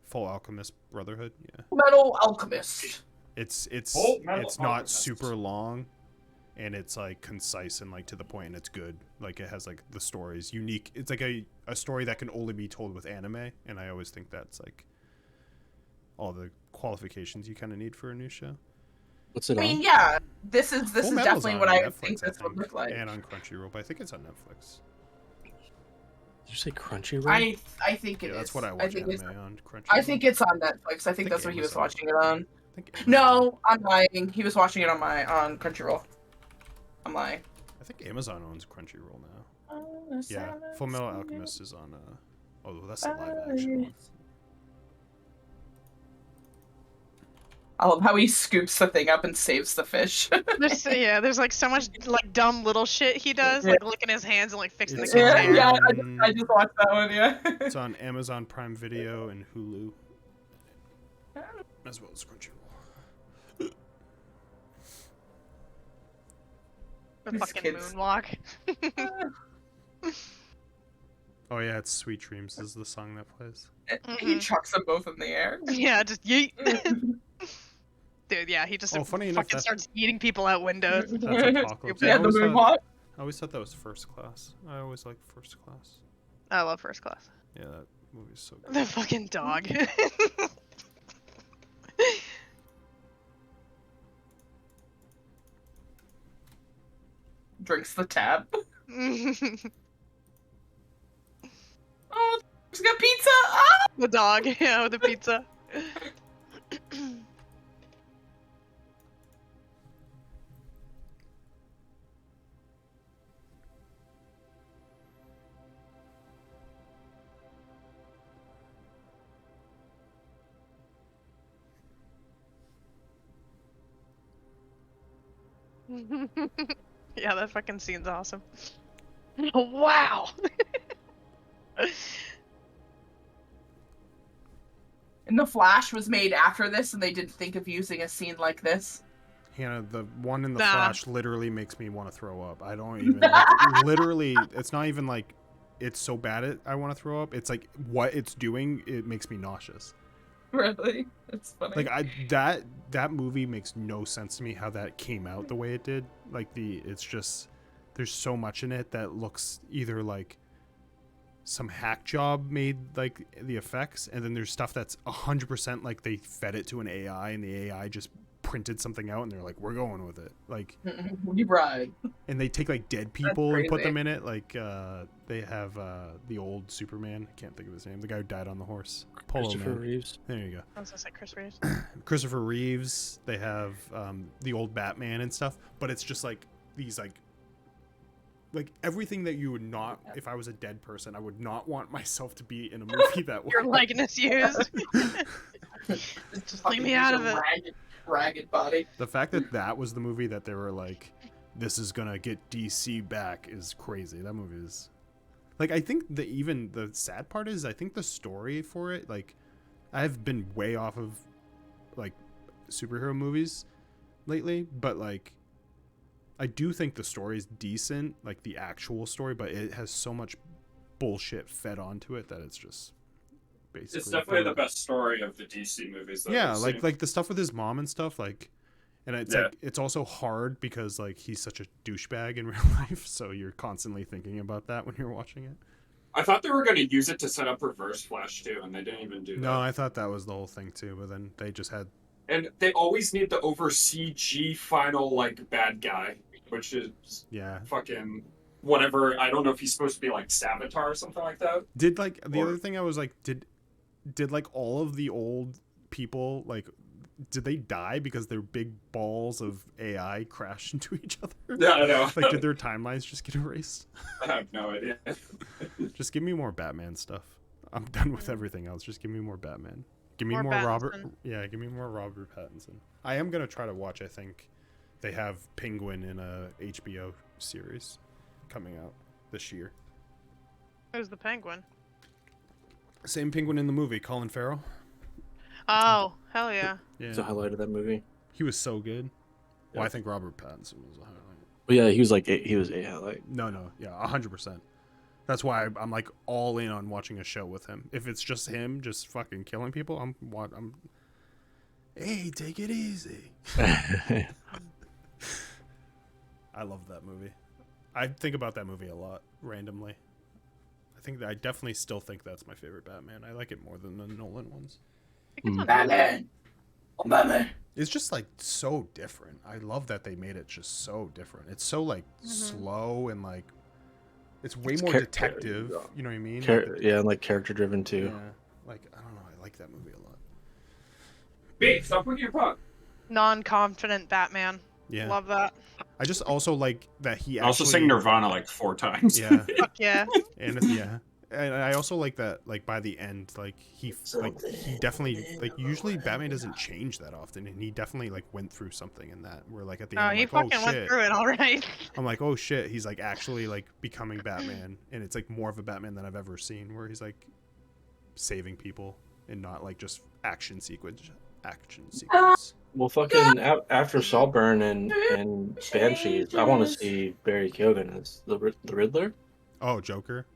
Full Alchemist Brotherhood, yeah. Metal Alchemist. It's Full Metal it's not Alchemist. super long, and it's like concise and like to the point, and it's good. Like it has like the story's unique. It's like a story that can only be told with anime, and I always think that's like all the qualifications you kind of need for a new show. What's it I on? mean, yeah, this is Full Metal's definitely on what I Netflix, think this would look like. and on Crunchyroll, but I think it's on Netflix. Did you say Crunchyroll? I think it is. Yeah, that's what I I watch think anime it's. on Crunchyroll. I think it's on Netflix. I think that's what he was Amazon. watching it on. I think Amazon. No, I'm lying. He was watching it on Crunchyroll. I'm lying. I think Amazon owns Crunchyroll now. Yeah, Full Metal Alchemist is on. Oh, that's the live action one. I love how he scoops the thing up and saves the fish. There's like so much like dumb little shit he does, like licking his hands and like fixing the It's kid's on- hair. yeah, I just watched that one. Yeah. It's on Amazon Prime Video and Hulu, as well as Crunchyroll. The These fucking kids. moonwalk. Oh yeah, it's Sweet Dreams is the song that plays. He chucks them both in the air. Yeah, just yeet. Dude, yeah, he just Oh, funny enough, fucking that- starts eating people out windows. That's Apocalypse. Yeah, the moonwalk. I always thought that was First Class. I always liked First Class. I love First Class. Yeah, that movie's so good. The fucking dog. Drinks the tab. Oh, he's got pizza. Ah! The dog, yeah, with the pizza. Yeah, that fucking scene's awesome. Wow. And the Flash was made after this, and they didn't think of using a scene like this. Hannah, the one in the Nah. Flash literally makes me want to throw up. I don't even like, literally. It's not even like it's so bad I want to throw up. It's like what it's doing. It makes me nauseous. Really? It's funny. Like that movie makes no sense to me how that came out the way it did. Like it's just there's so much in it that looks either like some hack job made like the effects, and then there's stuff that's 100% like they fed it to an AI and the AI just printed something out and they're like, we're going with it. Like, You ride. and they take like dead people and put crazy. them in it. Like they have the old Superman, I can't think of his name, the guy who died on the horse, Polo Christopher Man. Reeves. There you go. I was gonna say Chris Reeves. Christopher Reeves. They have the old Batman and stuff, but it's just like these like everything that you would not, if I was a dead person, I would not want myself to be in a movie that Your way. likeness used. Just leave me out of it. Ragged body. The fact that was the movie that they were like, this is gonna get DC back is crazy. That movie is like, I think even the sad part is I think the story for it, like I've been way off of like superhero movies, lately, but like I do think the story's decent, like the actual story, but it has so much bullshit fed onto it that it's just basically It's definitely the best story of the DC movies. That yeah, I've like seen. like the stuff with his mom and stuff, like, and it's Yeah. like it's also hard because like he's such a douchebag in real life, so you're constantly thinking about that when you're watching it. I thought they were going to use it to set up Reverse Flash too, and they didn't even do that. No, I thought that was the whole thing too, but then they just had And they always need the over CG final like bad guy, which is yeah. fucking whatever. I don't know if he's supposed to be like Savitar or something like that. Did like the Or- other thing I was like, did like all of the old people like did they die because their big balls of AI crashed into each other? Yeah, I know. Like, did their timelines just get erased? I have no idea. Just give me more Batman stuff. I'm done with everything else. Just give me more Batman. Give me More more Robert. Pattinson. Yeah, give me more Robert Pattinson. I am gonna try to watch. I think they have Penguin in a HBO series coming out this year. Who's the Penguin? Same Penguin in the movie, Colin Farrell. Oh, hell yeah. Yeah, It's a highlight of that movie. he was so good. Well, Yeah. I think Robert Pattinson was a highlight. But yeah, he was a highlight. No, yeah, 100%. That's why I'm like all in on watching a show with him. If it's just him, just fucking killing people, I'm. Hey, take it easy. I love that movie. I think about that movie a lot randomly. I definitely still think that's my favorite Batman. I like it more than the Nolan ones. I think it's on Batman. Oh, Batman. It's just like so different. I love that they made it just so different. It's so like slow and like it's way more detective. You know what I mean? Yeah, and like character driven too. Yeah. Like I don't know. I like that movie a lot. Wait, stop with your puck. non-confident Batman. Yeah. Love that. I just also like that he I also actually sang Nirvana like 4 times. Yeah. Fuck yeah. And I also like that like by the end like he definitely like usually Batman doesn't change that often and he definitely like went through something in that where like at the Oh, end he I'm like, fucking oh went shit. through it all right. I'm like, oh shit, he's like actually like becoming Batman and it's like more of a Batman than I've ever seen where he's like saving people and not like just action sequence. Well, fucking after Saltburn and Banshees, I want to see Barry Keoghan as the Riddler. Oh, Joker.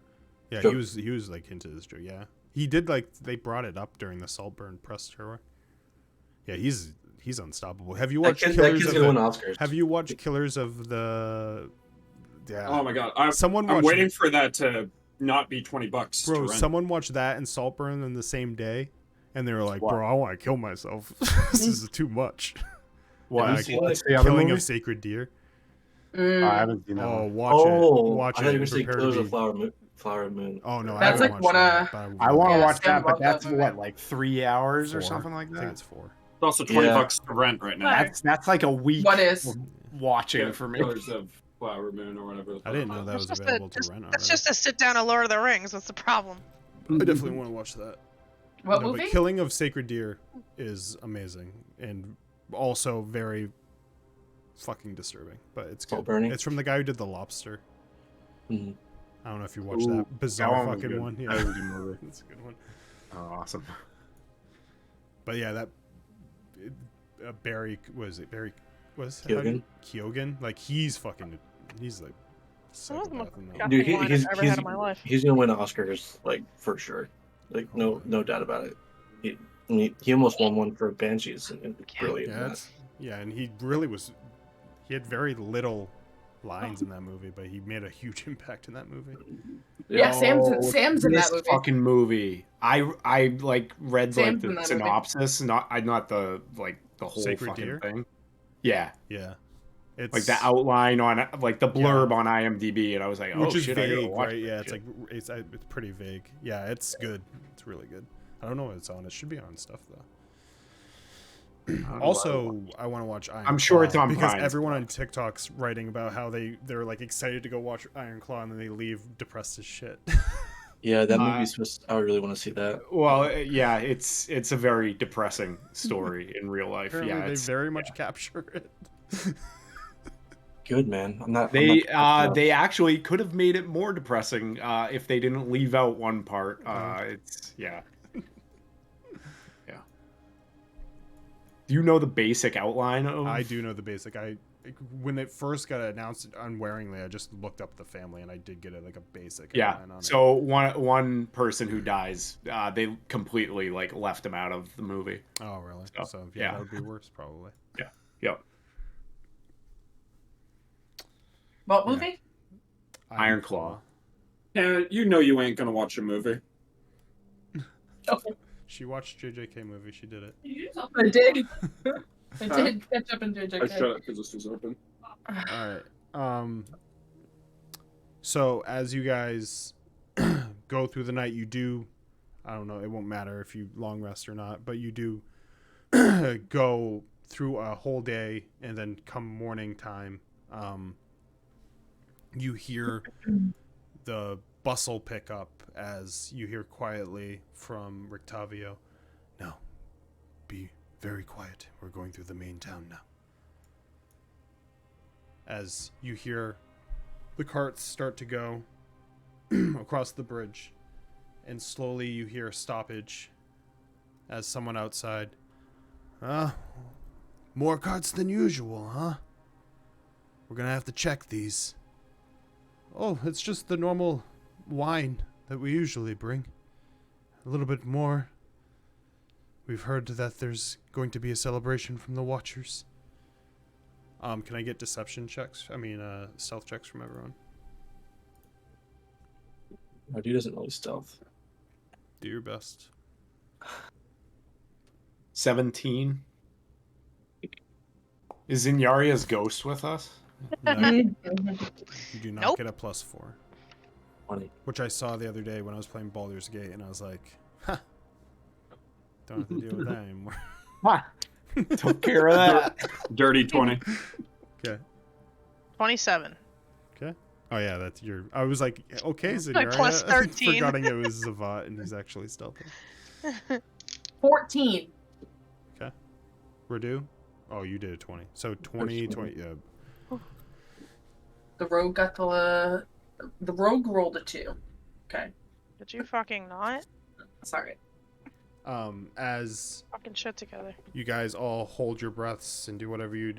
Yeah, Joker. he was like into this Joker. Yeah, he did like they brought it up during the Saltburn press tour. Yeah, he's unstoppable. Have you watched That Killers kid's of gonna the? win Oscars. Have you watched Killers of the? Yeah. Oh my god. I'm watched waiting for that to not be $20 to Bro, rent. someone watched that and Saltburn in the same day, and they were like, What? "Bro, I want to kill myself. This is too much." What? Yeah, What's like, the other Killing movie? of Sacred Deer. I haven't seen that Oh, one. watch it. Watch I thought it. you were saying Prepare to Killers be- of Flower Moon. Oh no, That's I like haven't watched one that, of- but I want to Yeah, watch Sam that, but loved that that's movie. what, like 3 hours or 4. something like I think that. it's 4. It's also $20 Yeah. to rent right now. That's like a week What is? of watching for me. Killers of Flower Moon or whatever. I didn't know that was That's available to rent That's already. just a sit down of Lord of the Rings. What's the problem? I definitely want to watch that. What No, movie? but Killing of Sacred Deer is amazing and also very fucking disturbing, but it's good. Burning? It's from the guy who did The Lobster. Mhm. I don't know if you watched Ooh, that bizarre one was fucking good. one. That was a good movie. It's a good one. Oh, awesome. But yeah, Barry was it Barry was Keoghan? Keoghan? Like he's like That was the most psychopath in that disgusting one. Dude, line I've ever had in my life. he's gonna win Oscars like for sure. Like no doubt about it. He almost won one for Banshees and brilliant. in Yeah, that. yeah, and he really was. He had very little lines in that movie, but he made a huge impact in that movie. Yeah, Sam's Oh, in that this movie. fucking movie. I like read Sam's like in the that movie. synopsis, not the like the whole Sacred fucking Deer? thing. Yeah, Yeah, it's like the outline on like the blurb on IMDb, and I was like, oh which is shit, I gotta vague, watch right? that Yeah, it's shit. like it's pretty vague. Yeah, it's good. It's really good. I don't know what it's on. It should be on stuff though. I don't know Also, I want to watch Iron I'm sure Claw it's on because Prime. everyone on TikTok's writing about how they're like excited to go watch Iron Claw and then they leave depressed as shit. Yeah, that movie's supposed. I really want to see that. Well, yeah, it's a very depressing story in real life. Apparently, Yeah, they it's, very much capture it. Good man. I'm not. they actually could have made it more depressing if they didn't leave out one part. It's yeah. Do you know the basic outline of? I do know the basic. When it first got announced unwaringly, I just looked up the family and I did get like a basic Yeah. outline on it. So one person who dies, they completely like left him out of the movie. Oh, really? So yeah. that would be worse, probably. Yeah. Yep. What movie? Iron Claw. Yeah, you know you ain't gonna watch a movie. She watched JJK movie. She did it. I did. I did catch up in JJK. I shut up because this was open. All right. So as you guys go through the night, you do. I don't know. It won't matter if you long rest or not, but you do go through a whole day, and then come morning time, you hear the bustle pick up as you hear quietly from Rictavio. Now, be very quiet. We're going through the main town now. As you hear the carts start to go across the bridge, and slowly you hear a stoppage as someone outside. More carts than usual, huh? We're gonna have to check these. Oh, it's just the normal wine that we usually bring. A little bit more. We've heard that there's going to be a celebration from the Watchers. Can I get deception checks? I mean, stealth checks from everyone. No, dude doesn't really stealth. Do your best. 17. Is Inyaria's ghost with us? No, you do not Nope. get a +4. 20. Which I saw the other day when I was playing Baldur's Gate, and I was like, huh. Don't have to deal with that anymore. Took care of that. Dirty 20. Okay. 27. Okay. Oh yeah, that's your. I was like, okay, My Zinyaria. plus 13. Forgetting it was Zavat and he's actually stealthy. 14. Okay. Redu? Oh, you did a 20. So 20, 20. Yeah. The rogue got the rogue rolled a 2. Okay. Did you fucking not? Sorry. As Fucking shit together. you guys all hold your breaths and do whatever you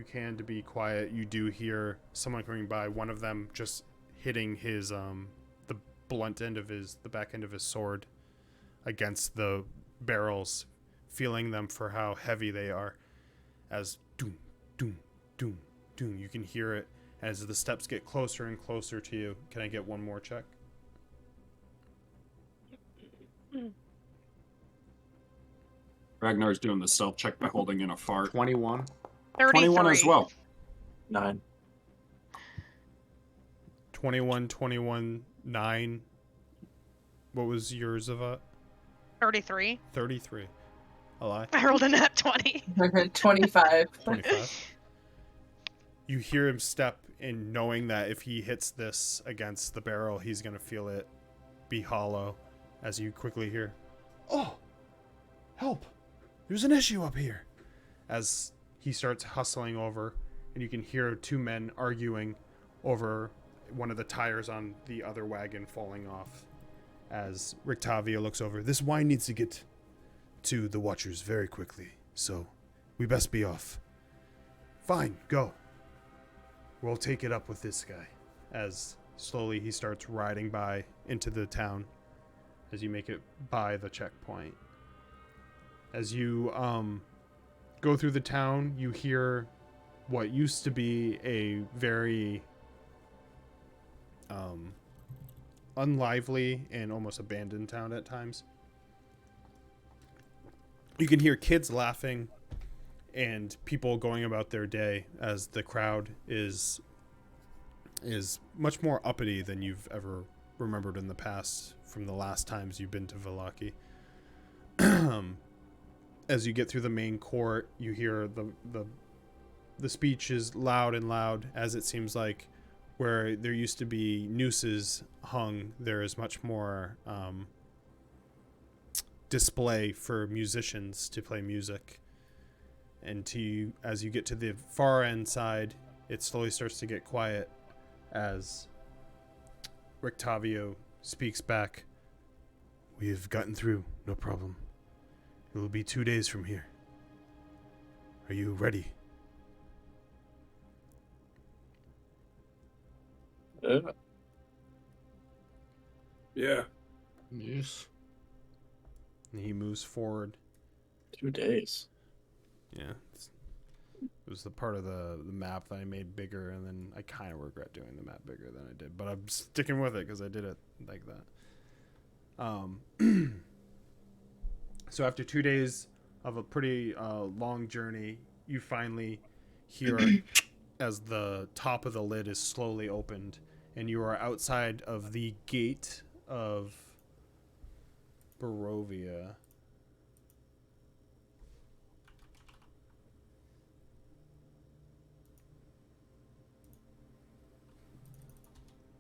can to be quiet, you do hear someone coming by. One of them just hitting his the blunt end of the back end of his sword against the barrels, feeling them for how heavy they are. As doom, doom, doom, doom, you can hear it as the steps get closer and closer to you. Can I get one more check? Ragnar's doing the stealth check by holding in a fart. 21. 33. 21 as well. 9. 21, 21, 9. What was yours, Zavat? 33. 33. A lie. I rolled a nat 20. 25. 25. You hear him step in, knowing that if he hits this against the barrel, he's going to feel it be hollow. As you quickly hear, "Oh, help! There's an issue up here." As he starts hustling over, and you can hear two men arguing over one of the tires on the other wagon falling off. As Rictavio looks over, "This wine needs to get to the Watchers very quickly, so we best be off." "Fine, go. We'll take it up with this guy." As slowly he starts riding by into the town as you make it by the checkpoint. As you go through the town, you hear what used to be a very unlively and almost abandoned town at times. You can hear kids laughing and people going about their day as the crowd is much more uppity than you've ever remembered in the past from the last times you've been to Vallaki. As you get through the main court, you hear the speech is loud and loud, as it seems like where there used to be nooses hung, there is much more display for musicians to play music. And as you get to the far end side, it slowly starts to get quiet as Rictavio speaks back. "We have gotten through, no problem. It will be 2 days from here." Are you ready? Yeah. Yes. And he moves forward. 2 days. Yeah. It was the part of the map that I made bigger, and then I kind of regret doing the map bigger than I did. But I'm sticking with it because I did it like that. So after 2 days of a pretty long journey, you finally hear as the top of the lid is slowly opened, and you are outside of the gate of Barovia.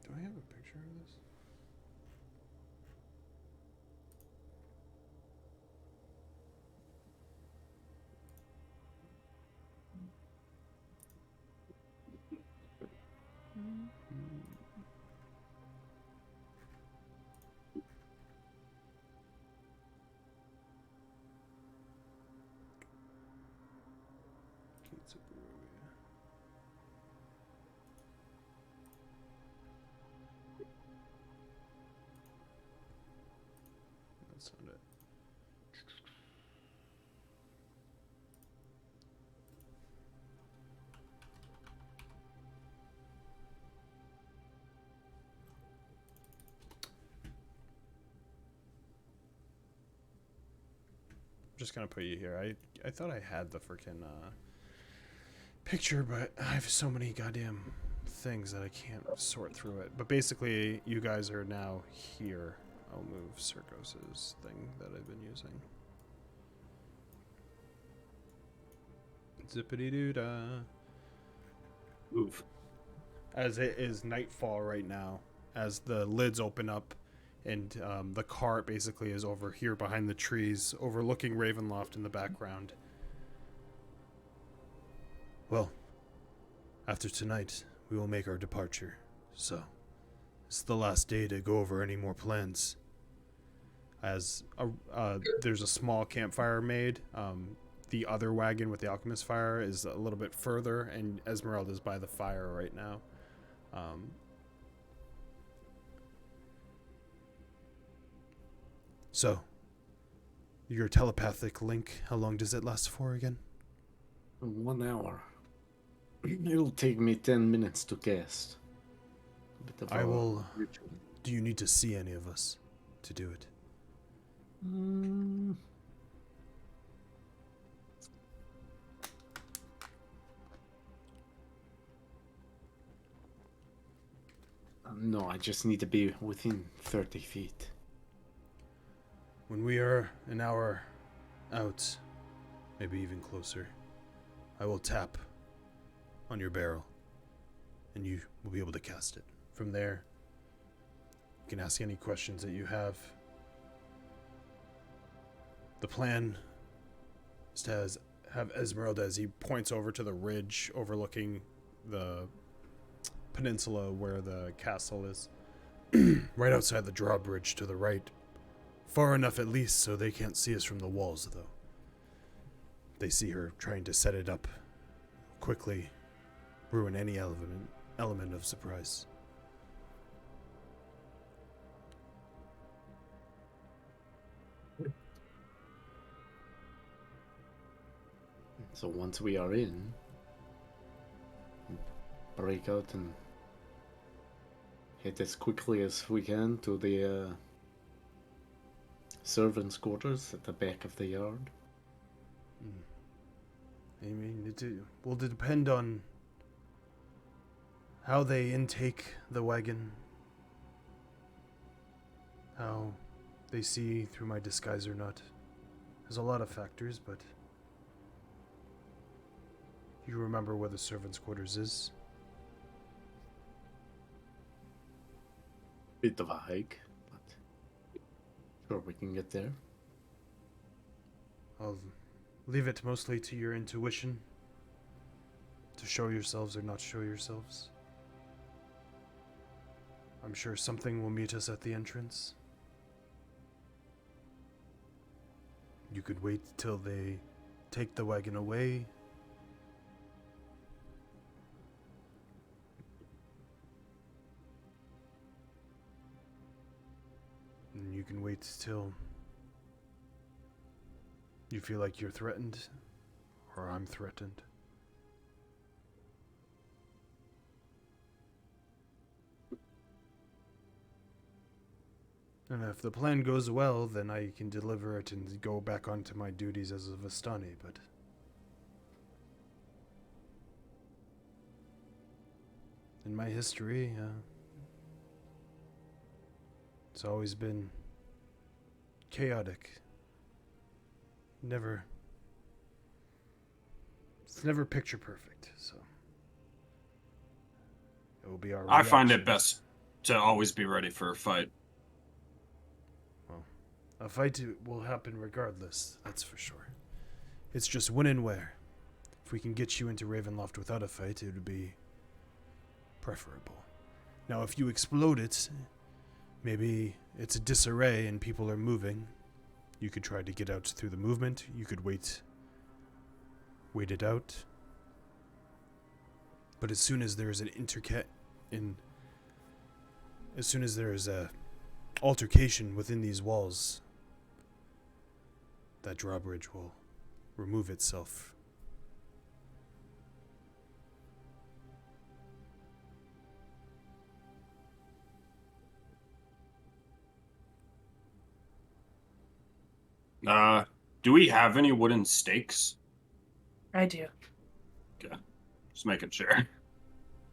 Do I have a picture of this? Gates of Barovia. That's not it. I'm just gonna put you here. I thought I had the freaking picture, but I have so many goddamn things that I can't sort through it. But basically, you guys are now here. I'll move Circos's thing that I've been using. Zippity doo dah. Move. As it is nightfall right now, as the lids open up, and the cart basically is over here behind the trees, overlooking Ravenloft in the background. Well, after tonight, we will make our departure. So, it's the last day to go over any more plans. As there's a small campfire made. The other wagon with the alchemist fire is a little bit further, and Esmeralda's by the fire right now. So, your telepathic link, how long does it last for again? 1 hour. It'll take me 10 minutes to cast. A bit of I a will. ritual. Do you need to see any of us to do it? No, I just need to be within 30 feet. When we are an hour out, maybe even closer, I will tap on your barrel, and you will be able to cast it. From there, you can ask any questions that you have. The plan is to have Esmeralda, as he points over to the ridge overlooking the peninsula where the castle is, right outside the drawbridge to the right. Far enough at least so they can't see us from the walls, though. They see her trying to set it up quickly, ruin any element of surprise. So once we are in, break out and head as quickly as we can to the servants' quarters at the back of the yard. I mean, it will depend on how they intake the wagon, how they see through my disguise or not. There's a lot of factors, but you remember where the servants' quarters is? Bit of a hike, but sure we can get there. I'll leave it mostly to your intuition to show yourselves or not show yourselves. I'm sure something will meet us at the entrance. You could wait till they take the wagon away you can wait till you feel like you're threatened, or I'm threatened. And if the plan goes well, then I can deliver it and go back onto my duties as a Vistani, but... in my history, it's always been chaotic. It's never picture perfect, so it will be our I find it reaction. best to always be ready for a fight. Well, a fight will happen regardless, that's for sure. It's just when and where. If we can get you into Ravenloft without a fight, it would be preferable. Now, if you explode it, maybe it's a disarray and people are moving. You could try to get out through the movement. You could wait it out. But as soon as there is as soon as there is a altercation within these walls, that drawbridge will remove itself. Do we have any wooden stakes? I do. Okay. Just making sure.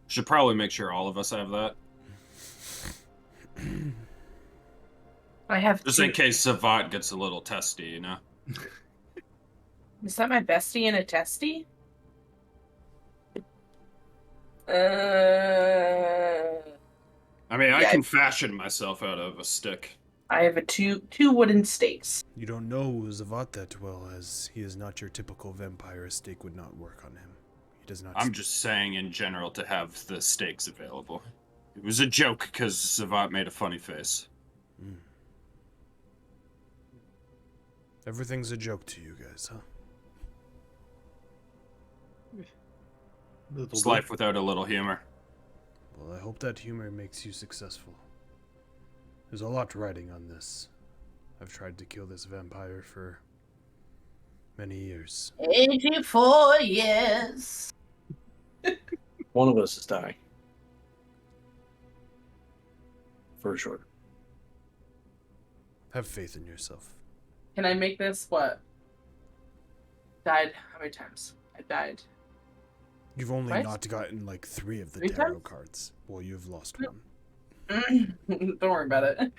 Should probably make sure all of us have that. I have Just two. in case Savat gets a little testy, you know? Is that my bestie and a testy? I mean, I Yeah. can fashion myself out of a stick. I have two wooden stakes. You don't know Zavat that well, as he is not your typical vampire. A stake would not work on him. He does not... I'm just saying in general to have the stakes available. It was a joke because Savat made a funny face. Everything's a joke to you guys, huh? It's life without a little humor. Well, I hope that humor makes you successful. There's a lot riding on this. I've tried to kill this vampire for many years. 84 years. One of us is dying. For sure. Have faith in yourself. Can I make this what? Died how many times? I died. You've only What? not gotten like 3 of the 3 tarot times? cards. Well, you've lost No. one. Don't worry about it.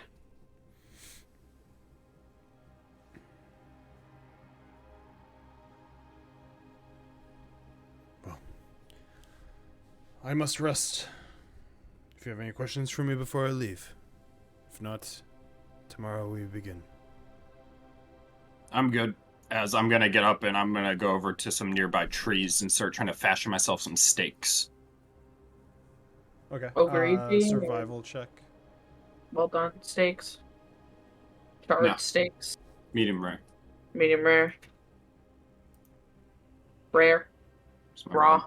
I must rest. If you have any questions for me before I leave. If not, tomorrow we begin. I'm good, as I'm gonna get up and I'm gonna go over to some nearby trees and start trying to fashion myself some stakes. Okay. Overeating or- Survival check. Well done. Steaks. Charred No. steaks. Medium rare. Medium rare. Rare. That's my Raw. roll.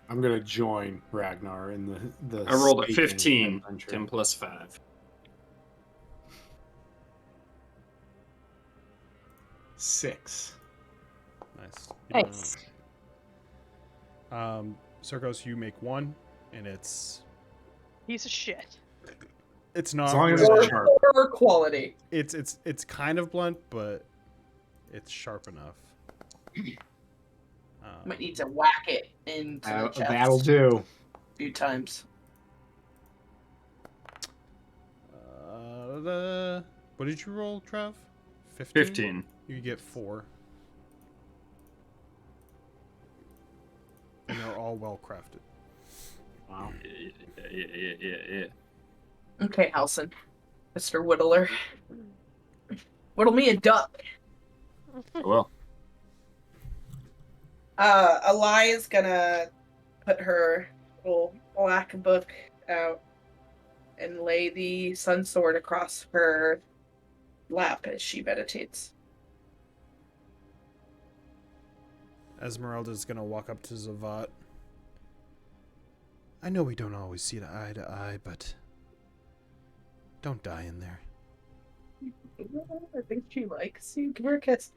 I'm gonna join Ragnar in the. I rolled a staking 15. adventure. 10 plus 5. 6. Nice. Nice. Circos, you make 1, and it's Piece of shit. not. As long as really- it's sharp. Or quality. It's kind of blunt, but it's sharp enough. Might need to whack it into the chest That'll do. a few times. What did you roll, Trav? 15. You get 4. And they're all well crafted. Wow. Yeah. Okay, Halson. Mr. Whittler. Whittle me a duck. Well, Eli is gonna put her little black book out and lay the sun sword across her lap as she meditates. Esmeralda's gonna walk up to Zavat. I know we don't always see eye to eye, but don't die in there. I think she likes you. Give her a kiss.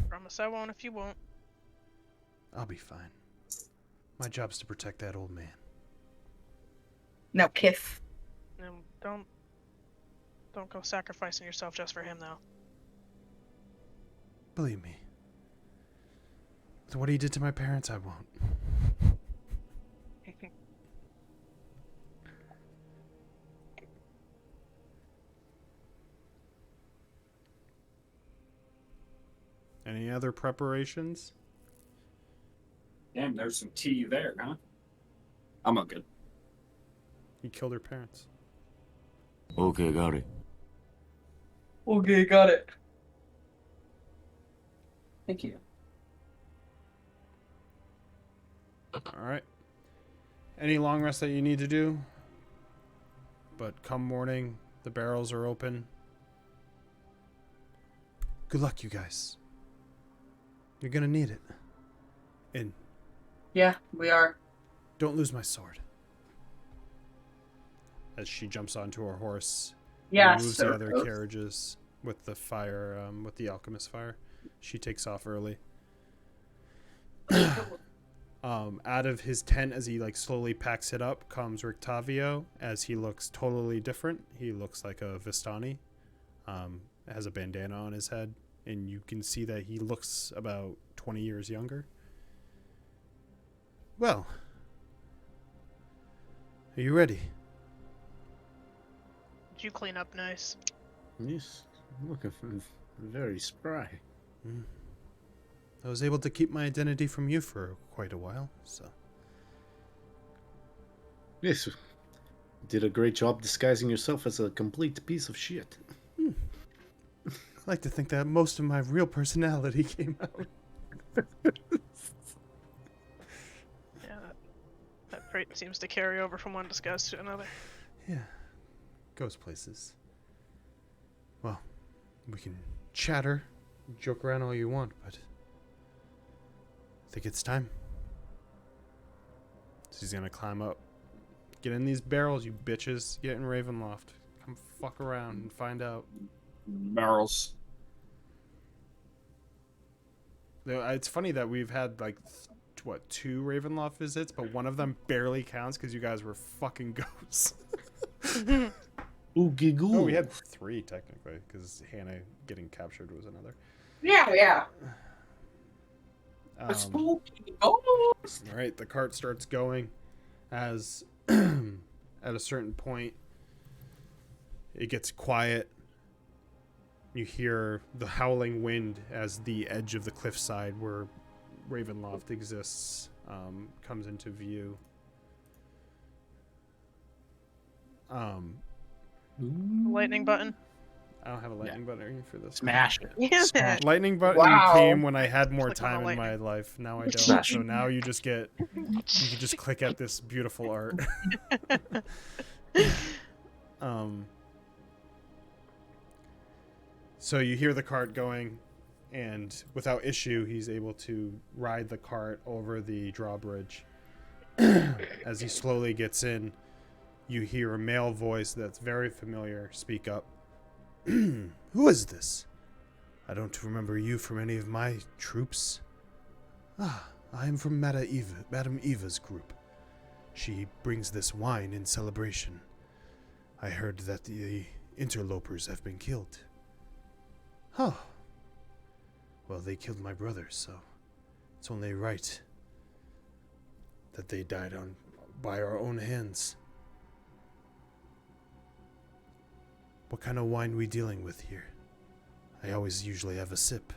Promise I won't if you won't. I'll be fine. My job's to protect that old man. Now kiss. No, don't go sacrificing yourself just for him, though. Believe me. With what he did to my parents, I won't. Any other preparations? Damn, there's some tea there, huh? I'm all good. He killed her parents. Okay, got it. Okay, got it. Thank you. Alright. Any long rest that you need to do? But come morning, the barrels are open. Good luck, you guys. You're gonna need it. And Yeah, we are. don't lose my sword. As she jumps onto her horse, Yeah, moves so the other close. carriages with the fire, with the alchemist fire. She takes off early. Out of his tent, as he like slowly packs it up, comes Rictavio. As he looks totally different, he looks like a Vistani. Has a bandana on his head, and you can see that he looks about 20 years younger. Well, are you ready? Did you clean up nice? Yes, looking very spry. I was able to keep my identity from you for quite a while, so. Yes, you did a great job disguising yourself as a complete piece of shit. I like to think that most of my real personality came out. Yeah, that trait seems to carry over from one disguise to another. Yeah, goes places. Well, we can chatter, joke around all you want, but I think it's time. So he's gonna climb up. Get in these barrels, you bitches. Get in Ravenloft. Come fuck around and find out. Barrels. It's funny that we've had like, what, 2 Ravenloft visits, but one of them barely counts because you guys were fucking ghosts. Oogie goo. Oh, we had 3 technically because Hannah getting captured was another. Yeah. Um, Spooky ghost. All right, the cart starts going as at a certain point it gets quiet. You hear the howling wind as the edge of the cliffside where Ravenloft exists comes into view. Lightning button. I don't have a lightning button for this. Smash it. Yeah. Lightning button Wow. came when I had more Click on the time in my lightning. life. Now I don't. Smash. So now you just get, you can just click at this beautiful art. So you hear the cart going, and without issue, he's able to ride the cart over the drawbridge. As he slowly gets in, you hear a male voice that's very familiar speak up. Who is this? I don't remember you from any of my troops. Ah, I am from Madame Eva's group. She brings this wine in celebration. I heard that the interlopers have been killed. Huh. Well, they killed my brother, so it's only right that they died by our own hands. What kind of wine we dealing with here? I always usually have a sip.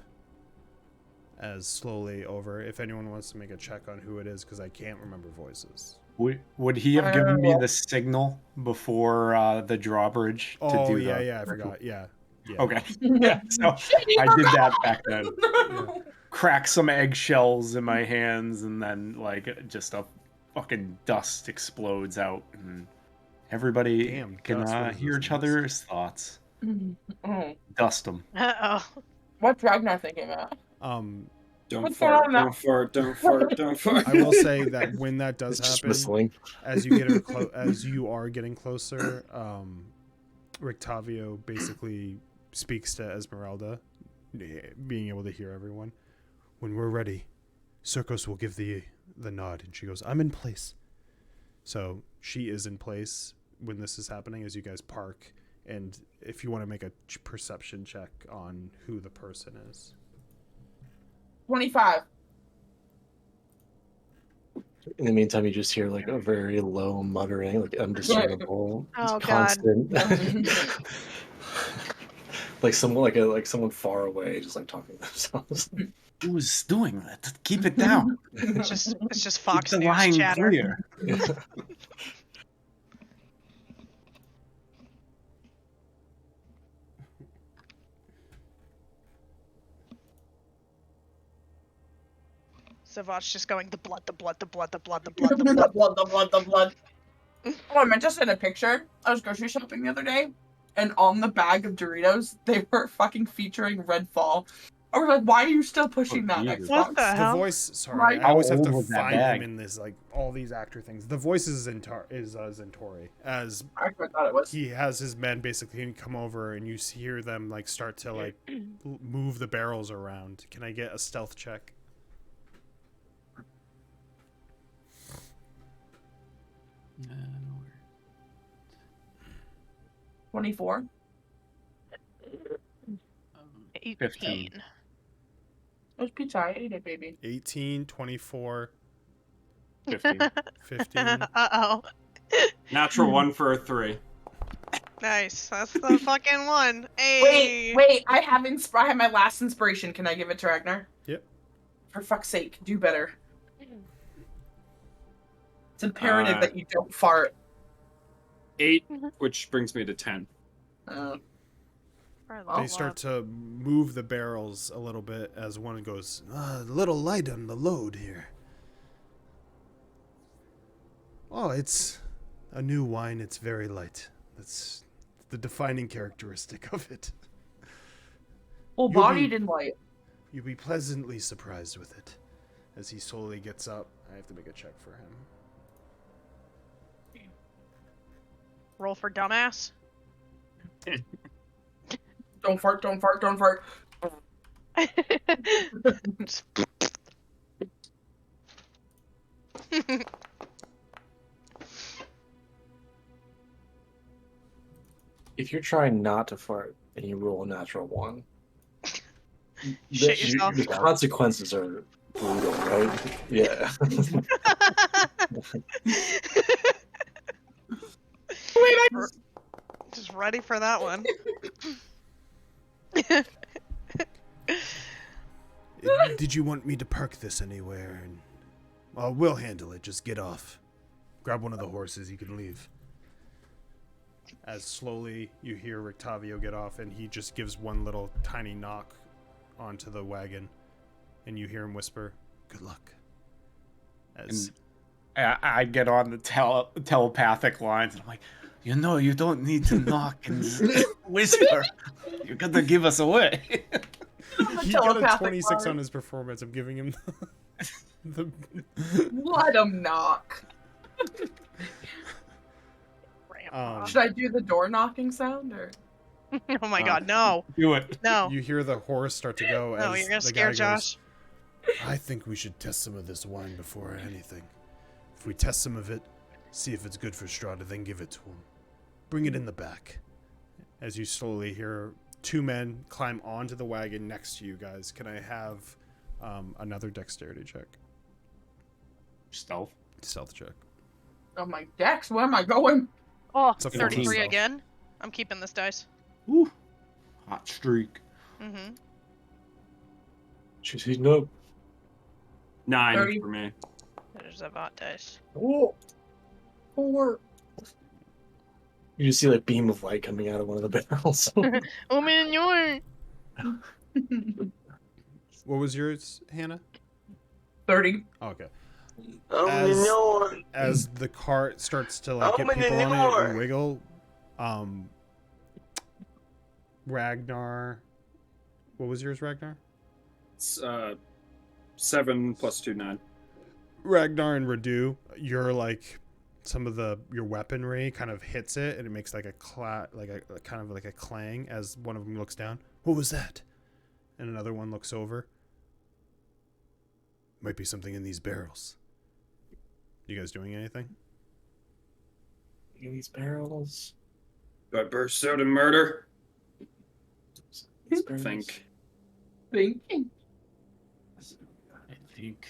As slowly over, if anyone wants to make a check on who it is, because I can't remember voices. Would he have given me the signal before the drawbridge to do that? Yeah, I forgot. Yeah. Okay. Yeah, so I did that back then. Crack some eggshells in my hands, and then like just a fucking dust explodes out, and everybody Damn, can dust, what is hear this, each other's thoughts. Mm. Dust them. Uh-oh. What's Ragnar thinking about? Don't What's fart, going on? don't fart, don't fart, don't fart. I will say that when that does It's just happen, whistling. as you get as you are getting closer, Rictavio basically speaks to Esmeralda, being able to hear everyone. When we're ready, Circos will give the nod, and she goes, "I'm in place." So she is in place when this is happening as you guys park. And if you want to make a perception check on who the person is. 25. In the meantime, you just hear like a very low muttering, like undiscernible, Oh, God. constant, like someone far away, just like talking to themselves. Who's doing that? Keep it down. It's just Keep Fox the News line chatter. clear. Savage just going, the blood, the blood, the blood, the blood, the The blood, the blood. blood, the blood, the blood. Oh, I meant to send a picture. I was grocery shopping the other day, and on the bag of Doritos, they were fucking featuring Redfall. I was like, why are you still pushing that, Jesus. Xbox? What the The hell? voice, sorry, Right. I always How have to old was that find him bag? in this, like, all these actor things. The voice is Zentori, as I thought it was. he has his men basically come over, and you hear them, like, start to, like, move the barrels around. Can I get a stealth check? 24. 18. 15. It was pizza. I ate it, baby. 18, 24, 15. 15. Uh-oh. Natural 1 for a 3. Nice. That's the fucking one. Hey. Wait. I have my last inspiration. Can I give it to Ragnar? Yep. For fuck's sake, do better. It's imperative that you don't fart. 8, which brings me to 10. They start to move the barrels a little bit as one goes, a little light on the load here. Oh, it's a new wine. It's very light. That's the defining characteristic of it. Full You'll bodied be- and light. You'll be pleasantly surprised with it. As he slowly gets up, I have to make a check for him. Roll for dumbass. Don't fart, don't fart, don't fart. If you're trying not to fart and you roll a natural 1, Shit yourself. the consequences are brutal, right? Yeah. Just ready for that one. Did you want me to park this anywhere? And well, we'll handle it. Just get off. Grab one of the horses. You can leave. As slowly you hear Rictavio get off, and he just gives one little tiny knock onto the wagon, and you hear him whisper, "Good luck." As I get on the telepathic lines, and I'm like, you don't need to knock and whisper. You're gonna give us away. he got a telepathic 26 line. on his performance. I'm giving him the Let him knock. Should I do the door knocking sound or? Oh my god, no. Do it. No. You hear the horse start to go. No, as you're gonna the scare guy Josh. Goes, I think we should test some of this wine before anything. If we test some of it, see if it's good for Strahd, then give it to him. Bring it in the back. As you slowly hear 2 men climb onto the wagon next to you guys. Can I have another dexterity check? Stealth. Stealth check. Oh my Dex, where am I going? Oh, It's a 33 14. again. I'm keeping this dice. Woo. Hot streak. Mm-hmm. She's heating up. 9 30. for me. There's a bot dice. Oh, 4. You just see like beam of light coming out of one of the barrels. Oh man, you're. What was yours, Hannah? 30. Oh, okay. Oh, As the cart starts to like get Oh, people on it manure. and wiggle, Ragnar. What was yours, Ragnar? It's 7 plus 2, 9. Ragnar and Radu, you're like some of your weaponry kind of hits it, and it makes like a kind of like a clang as one of them looks down. What was that? And another one looks over. Might be something in these barrels. You guys doing anything? In these barrels. Do I burst out in murder? These barrels. Thinking. I think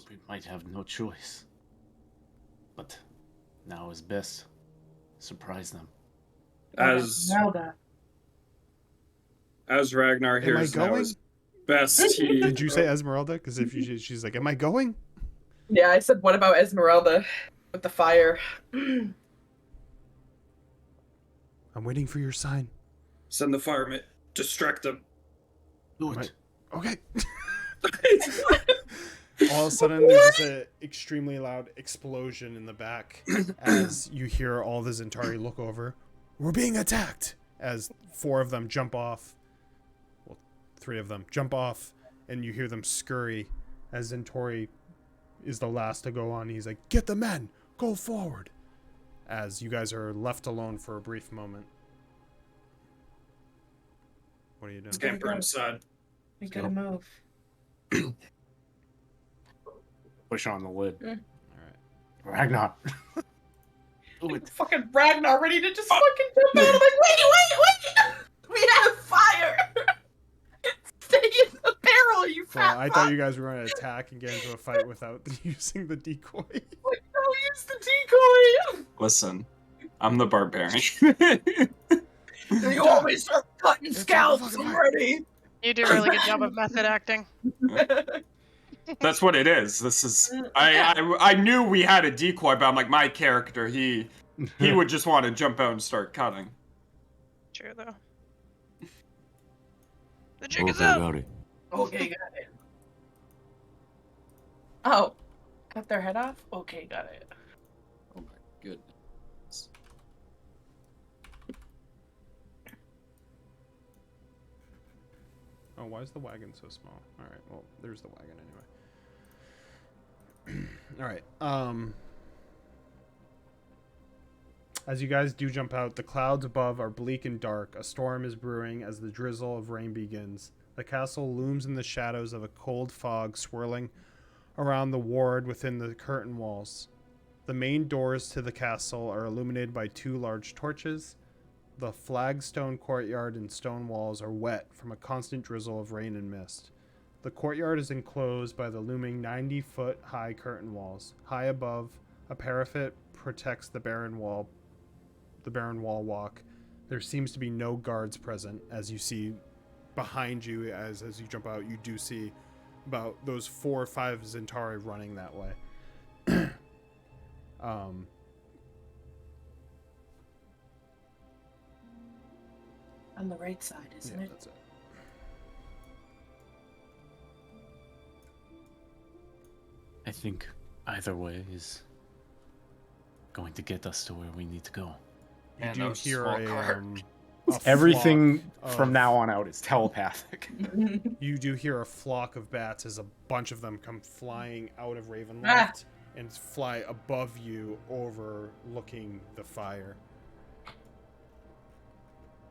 we might have no choice. But now is best. Surprise them. As Ragnar Am I hears now going? is best, he... Did you say Esmeralda? Because if she's like, "Am I going?" Yeah, I said, what about Esmeralda with the fire? I'm waiting for your sign. Send the firemen. Distract them. Do it. Okay. All of a sudden, there's just an extremely loud explosion in the back as you hear all the Zentari look over. We're being attacked! As 4 of them jump off. Well, 3 of them jump off, and you hear them scurry as Zentori is the last to go on. He's like, "Get the men! Go forward!" As you guys are left alone for a brief moment. What are you doing? Scamper inside. We gotta move. Push on the lid. All right. Ragnar. Do it. Fucking Ragnar ready to just fucking jump out. I'm like, wait! We have fire! Stay in the barrel, you fat I thought you guys were going to attack and get into a fight without using the decoy. Like, no, use the decoy! Listen, I'm the barbarian. You always start cutting scalps already! You do a really good job of method acting. That's what it is. This is. I knew we had a decoy, but I'm like, my character, he would just want to jump out and start cutting. True though. The jig is up. Okay, got it. Oh, cut their head off? Okay, got it. Oh my goodness. Oh, why is the wagon so small? All right, well, there's the wagon anyway. All right. As you guys do jump out, the clouds above are bleak and dark. A storm is brewing as the drizzle of rain begins. The castle looms in the shadows of a cold fog swirling around the ward within the curtain walls. The main doors to the castle are illuminated by 2 large torches. The flagstone courtyard and stone walls are wet from a constant drizzle of rain and mist. The courtyard is enclosed by the looming 90-foot high curtain walls. High above, a parapet protects the barren wall walk. There seems to be no guards present. As you see behind you, as you jump out, you do see about those 4 or 5 Zentari running that way. On the right side, isn't it? That's it. I think either way is going to get us to where we need to go. You Man, do that was hear a a Everything flock from of- now on out is telepathic. You do hear a flock of bats as a bunch of them come flying out of Ravenloft and fly above you, overlooking the fire.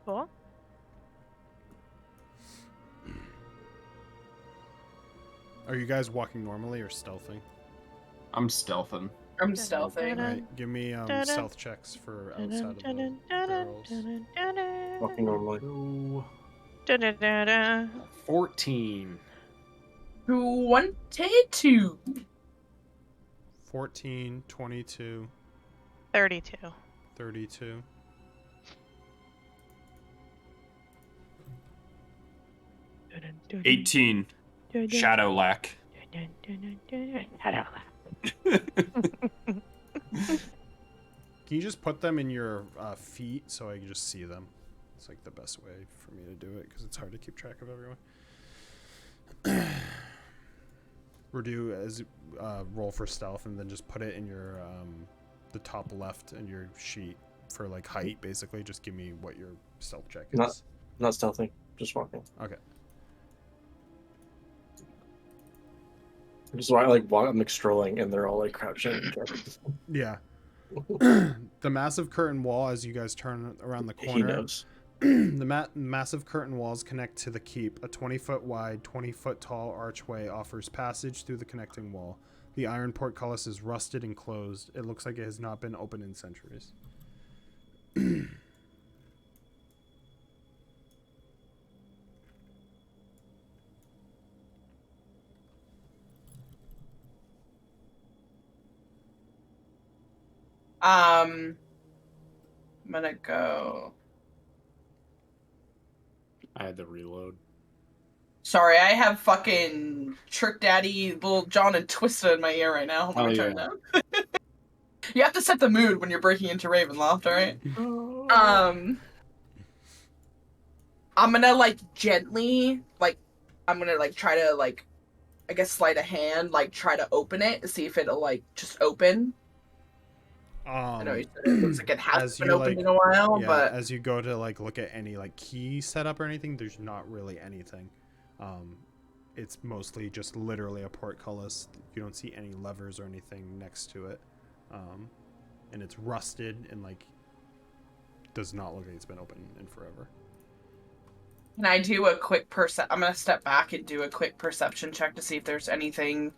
Cool. Are you guys walking normally or stealthing? I'm stealthing. I'm stealthing. Alright, give me stealth checks for outside of the barrels. Walking normally. 14. 22. 14, 22, 32. 32. Dun, 18. Shadow lack. Shadow. Can you just put them in your feet so I can just see them? It's like the best way for me to do it because it's hard to keep track of everyone. Redo as roll for stealth and then just put it in your the top left in your sheet for like height. Basically, just give me what your stealth check is. Not stealthing, just walking. Okay. Just why I'm like strolling and they're all like crouching. Yeah. The massive curtain wall, as you guys turn around the He corner, knows. the massive curtain walls connect to the keep. A 20-foot wide, 20-foot tall archway offers passage through the connecting wall. The iron portcullis is rusted and closed. It looks like it has not been opened in centuries. 'em. I'm gonna go. I had to reload. Sorry, I have fucking Trick Daddy, Little John, and Twista in my ear right now. Let me turn it down. You have to set the mood when you're breaking into Ravenloft, alright? I'm gonna like gently, like, I'm gonna like try to like, I guess sleight of hand, like try to open it to see if it'll like just open. I know you said it looks like it hasn't been opened in a while, yeah, but as you go to like look at any like key setup or anything, there's not really anything. It's mostly just literally a portcullis. You don't see any levers or anything next to it, and it's rusted and like does not look like it's been open in forever. can I do a quick I'm gonna step back and do a quick perception check to see if there's anything,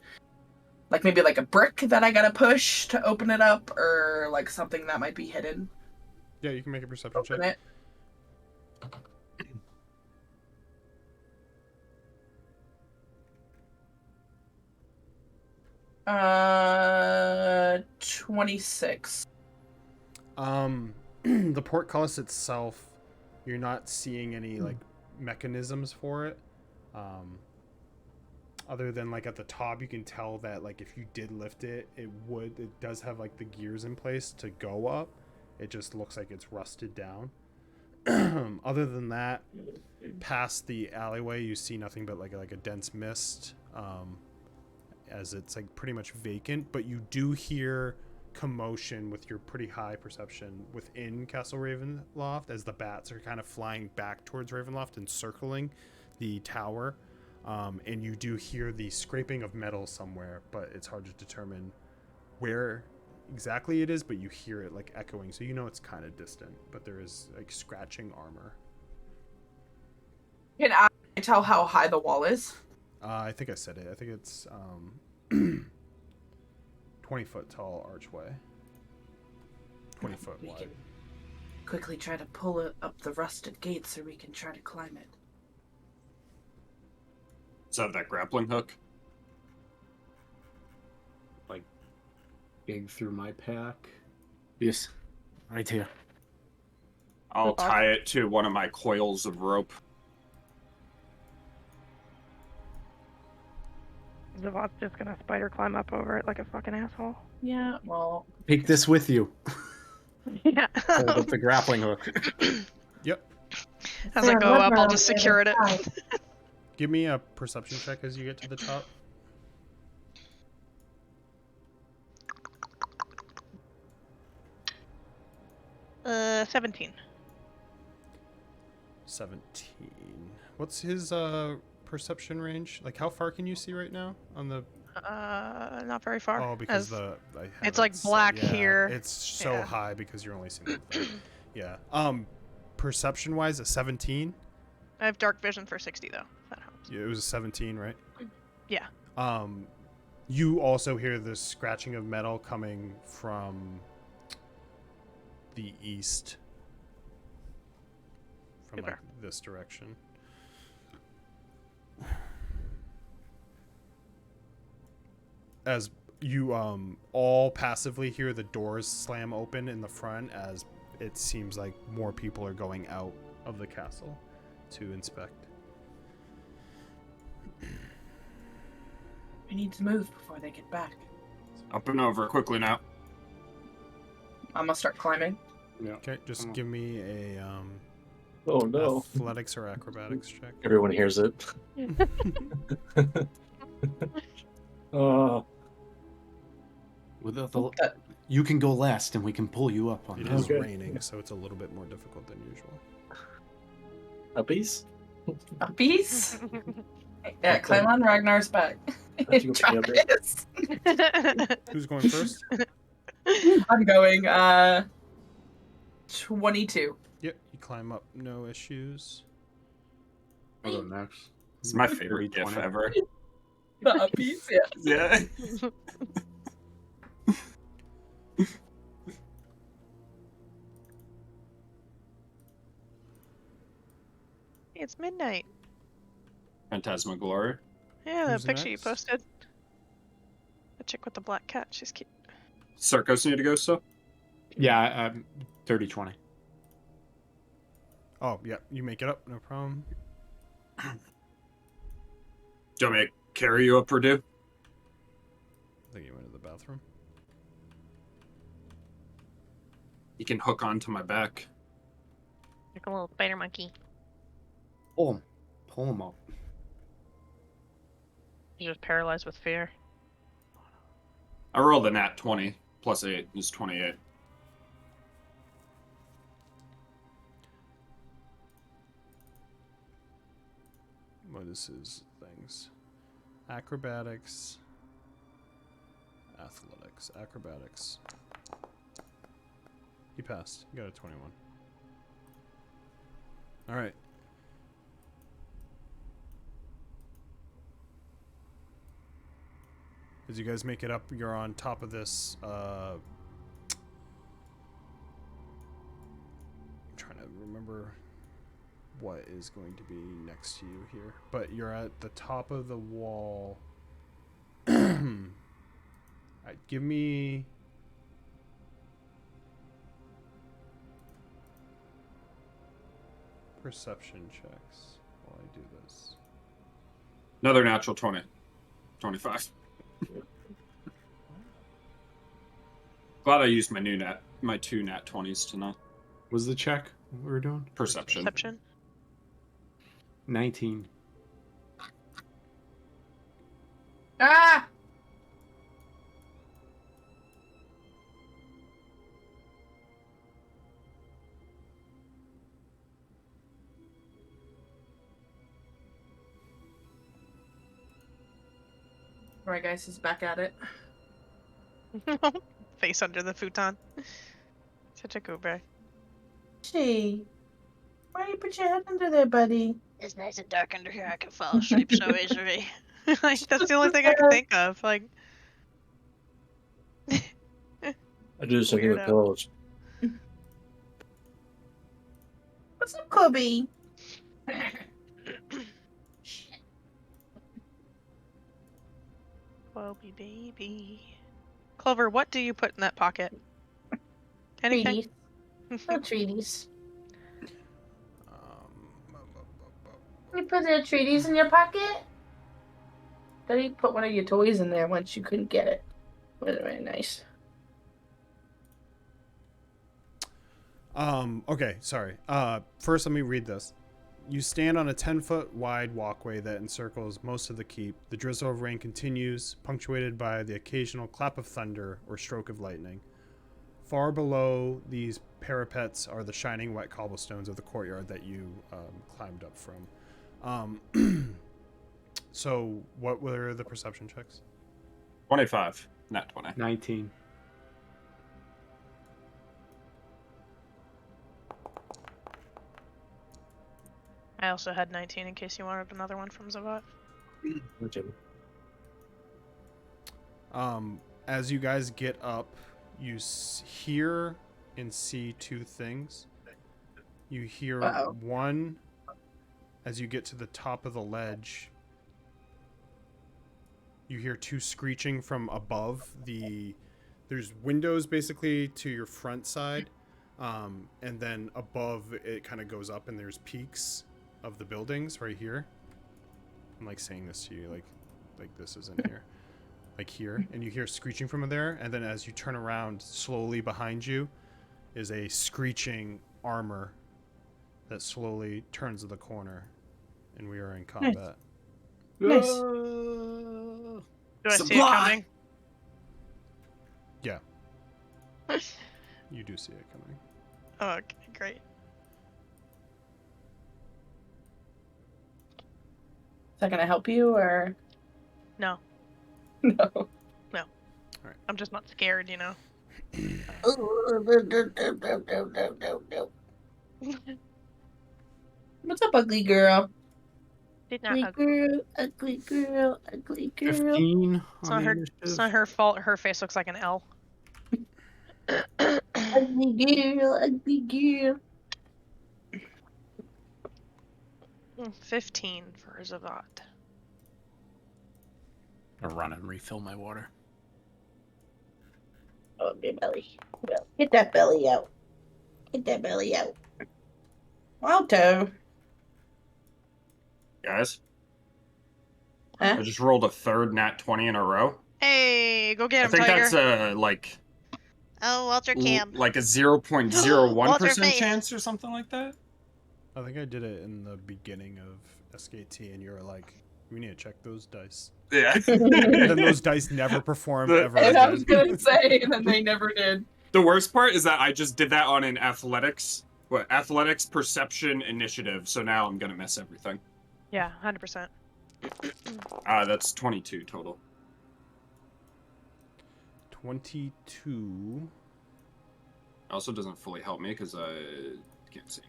like maybe like a brick that I gotta push to open it up, or like something that might be hidden. Yeah, you can make a perception check. It. 26. The portcullis itself, you're not seeing any like mechanisms for it. Other than like at the top, you can tell that like if you did lift it, it does have like the gears in place to go up. It just looks like it's rusted down. Other than that, past the alleyway, you see nothing but like a dense mist, as it's like pretty much vacant. But you do hear commotion with your pretty high perception within Castle Ravenloft as the bats are kind of flying back towards Ravenloft and circling the tower. And you do hear the scraping of metal somewhere, but it's hard to determine where exactly it is, but you hear it like echoing, so you know it's kind of distant, but there is like scratching armor. Can I tell how high the wall is? I think I said it. I think it's 20-foot tall archway. 20-foot We wide. can quickly try to pull it up the rusted gate so we can try to climb it. Is that grappling hook? Like, dig through my pack. Yes, right here. I'll tie it to one of my coils of rope. Zavot's just gonna spider climb up over it like a fucking asshole. Yeah, well. Take this with you. Yeah. Hold up the grappling hook. Yep. As I go up, I'll just secure it. Give me a perception check as you get to the top. 17. 17. What's his perception range? Like, how far can you see right now on the? Not very far. Oh, because it's like black here. It's so high because you're only seeing the yeah. Perception wise, a 17. I have dark vision for 60 though. If that helps. Yeah, it was a 17, right? Yeah. You also hear the scratching of metal coming from the east, from like this direction. As you all passively hear the doors slam open in the front, as it seems like more people are going out of the castle to inspect. We need to move before they get back. Up and over quickly now. I'm gonna start climbing. Yeah. Okay, just give me a Oh no. athletics or acrobatics check. Everyone hears it. Oh. You can go last, and we can pull you up on It that. is raining, so it's a little bit more difficult than usual. A piece? A piece? Yeah, climb on Ragnar's back. Have to go pick me up here. Travis. Who's going first? I'm going 22. Yep, you climb up, no issues. I'll go next. It's my favorite GIF 320. ever. The uppies, yeah. Yeah. It's midnight. Phantasmagoria. Yeah, the Who's picture you next? posted. The chick with the black cat. She's cute. Circos need to go still? Yeah, 30-20. Oh, yeah, you make it up, no problem. Do you want me to carry you up, Purdue? I think you went to the bathroom. You can hook onto my back. Like a little spider monkey. Pull him up. You're just paralyzed with fear. I rolled a nat 20. Plus 8 is 28. What is his things? Acrobatics. Athletics. Acrobatics. You passed. You got a 21. Alright. As you guys make it up, you're on top of this, I'm trying to remember what is going to be next to you here. But you're at the top of the wall. Alright, give me... perception checks while I do this. Another natural 20. 25. Glad I used my two nat 20s tonight. Was the check we were doing? Perception. Perception. 19. Ah! Alright, guys, he's back at it. Face under the futon. Such a goober. Gee, why you put your head under there, buddy? It's nice and dark under here. I can fall asleep so easily. Like, that's the only thing I can think of. Like, I do something with Weirdo. pillows. What's up, Kobe? Wobby baby. Clover, what do you put in that pocket? Anything? Treaties. No treaties. Um, You put the treaties in your pocket? Then you put one of your toys in there once you couldn't get it. Very nice. Okay, sorry. First let me read this. You stand on a 10-foot wide walkway that encircles most of the keep. The drizzle of rain continues, punctuated by the occasional clap of thunder or stroke of lightning. Far below these parapets are the shining wet cobblestones of the courtyard that you climbed up from. So what were the perception checks? 25. Nat 20. 19. I also had 19 in case you wanted another one from Zavat. As you guys get up, you hear and see two things. You hear one as you get to the top of the ledge. You hear two screeching from above. There's windows basically to your front side, and then above it kind of goes up and there's peaks of the buildings right here. I'm like saying this to you like this isn't here. Like here, and you hear screeching from there, and then as you turn around slowly behind you is a screeching armor that slowly turns the corner, and we are in combat. Nice. Do I see it coming? Yeah. You do see it coming. Oh, okay, great. Is that gonna help you, or? No. No. I'm just not scared, you know. What's up, ugly girl? Did not Ugly ugly. girl, ugly girl, ugly girl. 15 It's on not the her. initiative. It's not her fault. Her face looks like an L. Ugly girl, ugly girl. 15 for Zavat. I'll run and refill my water. Oh, my belly. Well, get that belly out. Get that belly out. Alto. Guys, Huh? I just rolled a third nat 20 in a row. Hey, go get I him, think Tiger. that's like Oh, Walter Cam. like a Walter 0.01% face. chance or something like that. I think I did it in the beginning of SKT, and you were like, "We need to check those dice." Yeah. And then those dice never performed ever And I was again. gonna say, and then they never did. The worst part is that I just did that on an athletics perception initiative, so now I'm gonna miss everything. Yeah, 100%. That's 22 total. 22. Also doesn't fully help me because I can't see.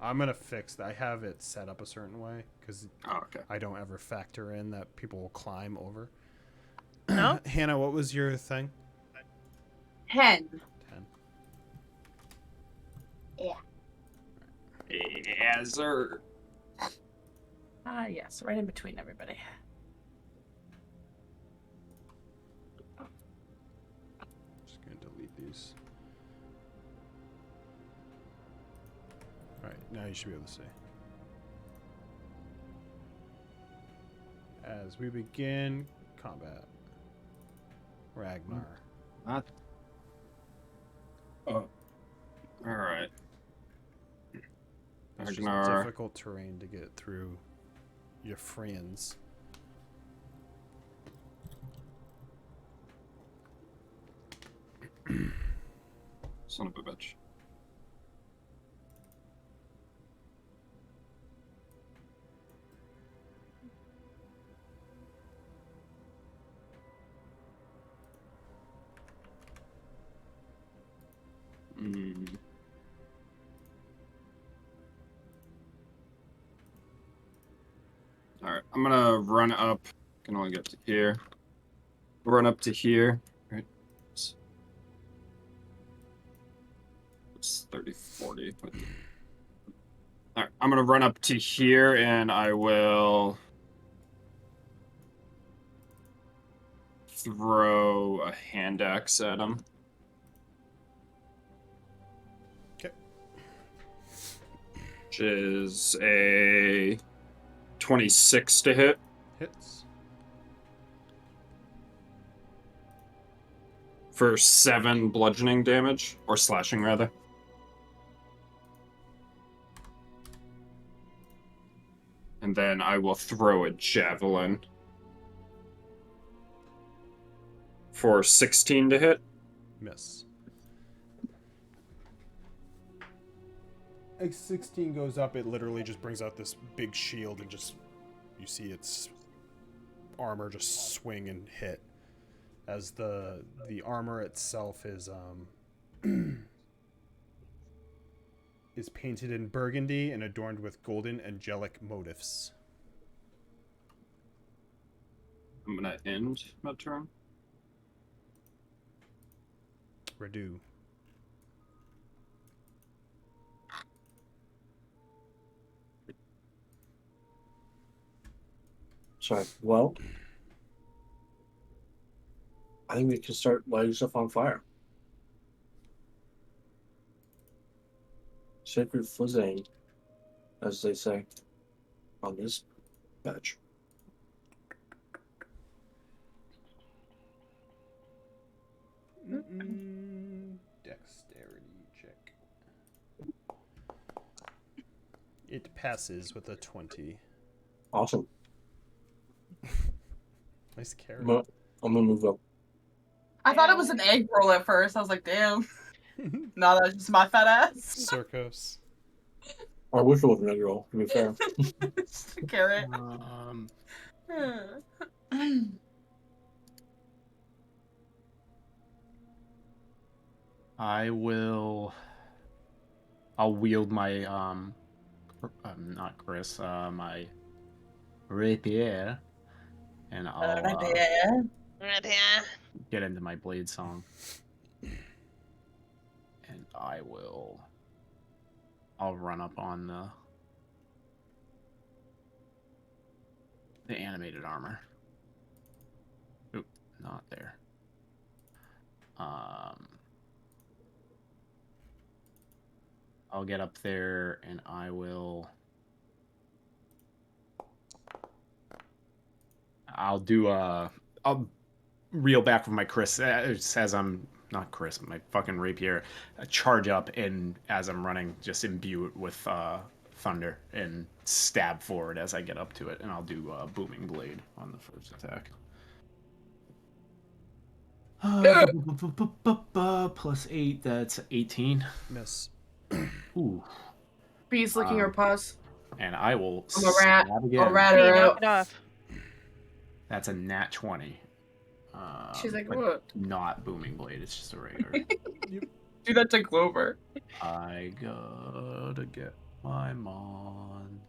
I'm gonna fix that. I have it set up a certain way because Oh, okay. I don't ever factor in that people will climb over. No? Hannah, what was your thing? 10. 10. Yeah, sir. Ah, yes, right in between everybody. Just gonna delete these. Alright, now you should be able to see. As we begin combat. Ragnar. Not Oh. Alright. It's just Ragnar. difficult terrain to get through your friends. Son of a bitch. Alright, I'm gonna run up. Can only get to here. Run up to here. Right. It's 30, 40. Alright, I'm gonna run up to here and I will throw a hand axe at him. Okay. Which is a 26 to hit. Hits. For 7 bludgeoning damage, or slashing rather. And then I will throw a javelin for 16 to hit. Miss. As 16 goes up, it literally just brings out this big shield and just you see its armor just swing and hit. As the armor itself is is painted in burgundy and adorned with golden angelic motifs. I'm gonna end my turn. Redo. Sorry. Well, I think we can start lighting stuff on fire. Sacred flizzing, as they say on this badge. Dexterity check. It passes with a 20. Awesome. Nice carry. I'm gonna move up. I thought it was an egg roll at first. I was like, damn. No, that's just my fat ass. Circos. I wish it was an egg roll, to be fair. Carrot. I'll wield my not Chris, my rapier, and I'll Right here. get into my blade song, and I'll run up on the animated armor. Oop, not there. I'll get up there and I'll reel back with my Chris as I'm not Chris, my fucking rapier, charge up, and as I'm running, just imbue it with thunder and stab forward as I get up to it, and I'll do booming blade on the first attack. Plus 8, that's 18. Miss. Ooh. Bees licking her paws. And I will I'm a rat. stab I'll again. rat Hey, her knock out. it off. That's a nat 20. She's like, but what? Not booming blade, it's just a regular. Do that to Clover. I gotta get my mons.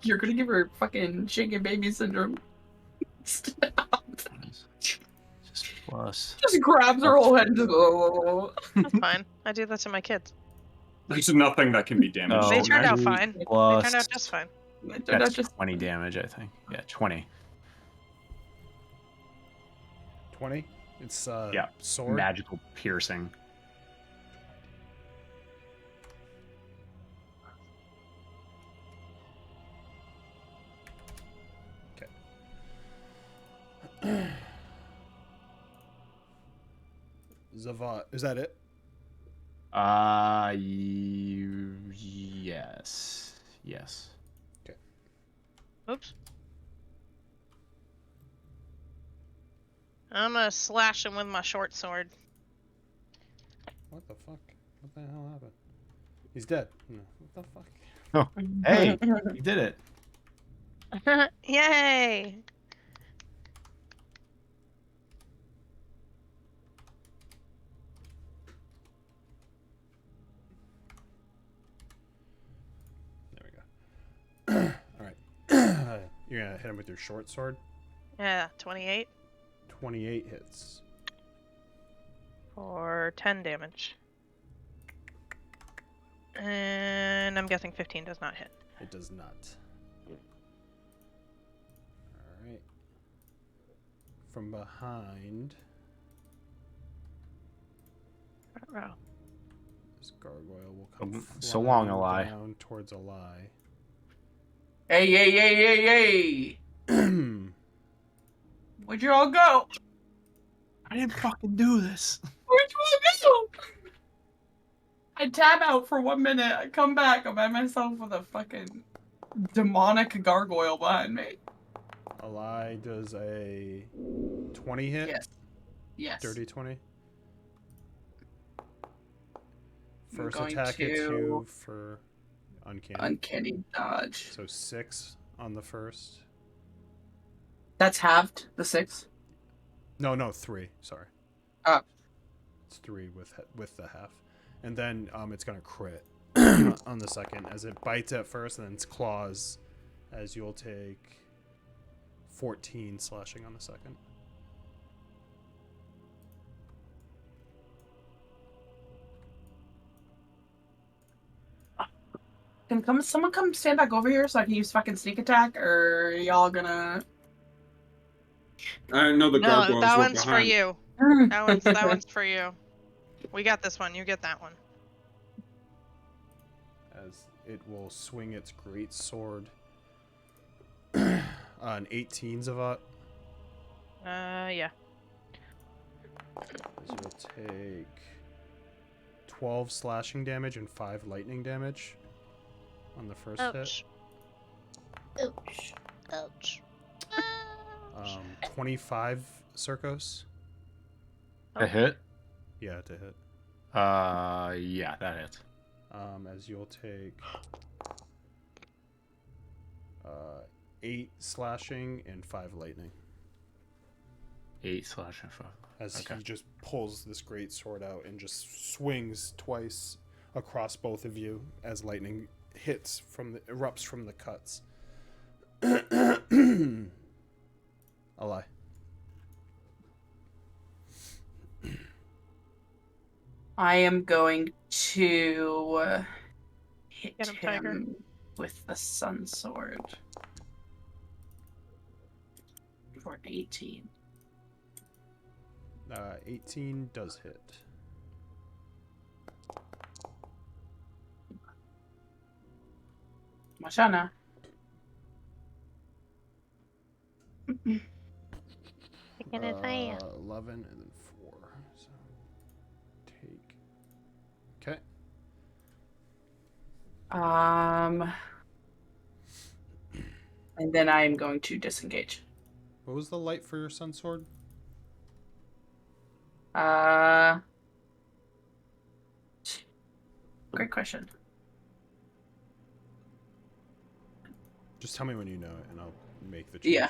You're gonna give her fucking shaken baby syndrome. Stop. Just plus. Just grabs her whole head and just. Oh. That's fine. I do that to my kids. There's nothing that can be damaged. They Oh, turned out 8 fine. They plus- turned out just fine. That's 20 damage, I think. Yeah, 20. 20? It's Yeah, sword. magical piercing. Zavat, is that it? Yes. Yes. Okay. Oops. I'm gonna slash him with my short sword. What the fuck? What the hell happened? He's dead. No. What the fuck? Oh, hey, you did it. Yay! There we go. All right. You're gonna hit him with your short sword. Yeah, 28 28 hits. for 10 damage. And I'm guessing 15 does not hit. It does not. Alright. From behind, Ruh-roh. this gargoyle will come So long, flying Eli. down towards Eli. Hey, hey, hey, hey, hey! Where'd you all go? I didn't fucking do this. Where'd you all go? I tab out for 1 minute. I come back. I'm by myself with a fucking demonic gargoyle behind me. Eli does a 20 hit? Yes. Yes. Dirty 20? I'm First going attack hits to you for uncanny. Uncanny dodge. So 6 on the first. That's halved, the 6. No, 3. Sorry. It's 3 with the half. And then it's gonna crit on the second as it bites at first, and then its claws as you'll take 14 slashing on the second. Can someone come stand back over here so I can use fucking sneak attack, or are y'all gonna? I know the No, gargoyles that were one's for behind. you. That one's for you. We got this one. You get that one. As it will swing its great sword. An 18 Zavat. Yeah. As you'll take 12 slashing damage and 5 lightning damage on the first hit. Ouch. Ouch. 25 Circos. A hit? Yeah, to hit. Yeah, that hits. As you'll take 8 slashing and 5 lightning. 8 slash and 5. As Okay. he just pulls this great sword out and just swings twice across both of you as lightning erupts from the cuts. A lie. I am going to hit Get him, Tiger. him with the sun sword for 18. 18 does hit. Mashana. Kicking his ass. 11 and then 4. So take. Okay. And then I am going to disengage. What was the light for your sun sword? Great question. Just tell me when you know it, and I'll make the change. Yeah.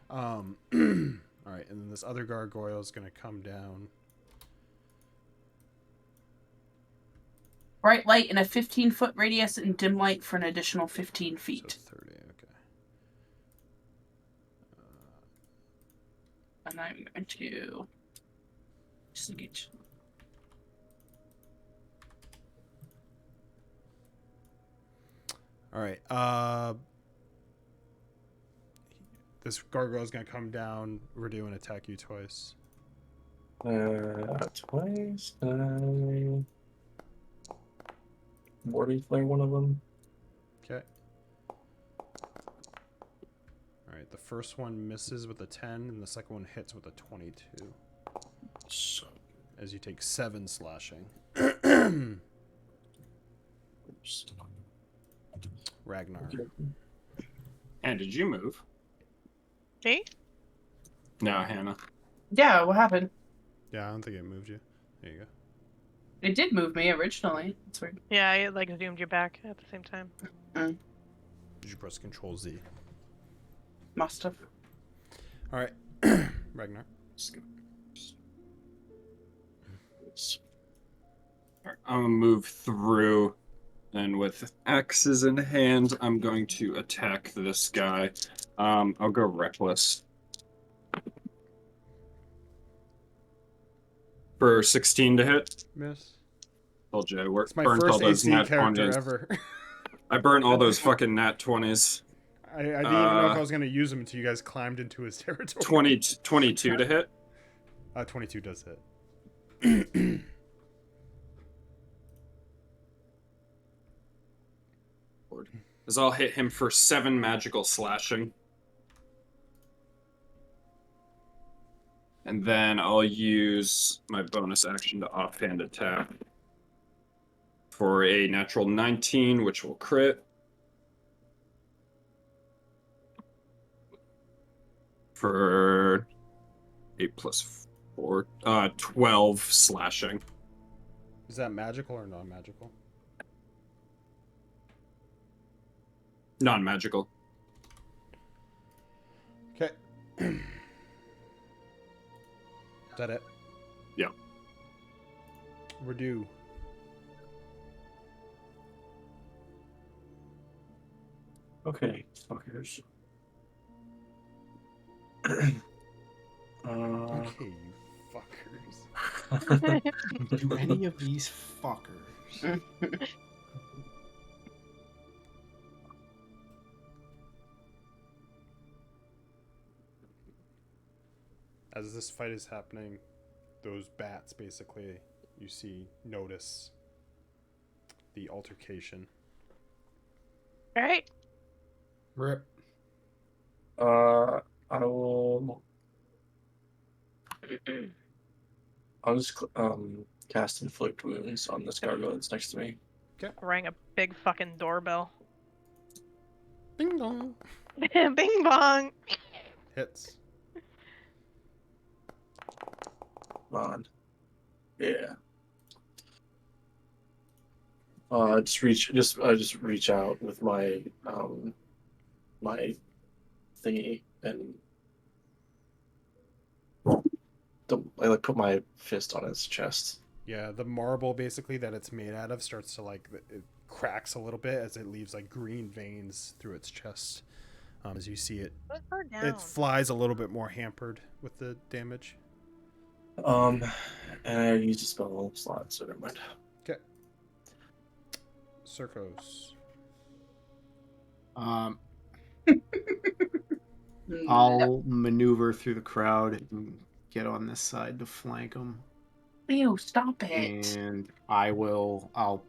All right, and then this other gargoyle is going to come down. Bright light in a 15-foot radius and dim light for an additional 15 feet. So 30, okay. And I'm going to disengage. All right. This gargoyle is going to come down, Redo, and attack you twice. Twice. Morty flare one of them. Okay. All right. The first one misses with a 10, and the second one hits with a 22. So. As you take 7 slashing. Ragnar. And did you move? Me? No, Hannah. Yeah, what happened? Yeah, I don't think it moved you. There you go. It did move me originally. It's weird. Yeah, I like zoomed you back at the same time. Did you press Control Z? Must have. All right, Ragnar. I'm gonna move through, and with axes in hand, I'm going to attack this guy. I'll go reckless. For 16 to hit. Miss. Told you I It's my burnt all first those AC nat character 20s. ever. I burnt all those fucking nat 20s. I didn't even know if I was going to use them until you guys climbed into his territory. 22 to hit. 22 does hit. As I'll hit him for 7 magical slashing. And then I'll use my bonus action to offhand attack for a natural 19, which will crit. For 8 plus 4, 12 slashing. Is that magical or non-magical? Non-magical. Okay. Is that it? Yeah. We're due. Okay, fuckers. Okay, you fuckers. Do any of these fuckers? As this fight is happening, those bats basically, notice the altercation. Alright. Rip. I will. I'll just cast inflict wounds on this gargoyle that's next to me. Rang a big fucking doorbell. Bing dong. Bing bong! Hits. Come on. Yeah. Just reach out with my my thingy and I like put my fist on his chest. Yeah, the marble basically that it's made out of starts to like it cracks a little bit as it leaves like green veins through its chest. As you see it, Put her down. it flies a little bit more hampered with the damage. And I used a spell slot, so never mind. Okay. Circos. I'll maneuver through the crowd and get on this side to flank them. Leo, stop it. And I'll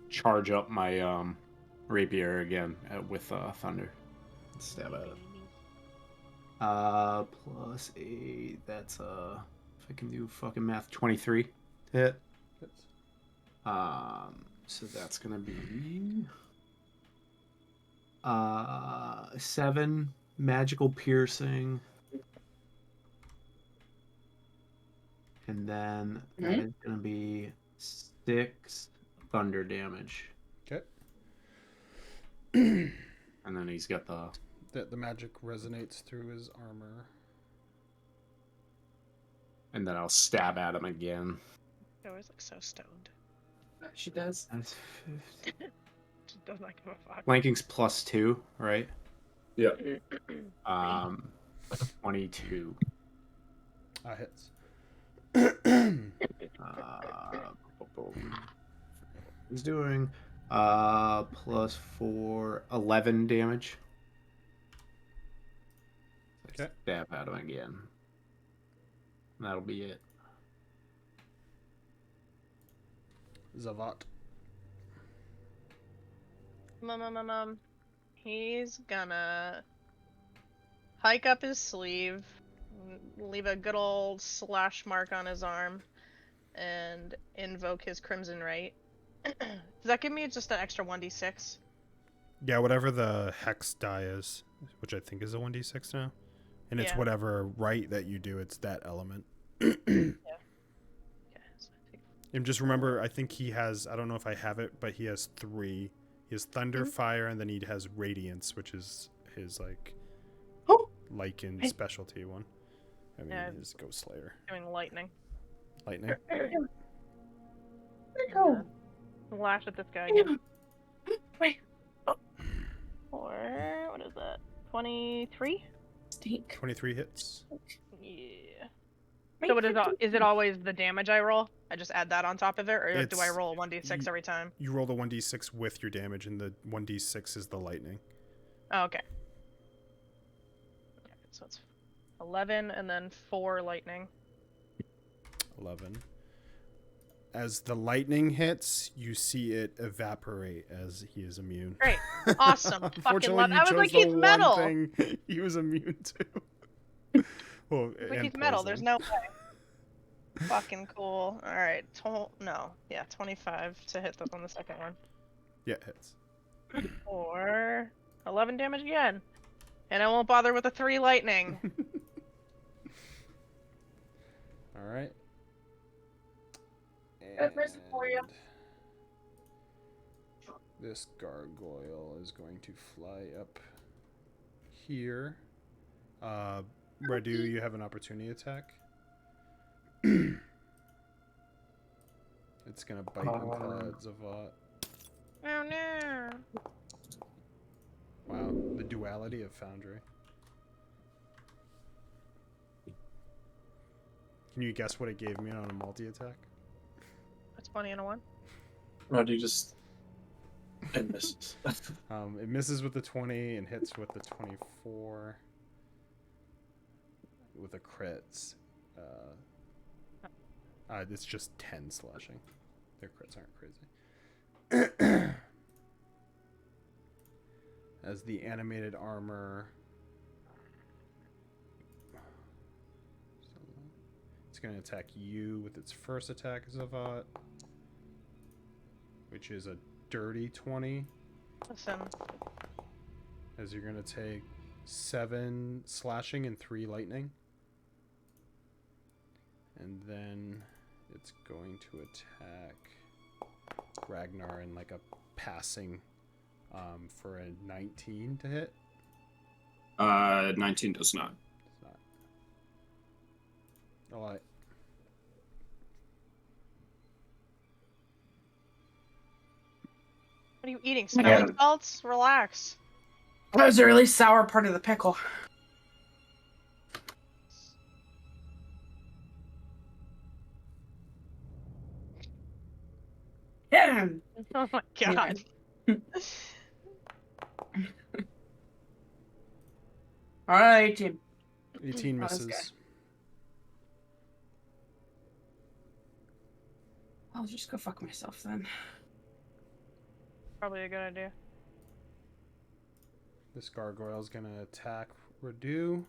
charge up my rapier again with thunder. Stab at it. Plus 8, that's if I can do fucking math, 23 to hit. So that's gonna be 7 magical piercing. And then that is gonna be 6 thunder damage. Okay. And then he's got The magic resonates through his armor. and then I'll stab at him again. She always looks so stoned. She does. That's 50. She does not give a fuck. Flanking's +2, right? Yeah. 22. Hits. He's doing +4, 11 damage. Okay. Stab at him again. That'll be it. Zavat. He's gonna hike up his sleeve, leave a good old slash mark on his arm, and invoke his Crimson Right. Does that give me just an extra 1d6? Yeah, whatever the hex die is, which I think is a 1d6 now. And it's Yeah. whatever right that you do, it's that element. Yeah. Okay, so I take... And just remember, I think he has, I don't know if I have it, but he has 3. He has thunder, fire, and then he has radiance, which is his, like, Lycan specialty one. I mean, Yeah. his Ghost Slayer. doing lightning. Lightning. Go. Lash at this guy again. Wait. Or, what is that? 23? Stink. 23 hits. Yeah. So what is it always the damage I roll? I just add that on top of it, or do I It's- roll a 1d6 every time? You roll the 1d6 with your damage, and the 1d6 is the lightning. Oh, okay. Okay, so it's 11 and then 4 lightning. 11. As the lightning hits, you see it evaporate as he is immune. Great. Awesome. Fucking Fortunately, love. you I was chose like, the he's one metal. thing he was immune to. Well, Like and he's metal. There's poison. no way. Fucking cool. All right. No. Yeah, 25 to hit on the second one. Yeah, it hits. Or 11 damage again. And I won't bother with a 3 lightning. All right. That person for you. And this gargoyle is going to fly up here. Radu, you have an opportunity attack. It's gonna bite and claw at Zavat. Oh no. Wow, the duality of Foundry. Can you guess what it gave me on a multi-attack? That's 20 and a 1. Roddy just and misses. It misses with the 20 and hits with the 24 with the crits. It's just 10 slashing. Their crits aren't crazy. As the animated armor, it's going to attack you with its first attack, Zavat, which is a dirty 20. Listen. As you're going to take 7 slashing and 3 lightning. And then it's going to attack Ragnar in like a passing for a 19 to hit. 19 does not. It's not. All right. What are you eating? Smelling salts? Relax. That was a really sour part of the pickle. Yeah. Oh my god. All right, Jim. 18 Oh, this guy. misses. I'll just go fuck myself then. Probably a good idea. This gargoyle's gonna attack Radu.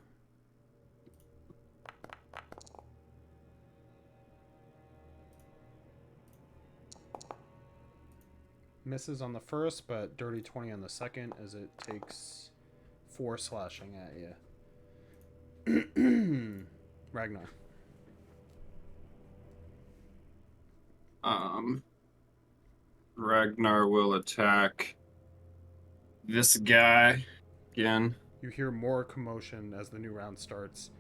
Misses on the first, but dirty 20 on the second as it takes 4 slashing at you. Ragnar. Ragnar will attack this guy again. You hear more commotion as the new round starts.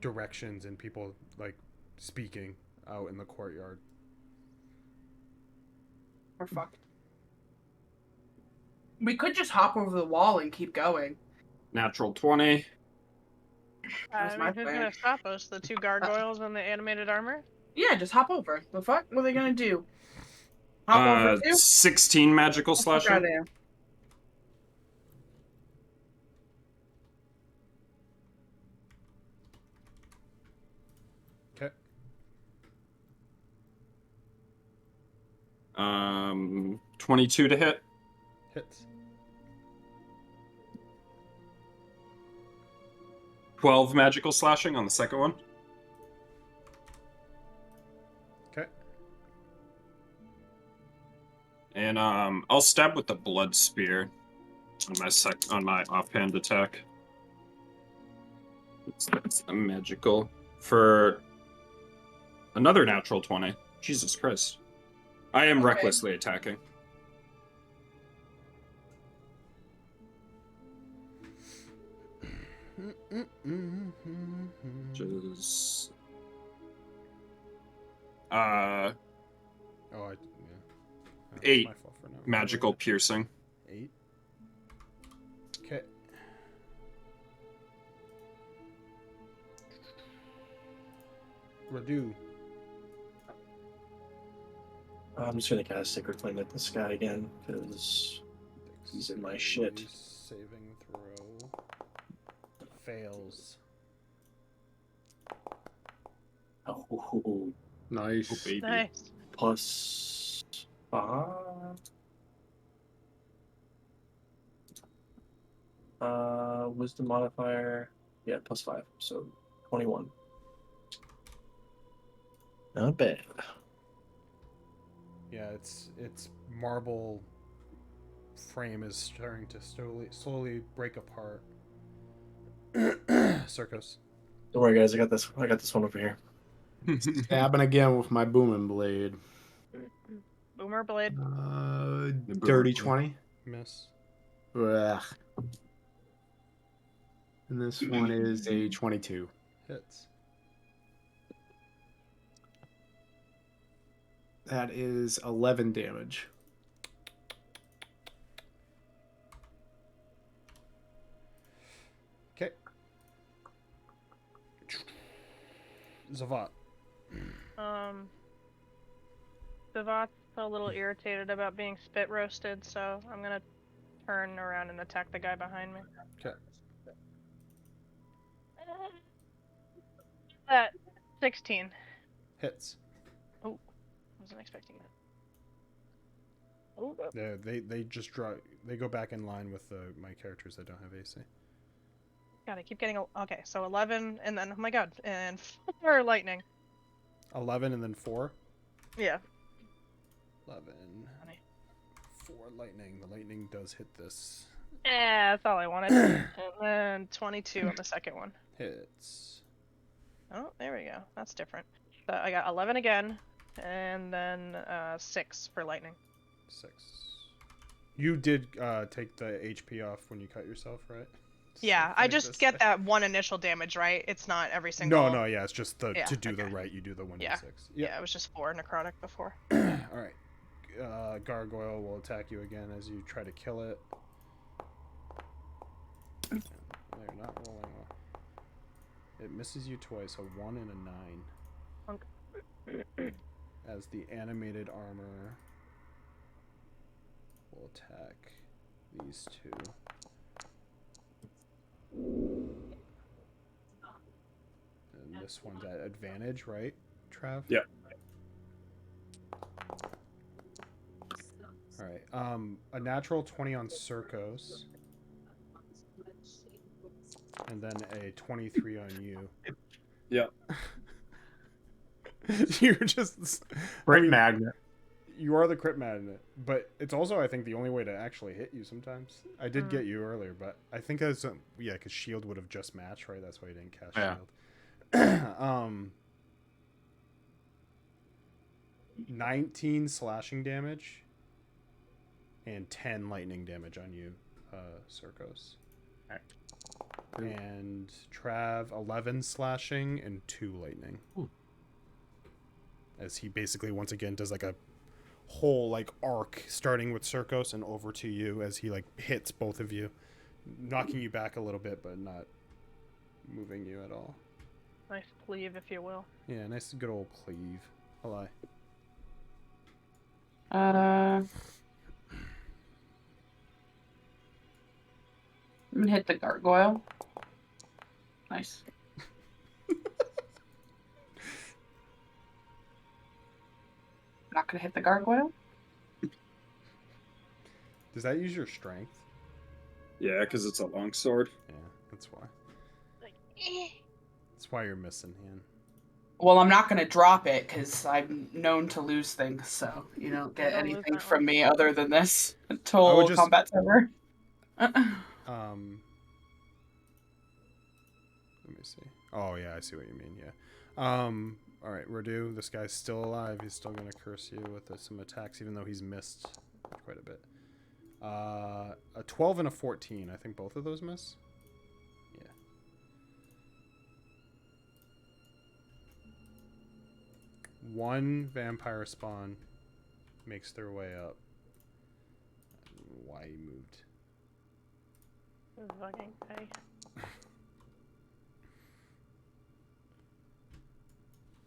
Directions and people like speaking out in the courtyard. We're fucked. We could just hop over the wall and keep going. Natural 20. That's my Who's plan. gonna stop us? The 2 gargoyles and the animated armor? Yeah, just hop over. The fuck? What are they gonna do? Hop over too? 16 magical What the fuck slashing. are they? Okay. 22 to hit. Hits. 12 magical slashing on the second one. Okay. And I'll stab with the blood spear on my offhand attack. That's a magical for another natural 20. Jesus Christ. I am recklessly attacking. Just Oh, yeah. 8 my fault for not magical remembering. piercing. 8. Okay. Radu. I'm just gonna cast Sacred Flame at this guy again, because he's in my shit. Saving throw. Fails. Oh, Nice. Oh, baby. Nice. plus 5. Wisdom modifier. Yeah, plus 5. So 21. Not bad. Yeah, its marble frame is starting to slowly break apart. Circus. Don't worry, guys. I got this one over here. Stabbing again with my booming blade. Boomer blade. Dirty 20. Miss. Ugh. And this one is a 22. Hits. That is 11 damage. Okay. Zavat. Vivat's a little irritated about being spit roasted, so I'm gonna turn around and attack the guy behind me. Okay. That 16. Hits. Oh, wasn't expecting that. Oh, They just draw. They go back in line with my characters that don't have AC. God, I keep getting. Okay, so 11, and then oh my god, and 4 lightning. 11 and then 4. Yeah. 11. Funny. 4 lightning. The lightning does hit this. Yeah, that's all I wanted. And then 22 on the second one. Hits. Oh, there we go. That's different. So I got 11 again, and then 6 for lightning. 6. You did take the HP off when you cut yourself, right? Yeah, I like just this. get that one initial damage, right? It's not every single. No, yeah, it's just the Yeah, to do the okay. right. You do the 1d6. Yeah. Yep. Yeah, it was just 4 necrotic before. All right. Gargoyle will attack you again as you try to kill it. They're not rolling well. It misses you twice, a 1 and a 9. As the animated armor will attack these two. And this one's at advantage, right, Trav? Yep. All right. A natural 20 on Circos. And then a 23 on you. Yep. You're just Crit magnet. You are the crit magnet, but it's also, I think, the only way to actually hit you sometimes. I did get you earlier, but I think as because shield would have just matched, right? That's why you didn't cast shield. 19 slashing damage and 10 lightning damage on you, Circos. And Trav, 11 slashing and 2 lightning. Ooh. As he basically once again does like a whole like arc starting with Circos and over to you as he like hits both of you, knocking you back a little bit but not moving you at all. Nice cleave, if you will. Yeah, nice good old cleave. I'll lie. I'm gonna hit the gargoyle. Nice. Not gonna hit the gargoyle. Does that use your strength? Yeah, because it's a longsword. Yeah, that's why. Like, That's why you're missing, Ian. Well, I'm not gonna drop it because I'm known to lose things, so you don't get Don't lose anything that from one. me other than this I until would just- combat's over. Let me see. Oh yeah, I see what you mean. Yeah. All right, Radu. This guy's still alive. He's still gonna curse you with some attacks, even though he's missed quite a bit. A 12 and a 14. I think both of those miss. Yeah. One vampire spawn makes their way up. I don't know why he moved. fucking guy.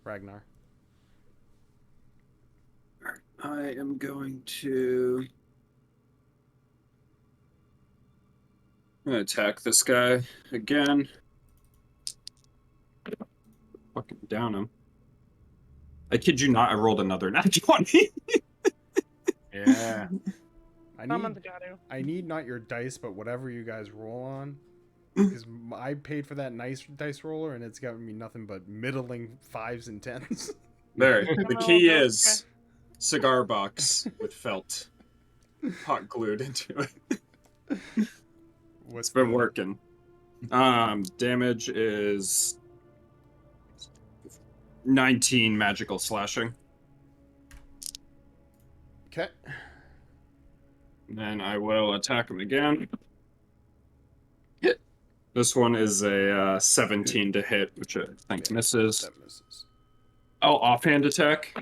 Ragnar. I am going to. I'm gonna attack this guy again. Fucking down him. I kid you not, I rolled another nat 20. Yeah. Someone's got to. I need not your dice, but whatever you guys roll on. Because I paid for that nice dice roller, and it's got me nothing but middling 5s and 10s. There. The Oh, key okay. is cigar box with felt hot glued into it. What's It's been working. Damage is 19 magical slashing. Okay. Then I will attack him again. This one is a 17 to hit, which I think misses. That misses. I'll offhand attack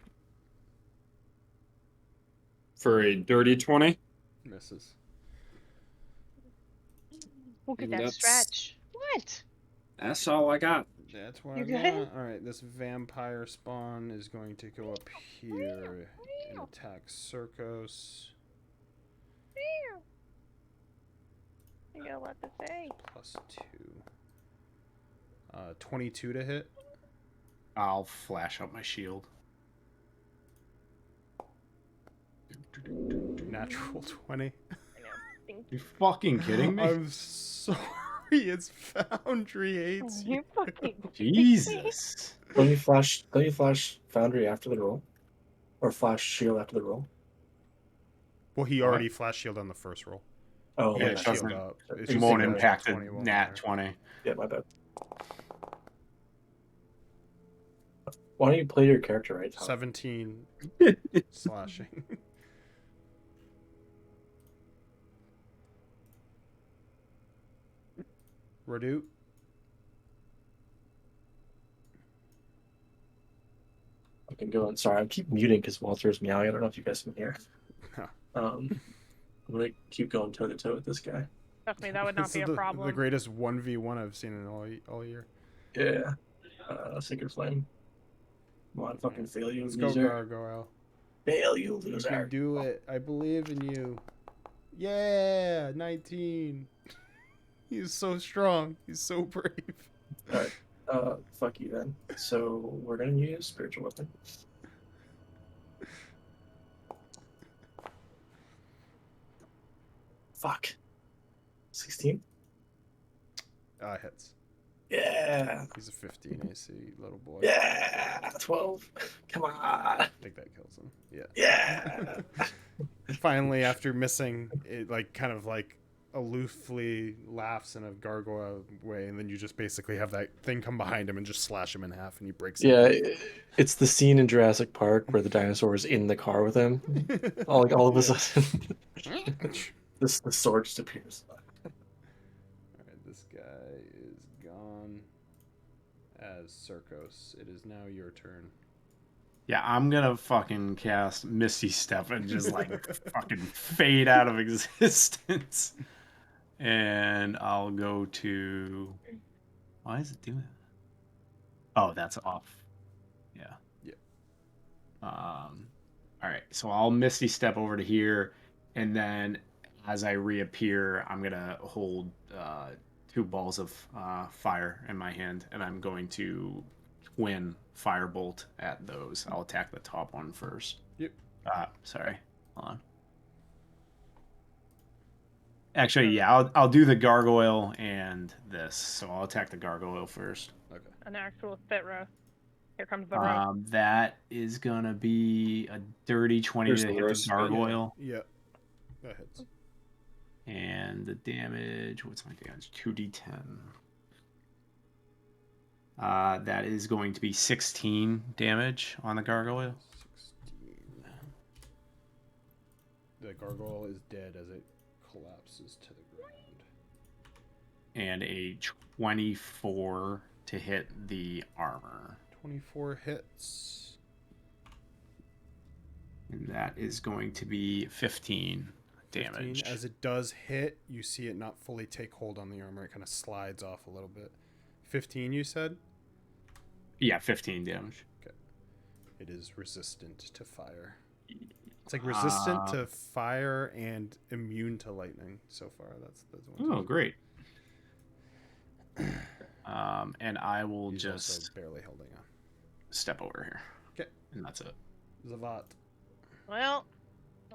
for a dirty 20. Misses. Look at And that that's- stretch. What? That's all I got. That's what You I good? got. Alright, this vampire spawn is going to go up here and attack Circos. You got a lot to say. Plus 2. 22 to hit. I'll flash out my shield. Natural 20. I know. You fucking kidding me? I'm sorry, it's Foundry hates you. You fucking. Jesus. Don't you flash Foundry after the roll? Or flash shield after the roll? Well, he already flash shield on the first roll. Oh, Yeah, my it bad. doesn't- Shield up. It's It just won't a impact the 20 won't nat matter. 20. Yeah, my bad. Why don't you play your character right, Tom? 17 slashing. Redoute. I can go on. Sorry, I keep muting because Walter's meowing. I don't know if you guys can hear. Huh. I'm gonna keep going toe to toe with this guy. Trust me, that would not This be is a the problem. greatest 1v1 I've seen in all year. Yeah. Sacred Flame. Come on, fucking Alright, fail you, let's go, loser. Gargoyle. Fail you, You loser. can do it. I believe in you. Yeah, 19. He's so strong. He's so brave. Alright. Fuck you then. So we're gonna use spiritual weapon. Fuck. 16? Hits. Yeah. He's a 15 AC little boy. Yeah. 12. Come on. I think that kills him. Yeah. Yeah. Finally, after missing, it like kind of like aloofly laughs in a gargoyle way, and then you just basically have that thing come behind him and just slash him in half, and he breaks it. Yeah, it's the scene in Jurassic Park where the dinosaur is in the car with him. All of a sudden, the sword just appears. Alright, this guy is gone as Circos. It is now your turn. Yeah, I'm gonna fucking cast Misty Step and just like fucking fade out of existence. And I'll go to. Why is it doing that? Oh, that's off. Yeah. Yeah. All right, so I'll Misty Step over to here, and then as I reappear, I'm gonna hold 2 balls of fire in my hand, and I'm going to twin firebolt at those. I'll attack the top one first. Yep. Sorry. Hold on. Actually, yeah, I'll do the gargoyle and this. So I'll attack the gargoyle first. Okay. An actual spit row. Here comes the row. That is gonna be a dirty 20 There's to the hit the roast, yeah. gargoyle. Yeah. That hits. And the damage, what's my damage? 2d10. That is going to be 16 damage on the gargoyle. 16. The gargoyle is dead as it collapses to the ground. And a 24 to hit the armor. 24 hits. And that is going to be 15 damage. 15. As it does hit, you see it not fully take hold on the armor. It kind of slides off a little bit. 15, you said? Yeah, 15 damage. Okay. It is resistant to fire. It's like resistant to fire and immune to lightning so far. That's one. Oh, great. And I will He's just also barely holding on. step over here. Okay. And that's it. Zavat, Well,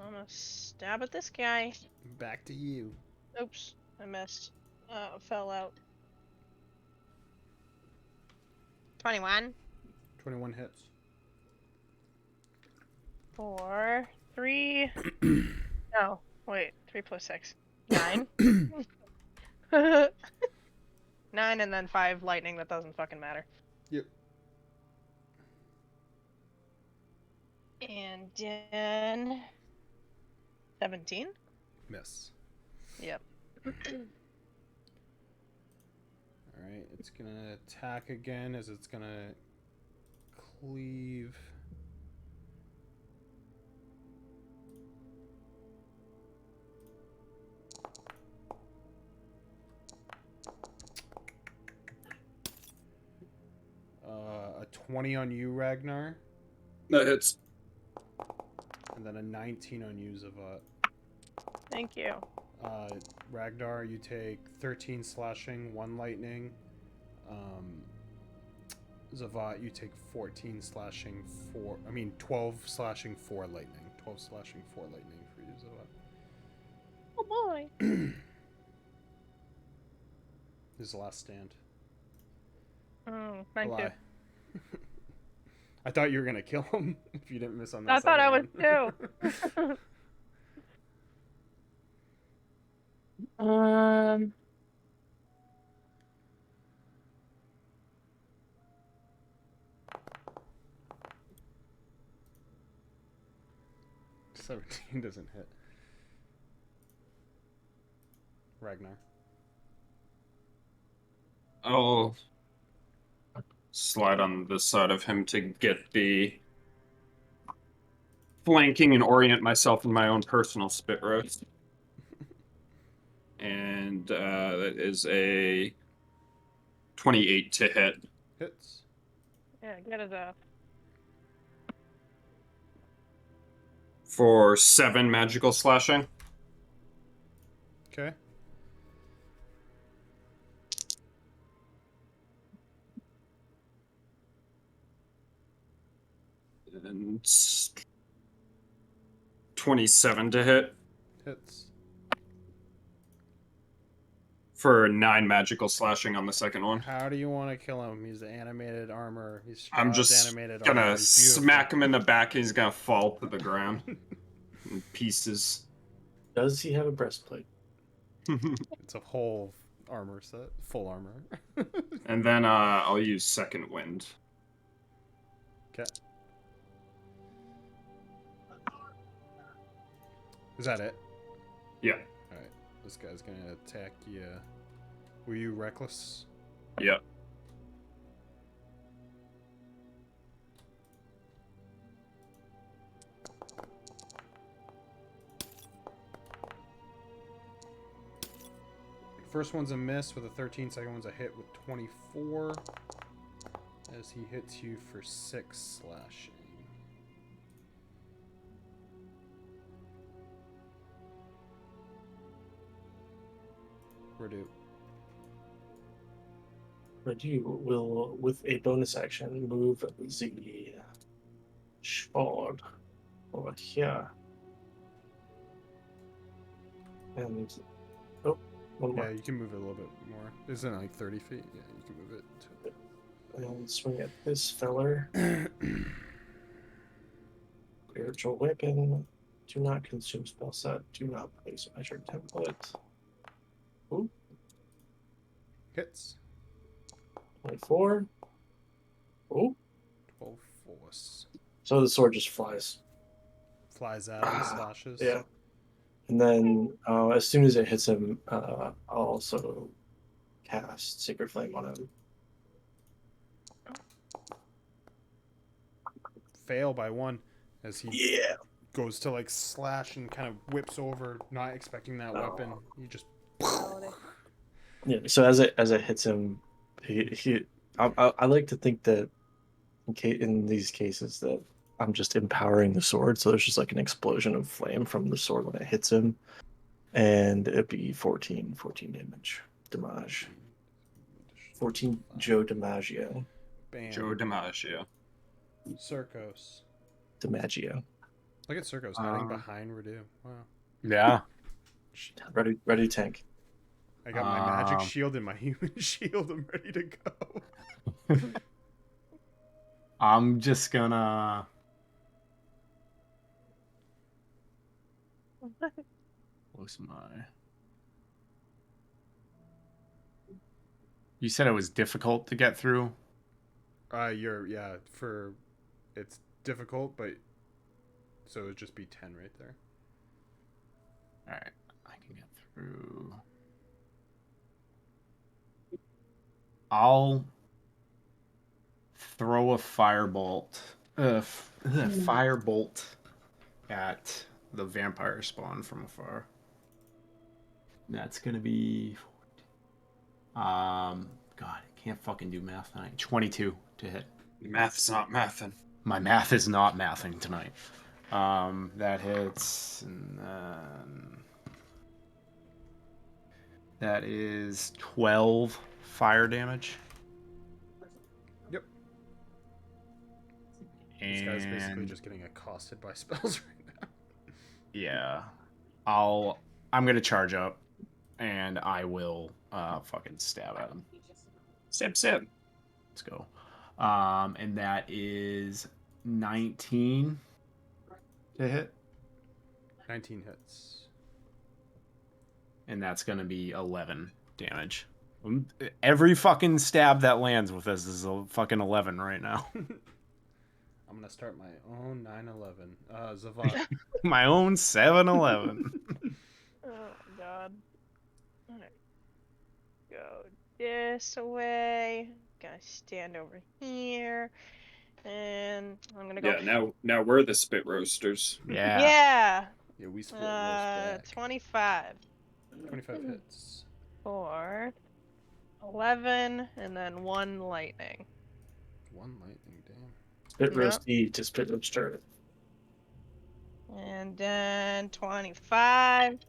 I'm gonna stab at this guy. back to you. Oops, I missed. Fell out. 21 21 hits. for 3. No, wait, 3 plus 6. 9. 9 and then 5 lightning. That doesn't fucking matter. Yep. And then 17. Miss. Yep. Alright, it's gonna attack again as it's gonna cleave. A 20 on you, Ragnar, That hits. and then a 19 on you, Zavat. Thank you. Ragnar, you take 13 slashing, 1 lightning. Zavat, you take 14 slashing, 12 slashing, 4 lightning. 12 slashing, 4 lightning for you, Zavat. Oh boy. This is the last stand. Thank you. Lie. I thought you were gonna kill him if you didn't miss on that. I thought I was second too. 17 doesn't hit. Ragnar. I'll slide on this side of him to get the flanking and orient myself in my own personal spit roast. And that is a 28 to hit. Hits. Yeah, get it up. For 7 magical slashing. Okay. And 27 to hit. Hits. For 9 magical slashing on the second one. How do you want to kill him? He's animated armor. He's I'm Strahd's just animated gonna armor. He's beautiful. smack him in the back and he's gonna fall to the ground in pieces. Does he have a breastplate? It's a whole armor set. Full armor. And then I'll use second wind. Okay. Is that it? Yeah. Alright. This guy's gonna attack you. Were you reckless? Yeah. First one's a miss with a 13. Second one's a hit with 24. As he hits you for 6 slashing. Redo. Redu will, with a bonus action, move the Strahd over here. And one Yeah, more. you can move it a little bit more. Isn't it like 30 feet? Yeah, you can move it. And swing at this feller. Spiritual weapon. Do not consume spell set. Do not place measure template. Ooh, Hits. 24. Oh, 12 force. so the sword just flies. Flies out and slashes. Yeah. And then as soon as it hits him, I'll also cast Sacred Flame on him. Fail by 1 as he Yeah. goes to like slash and kind of whips over, not expecting that weapon. He just. Yeah. So as it hits him, I like to think that in these cases that I'm just empowering the sword, so there's just like an explosion of flame from the sword when it hits him, and it'd be 14 damage. 14 Joe DiMaggio. Bam. Joe DiMaggio. Circos. DiMaggio. Look at Circos hiding behind Redu. Wow. Yeah. Ready tank. I got my magic shield and my human shield. I'm ready to go. I'm just gonna. What's my? You said it was difficult to get through. It's difficult, but so it'd just be 10 right there. All right, I can get through. I'll throw a firebolt at the vampire spawn from afar. That's gonna be God, I can't fucking do math tonight. 22 to hit. Math's not mathin'. My math is not mathing tonight. That hits, and then that is 12 fire damage. Yep. And This guy's basically just getting accosted by spells right now. yeah, I'm gonna charge up, and I will fucking stab at him. Stab. Let's go. And that is 19 to hit. 19 hits. And that's gonna be 11 damage. Every fucking stab that lands with this is a fucking 11 right now. I'm gonna start my own 9/11. Zavat. My own 7-Eleven. Oh god. Alright. Go this away. Gonna stand over here. And I'm gonna go. Yeah, now we're the spit roasters. Yeah. Yeah. Yeah, we split roast back. 25 25 hits. for 11, and then 1 lightning. 1 lightning, damn. Spit Yep. roasty to spit roaster. And then 25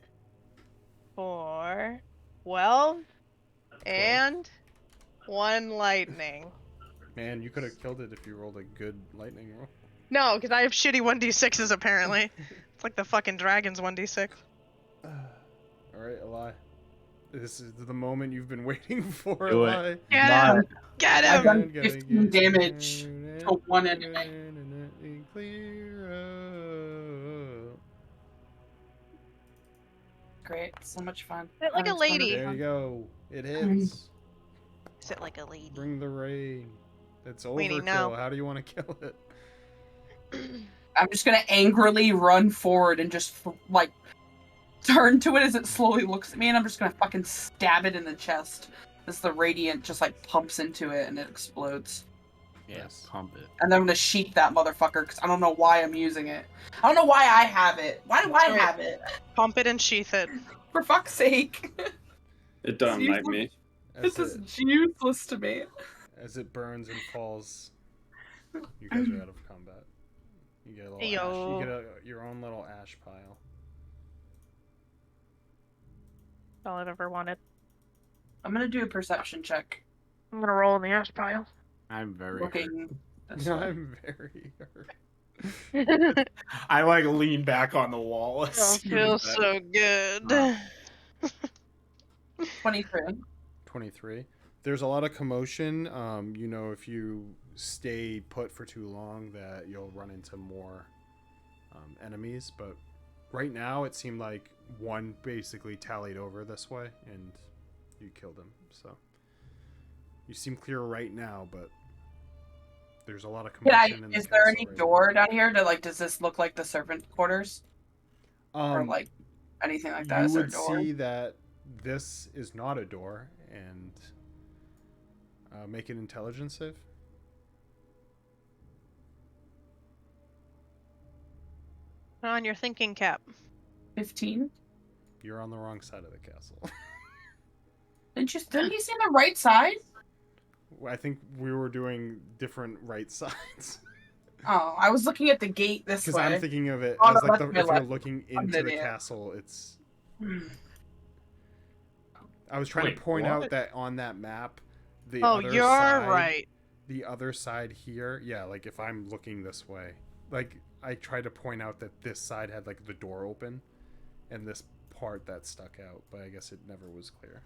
for 12 and 1 lightning. Man, you could have killed it if you rolled a good lightning roll. No, because I have shitty 1d6s apparently. It's like the fucking dragon's 1d6. Alright, Eli. This is the moment you've been waiting for, Do it. Eli. Get Not- him! Get I've him! done 15 damage to one enemy. Clear up. Great, so much fun. Sit like a It's gonna be lady. There you fun. go. It hits. Sit like a lady. Bring the rain. It's We need overkill. now. How do you want to kill it? I'm just gonna angrily run forward and just like turn to it as it slowly looks at me, and I'm just gonna fucking stab it in the chest as the radiant just like pumps into it and it explodes. Yes. Pump it. And then I'm gonna sheath that motherfucker because I don't know why I'm using it. I don't know why I have it. Why do I have it? Pump it and sheath it. For fuck's sake. It don't like me. This is useless to me. As it burns and falls, you guys are out of combat. You get a little ash. Yo. You get your own little ash pile. All I've ever wanted. I'm gonna do a perception check. I'm gonna roll in the ash pile. I'm very hurt. Looking this way. I'm very hurt. I like lean back on the wall. Oh, feels so good. 23. 23. There's a lot of commotion. You know, if you stay put for too long, that you'll run into more enemies. But right now, it seemed like one basically tallied over this way, and you killed him. So you seem clear right now, but there's a lot of commotion. in the Is there castle any right door down here to like? Does this look like the servant quarters now. or like anything like that? You Is there a would door? see that this is not a door, and make an intelligence save. On your thinking cap. 15. You're on the wrong side of the castle. Didn't you see the right side? I think we were doing different right sides. Oh, I was looking at the gate this Because way. I'm thinking of it Oh, as no, like that's if my you're left. looking I'm into an the idiot. castle, it's. I was trying Wait, to point what? out that on that map, the Oh, other you're side, right. the other side here, yeah, like if I'm looking this way, like I tried to point out that this side had like the door open, and this part that stuck out, but I guess it never was clear.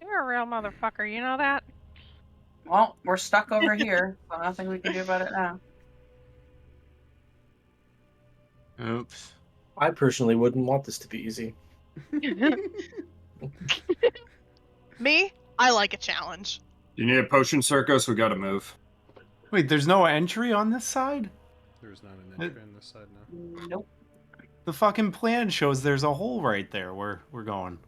You're a real motherfucker, you know that? Well, we're stuck over here, so nothing we can do about it now. Oops. I personally wouldn't want this to be easy. Me? I like a challenge. You need a potion circus, we gotta move. Wait, there's no entry on this side? There's not an entry on this side now. Nope. The fucking plan shows there's a hole right there where we're going.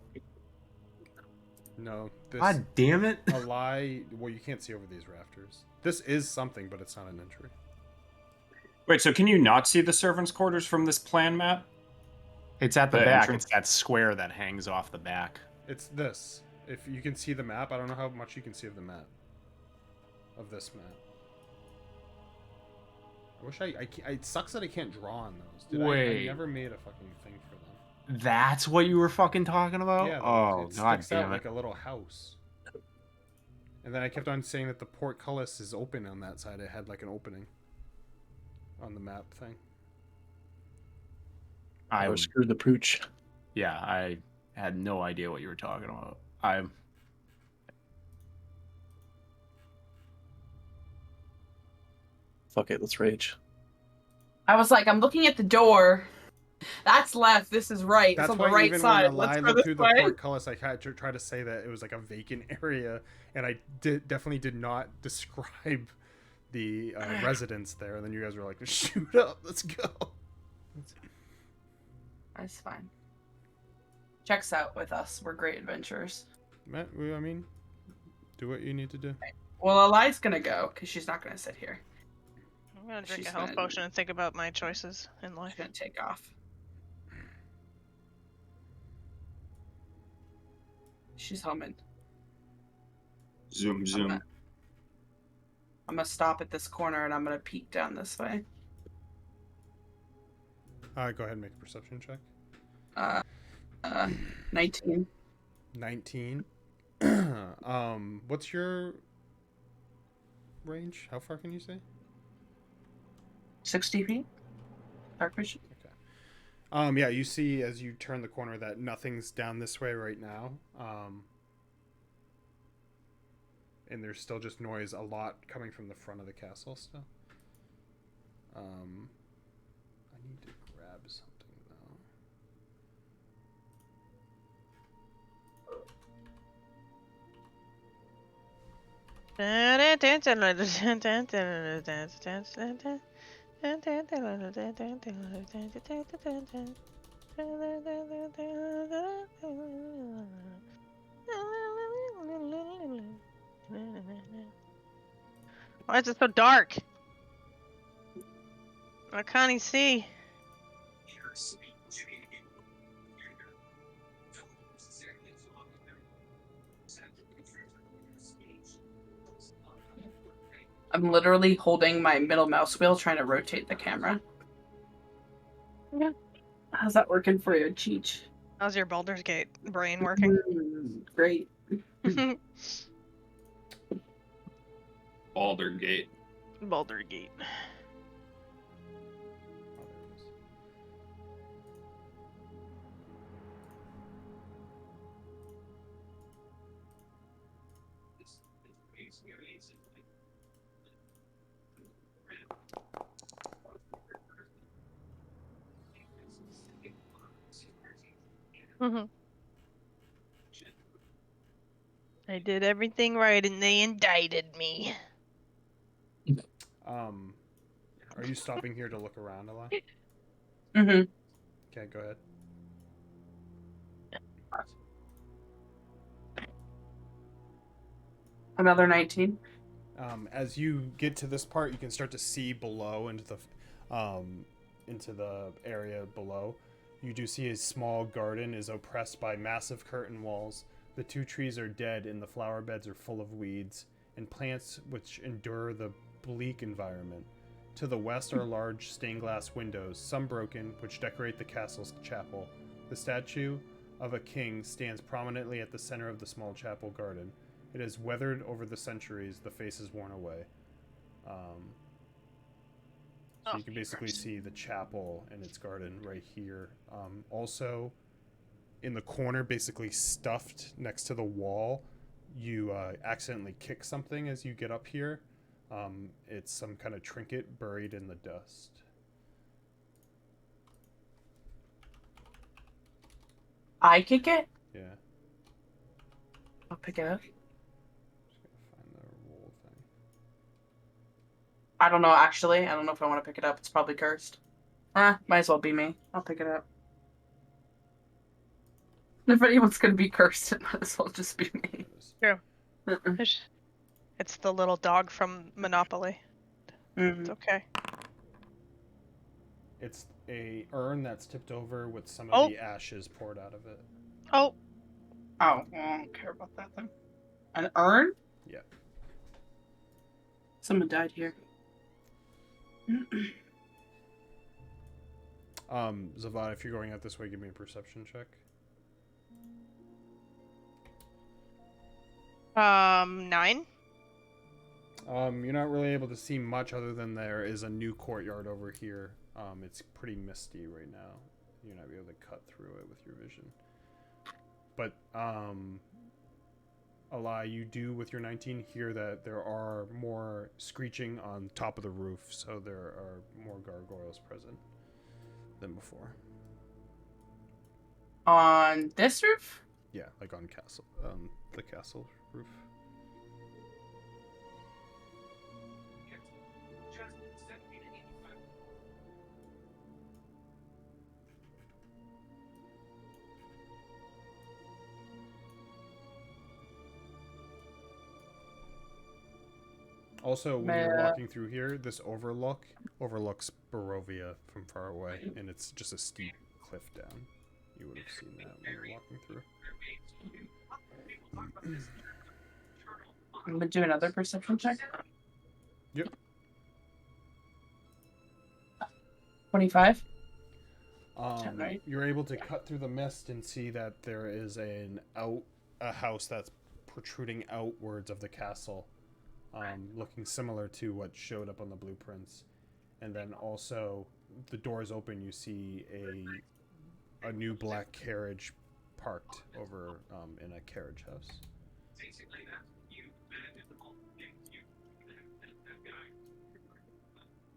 No, this God damn it. a lie. Well, you can't see over these rafters. This is something, but it's not an entry. Wait, so can you not see the servants' quarters from this plan map? It's at the The back. entrance? It's that square that hangs off the back. It's this. If you can see the map, I don't know how much you can see of the map. Of this map. I wish it sucks that I can't draw on those. I Wait. never made a fucking thing for them. That's what you were fucking talking about? Yeah, Oh, it god sticks out damn it. like a little house. And then I kept on saying that the portcullis is open on that side. It had like an opening on the map thing. Or screw the pooch. Yeah, I had no idea what you were talking about. Fuck it, let's rage. I was like, I'm looking at the door. That's left. This is right. That's it's on why the right even side. when Let's I go looked this through the way. portcullis, I had to try to say that it was like a vacant area, and I definitely did not describe the residence there. And then you guys were like, "Shoot up, let's go." That's fine. Checks out with us. We're great adventurers. I mean, Do what you need to do. Well, Eli's gonna go because she's not gonna sit here. I'm gonna drink She's a health gonna- potion and think about my choices in She's life. gonna take off. She's humming. Zoom, zoom. I'm gonna stop at this corner and I'm gonna peek down this way. Go ahead and make a perception check. 19. 19. What's your range? How far can you see? 60 feet? Dark vision? Okay. Yeah, you see as you turn the corner that nothing's down this way right now. And there's still just noise, a lot coming from the front of the castle still. I need to grab something though. Why is it so dark? I can't even see. I'm literally holding my middle mouse wheel trying to rotate the camera. Yeah. How's that working for you, Cheech? How's your Baldur's Gate brain working? Great. Baldur Gate. Baldur Gate. I did everything right and they indicted me. Are you stopping here to look around a lot? Mm-hmm. Okay, go ahead. Another 19. As you get to this part, you can start to see below into the area below. You do see a small garden is oppressed by massive curtain walls. The 2 trees are dead and the flower beds are full of weeds and plants which endure the bleak environment. To the west are large stained glass windows, some broken, which decorate the castle's chapel. The statue of a king stands prominently at the center of the small chapel garden. It has weathered over the centuries, the face is worn away. So you can basically see the chapel and its garden right here. Also, in the corner, basically stuffed next to the wall, you accidentally kick something as you get up here. It's some kind of trinket buried in the dust. I kick it? Yeah. I'll pick it up. Just gotta find the roll thing. I don't know, actually. I don't know if I want to pick it up. It's probably cursed. Might as well be me. I'll pick it up. If anyone's gonna be cursed, it might as well just be me. True. It's the little dog from Monopoly. Mm-hmm. It's okay. It's a urn that's tipped over with some of the ashes poured out of it. Oh. Oh, well, I don't care about that then. An urn? Yeah. Someone died here. Zavad, if you're going out this way, give me a perception check. 9. You're not really able to see much other than there is a new courtyard over here. It's pretty misty right now. You're not able to cut through it with your vision. But, Eli, you do with your 19 hear that there are more screeching on top of the roof, so there are more gargoyles present than before. On this roof? Yeah, like on the castle roof. Also, when you're Yeah. walking through here, this overlooks Barovia from far away, and it's just a steep cliff down. You would have seen that when you're walking through. I'm gonna do another perception check. Yep. 25. Right. You're able to cut through the mist and see that there is a house that's protruding outwards of the castle, looking similar to what showed up on the blueprints. And then also, the doors open. You see a new black carriage parked over in a carriage house.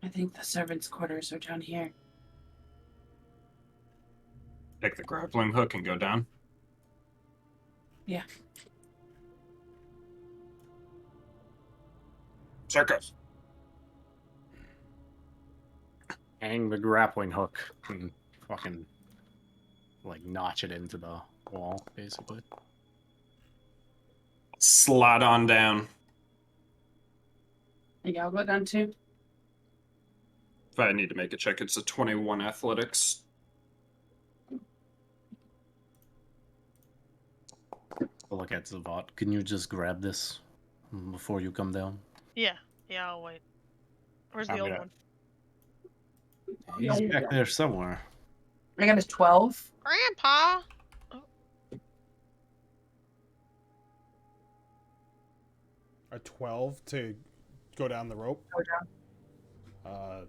I think the servants' quarters are down here. Take the grappling hook and go down. Yeah. Circus. Hang the grappling hook and fucking like notch it into the wall, basically. Slide on down. Yeah, I'll go down too. If I need to make a check, it's a 21 athletics. I'll look at Zavat. Can you just grab this before you come down? Yeah, I'll wait. Where's the I'm old gonna- one? He's back there somewhere. I got a 12. Grandpa! A 12 to go down the rope. Go down.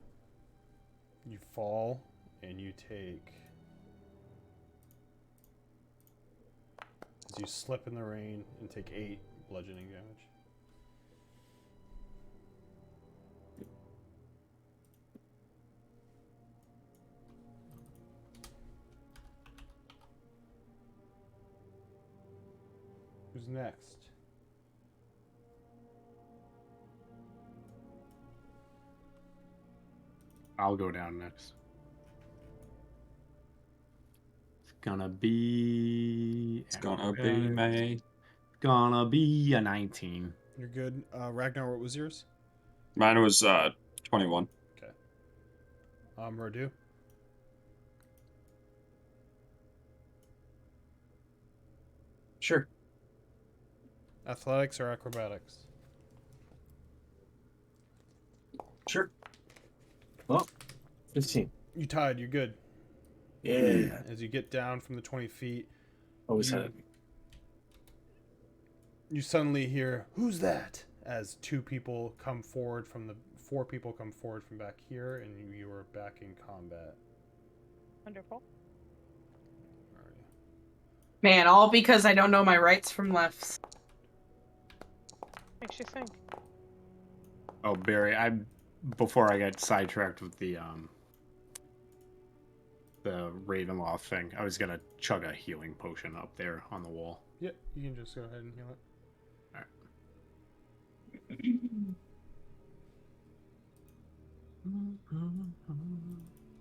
You fall and you take. As you slip in the rain and take 8 bludgeoning damage. Who's next? I'll go down next. It's gonna be. It's gonna be May. Gonna be a 19. You're good. Ragnar, what was yours? Mine was 21. Okay. Rodu? Sure. Athletics or acrobatics? Sure. Well, 15. You tied, you're good. Yeah. As you get down from the 20 feet, Always you, had it. you suddenly hear, "Who's that?" As 4 people come forward from back here, and you are back in combat. Wonderful. Man, all because I don't know my rights from lefts. Makes you think. Oh, Barry, before I got sidetracked with the Ravenloft thing, I was gonna chug a healing potion up there on the wall. Yeah, you can just go ahead and heal it.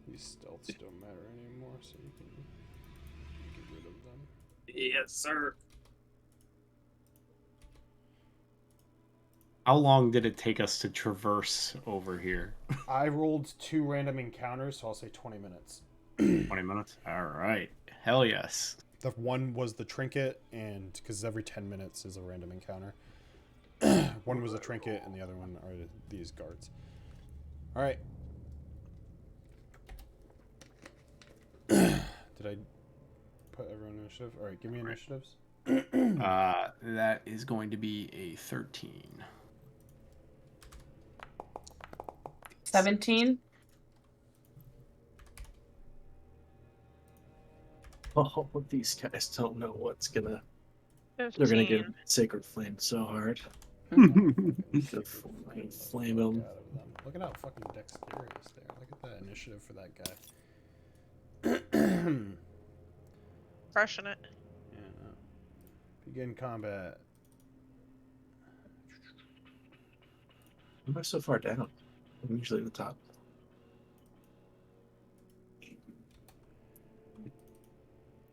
These stealths don't matter anymore, so you can get rid of them. Yes, sir. How long did it take us to traverse over here? I rolled 2 random encounters, so I'll say 20 minutes. 20 minutes? Alright. Hell yes. The one was the trinket, and because every 10 minutes is a random encounter. One was a trinket, and the other one are these guards. All right. Did I put everyone in initiative? All right, give me initiatives. That is going to be a 13. 17. Oh, these guys don't know what's gonna. 15. They're gonna get Sacred Flame so hard. Gonna flame them. Look at how fucking dexterous they are. Look at that initiative for that guy. Crushing it. Yeah. Begin combat. Why am I so far down? I'm usually at the top.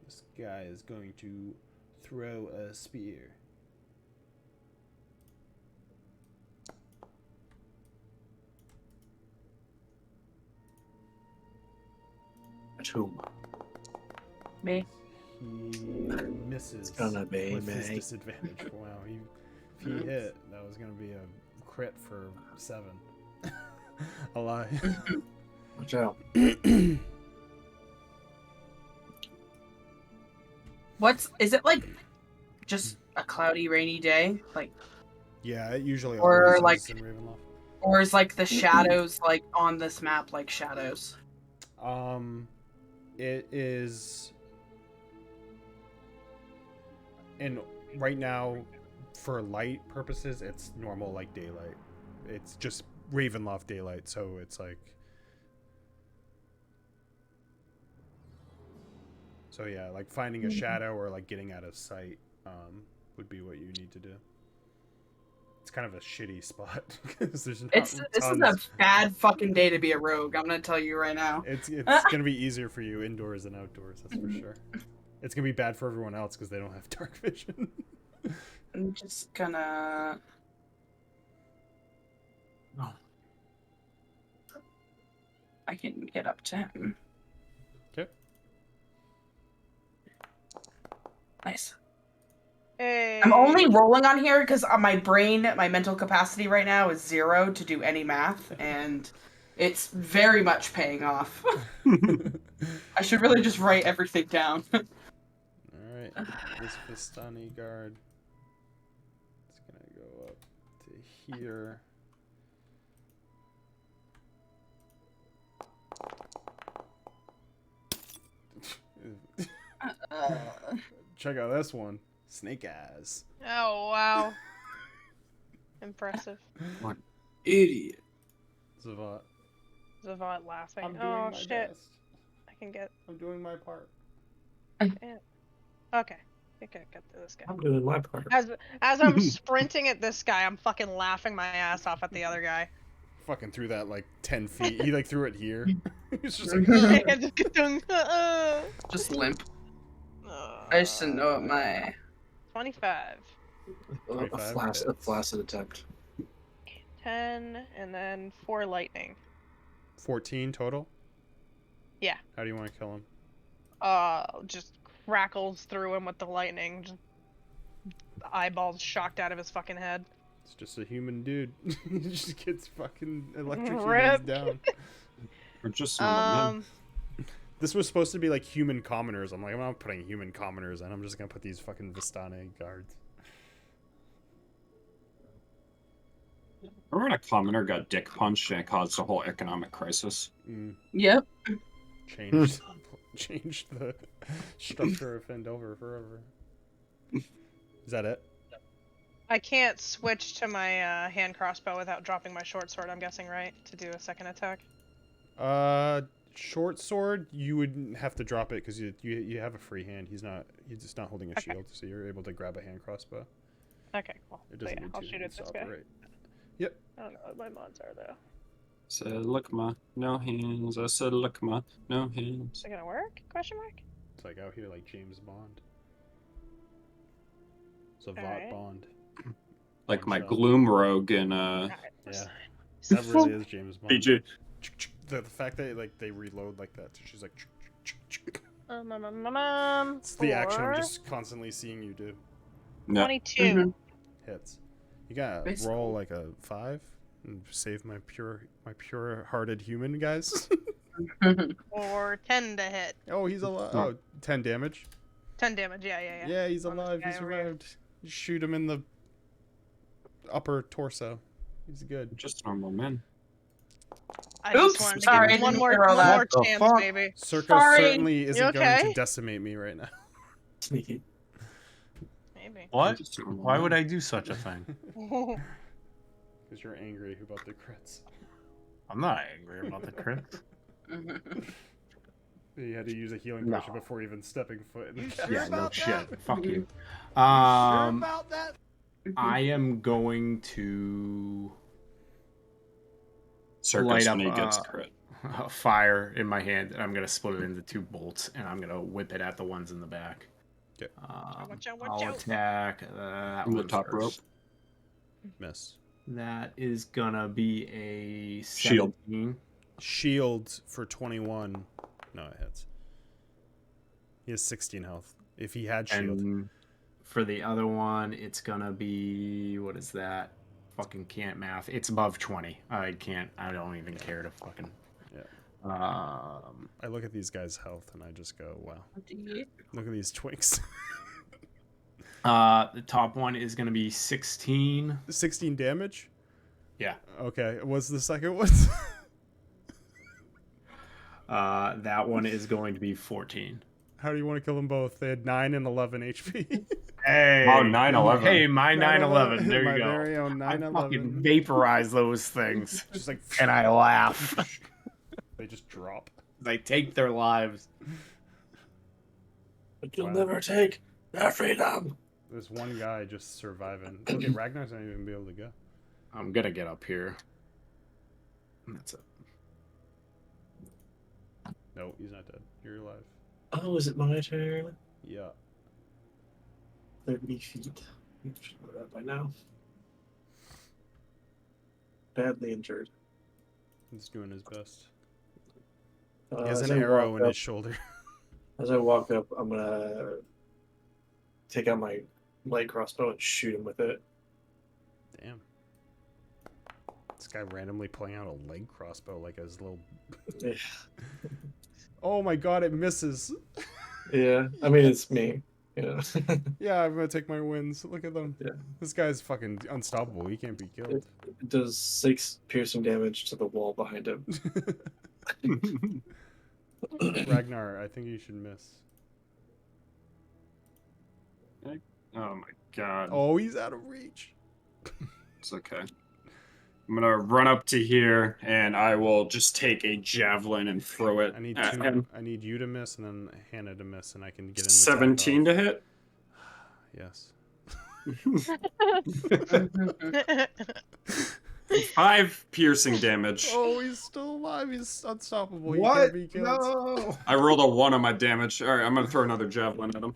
This guy is going to throw a spear. Who? Me. He misses gonna be with his me. disadvantage. Wow, if he hit, that was gonna be a crit for 7. A lie. Watch out. Is it like just a cloudy, rainy day? Like, Yeah, it usually Or, always like- is in Ravenloft. or is like the shadows like on this map like shadows? It is, and right now, for light purposes, it's normal like daylight. It's just Ravenloft daylight, so it's like. So yeah, like finding a shadow or like getting out of sight would be what you need to do. It's kind of a shitty spot because there's not This is a tons. bad fucking day to be a rogue. I'm gonna tell you right now. It's gonna be easier for you indoors than outdoors. That's for sure. It's gonna be bad for everyone else because they don't have dark vision. I'm just gonna. Oh. I can get up to him. Okay. Nice. Hey. I'm only rolling on here because my brain, my mental capacity right now is 0 to do any math, and it's very much paying off. I should really just write everything down. All right, this Vistani guard. It's gonna go up to here. Check out this one. Snake eyes. Oh wow. Impressive. What idiot. Zavat. Zavot laughing. I'm doing Oh my shit. best. I can get. I'm doing my part. Okay. I think I got to this guy. I'm doing my part. As I'm sprinting at this guy, I'm fucking laughing my ass off at the other guy. Fucking threw that like 10 feet. He like threw it here. He's just like, Just limp. I just didn't know what my. 25, A 25 a flaccid attempt. 10, and then 4 lightning. 14 total? Yeah. How do you want to kill him? Just crackles through him with the lightning. Just eyeballs shocked out of his fucking head. It's just a human dude. He just gets fucking electrocuted Rip. down. Or just normal men. This was supposed to be like human commoners. I'm like, I'm not putting human commoners in. I'm just gonna put these fucking Vistani guards. Remember when a commoner got dick punched and it caused a whole economic crisis? Yep. Changed the structure of Fendover forever. Is that it? I can't switch to my hand crossbow without dropping my short sword, I'm guessing, right? To do a second attack? Short sword, you would have to drop it because you have a free hand. He's just not holding a Okay. shield, so you're able to grab a hand crossbow. Okay, cool. It So doesn't yeah, need I'll two shoot at hands this to guy. operate. Yep. I don't know what my mods are, though. Said, look ma, no hands. I said, look ma, no hands. Is it gonna work? Question mark? It's like out here like James Bond. Zavat Alright. Bond. Like my One shot. gloom rogue in Alright, Yeah. That really is James Bond. PG. The fact that like they reload like that, so she's like. It's Four, the action I'm just constantly seeing you do. No. 22. Mhm. Hits. You gotta Basically. roll like a 5 and save my pure-hearted human guys. Or 10 to hit. Oh, he's alive. Oh, 10 damage. 10 damage, yeah. Yeah, he's On this alive. He guy over here. survived. You shoot him in the upper torso. He's good. Just normal men. I Oops, just wanted to sorry, give him one didn't more, roll that. What the chance, fuck? baby. Circa Sorry. certainly isn't You going okay? to decimate me right now. Sneaky. Maybe. What? Just normal Why men. would I do such a thing? Because you're angry about the crits. I'm not angry about the crit. You had to use a healing No. potion before even stepping foot in the Yeah, no shit. Fuck you. about that? I am going to Circus light when up, he gets uh, crit. a fire in my hand, and I'm gonna split it into 2 bolts, and I'm gonna whip it at the ones in the back. Okay. Watch out, watch I'll out. attack that From the one top first. rope. Miss. That is gonna be a Shield. 17. Shield for 21. No, it hits. He has 16 health. If he had shield. And for the other one, it's gonna be, what is that? Fucking can't math. It's above 20. I don't even care to fucking. Yeah. I look at these guys' health and I just go, wow. D8. Look at these twinks. The top one is gonna be 16. 16 damage? Yeah. Okay. What's the second one? That one is going to be 14. How do you want to kill them both? They had 9 and 11 HP. Hey. Oh, 9/11. Hey, my 9/11. There My you go. very own I 9/11. fucking vaporize those things. Just like, And I laugh. they just drop. They take their lives. But you'll Wow. never take their freedom. There's one guy just surviving. Look at Ragnar's not even be able to go. I'm gonna get up here. That's it. No, he's not dead. You're alive. Oh, is it my turn? Yeah. 30 feet. You should know that by now. Badly injured. He's doing his best. Uh, He has as an I arrow walk in up- his shoulder. As I walk up, I'm gonna take out my light crossbow and shoot him with it. Damn. This guy randomly pulling out a leg crossbow like his little. Yeah. Oh my god, it misses. Yeah, I mean it's me. You know. Yeah, I'm gonna take my wins. Look at them. Yeah. This guy's fucking unstoppable. He can't be killed. It does 6 piercing damage to the wall behind him. Ragnar, I think you should miss. Oh my god. Oh, he's out of reach. It's okay. I'm gonna run up to here and I will just take a javelin and throw it I need at two. him. I need you to miss and then Hannah to miss, and I can get an 17 to attack hit. off. Yes. 5 piercing damage. Oh, he's still alive. He's unstoppable. He What? can't be killed. No. I rolled a 1 on my damage. Alright, I'm gonna throw another javelin at him.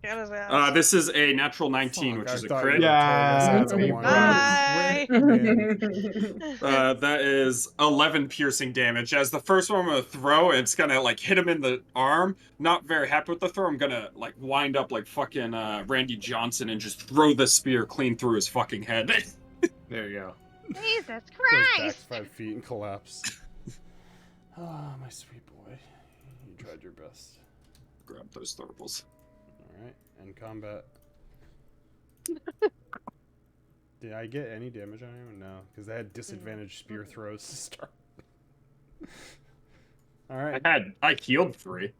Get his ass. This is a natural 19, Fuck, which I is a thought crit. you Yeah, would've told us we one. Bye. Man. That is 11 piercing damage. As the first one I'm gonna throw, it's gonna like hit him in the arm. Not very happy with the throw. I'm gonna like wind up like fucking Randy Johnson and just throw the spear clean through his fucking head. There you go. Jesus Goes back Christ! 5 feet and collapse. Ah, my sweet boy. You tried your best. Grab those thorbles. Alright, end combat. Did I get any damage on him? No, because they had disadvantaged spear throws to start. Alright. I healed 3,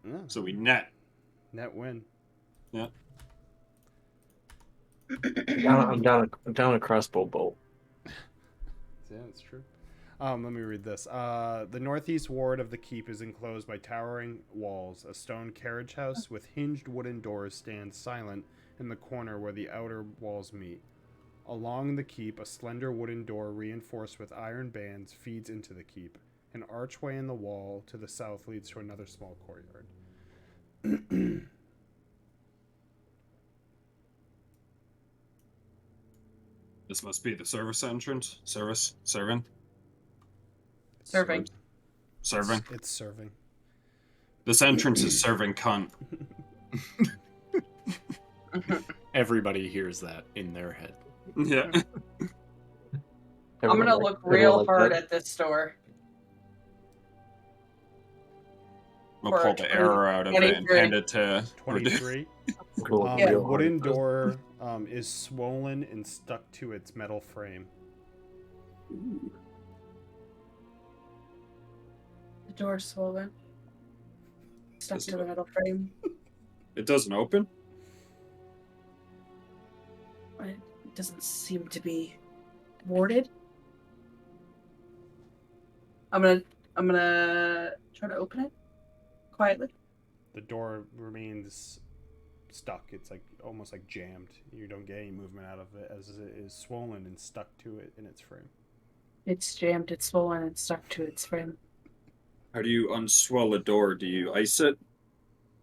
Yeah, so we net. net win. Yeah. I'm down a crossbow bolt. Yeah, that's true. Let me read this. The northeast ward of the keep is enclosed by towering walls. A stone carriage house with hinged wooden doors stands silent in the corner where the outer walls meet. Along the keep, a slender wooden door reinforced with iron bands feeds into the keep. An archway in the wall to the south leads to another small courtyard. This must be the service entrance. Serving. Serving. Serving. It's serving. This entrance is serving cunt. Everybody hears that in their head. Yeah. I'm gonna look real hard at this door. I'll For pull a the arrow out of it and 23. hand it to 23. Yeah. The wooden door is swollen and stuck to its metal frame. The door's swollen. Stuck to the metal frame. It doesn't open? It doesn't seem to be warded. I'm gonna try to open it quietly. The door remains stuck. It's like almost like jammed. You don't get any movement out of it as it is swollen and stuck to it in its frame. It's jammed, it's swollen, and stuck to its frame. How do you unswell a door? Do you ice it?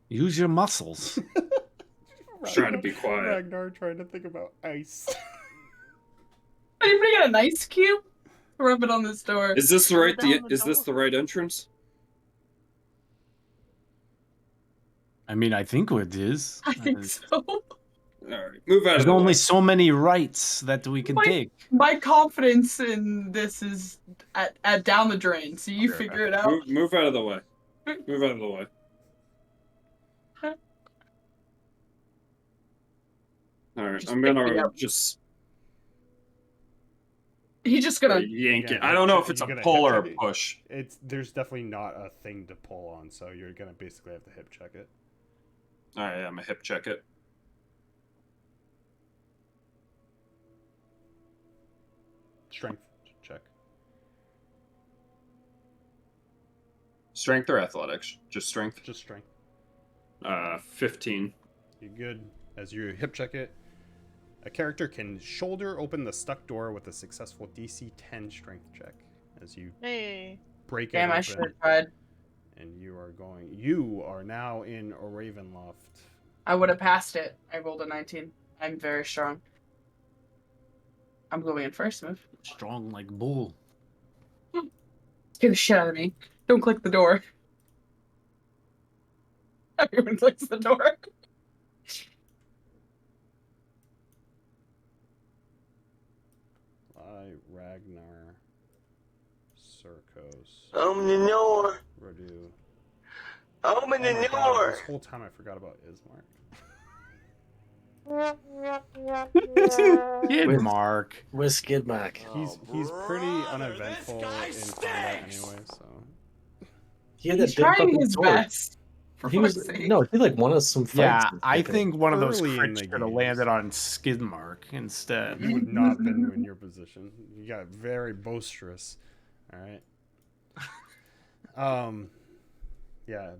Use your muscles. Trying to be quiet. Ragnar trying to think about ice. Anybody got an ice cube? Rub it on this door. Is this the right? Down the Is this door. the right entrance? I mean, I think it is. I think so. All right, move out There's of the only way. so many rights that we can take. My confidence in this is at down the drain, so you Okay, figure it out. Move out of the way. Move out of the way. All right, Just I'm pick me gonna up. just He's just gonna. yank it. Yeah, I don't know hip if it's check- a you gotta pull hip or a check it. push. There's definitely not a thing to pull on, so you're gonna basically have to hip check it. All right, I'm gonna hip check it. Strength check. Strength or athletics? Just strength. Just strength. 15. You're good. As you hip check it, a character can shoulder open the stuck door with a successful DC 10 strength check. As you Hey. break it Damn, open, I should have tried. and you are now in a Ravenloft. I would have passed it. I rolled a 19. I'm very strong. I'm going in first, move. Strong like bull. Get the shit out of me. Don't click the door. Everyone clicks the door. Ragnar, Circos, Open the door. Radu. Open the Oh my God, door. this whole time I forgot about Ismark. Kid With- Mark. With Skidmack. He's pretty uneventful in combat anyway, so He had He's that big trying fucking his sword. best. For He was fuck's sake. no, he like won us some fights. Yeah, this I campaign. think one of those Early in crits the should have games. landed on Skidmark instead. he would not been in your position. You got very boisterous. All right. Yeah.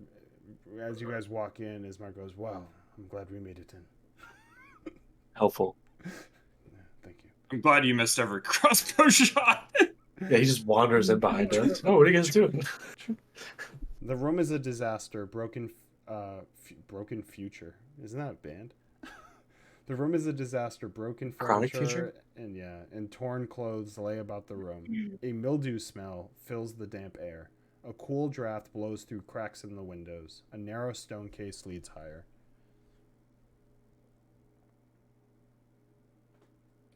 As you guys walk in, Ismark goes, "Wow, I'm glad we made it in." helpful. Yeah, thank you. I'm glad you missed every crossbow shot. Yeah, he just wanders in behind us. Oh, what are you guys doing? The room is a disaster. Broken future. Isn't that a band? The room is a disaster. Broken Chronic furniture Future? and torn clothes lay about the room. A mildew smell fills the damp air. A cool draft blows through cracks in the windows. A narrow stone case leads higher.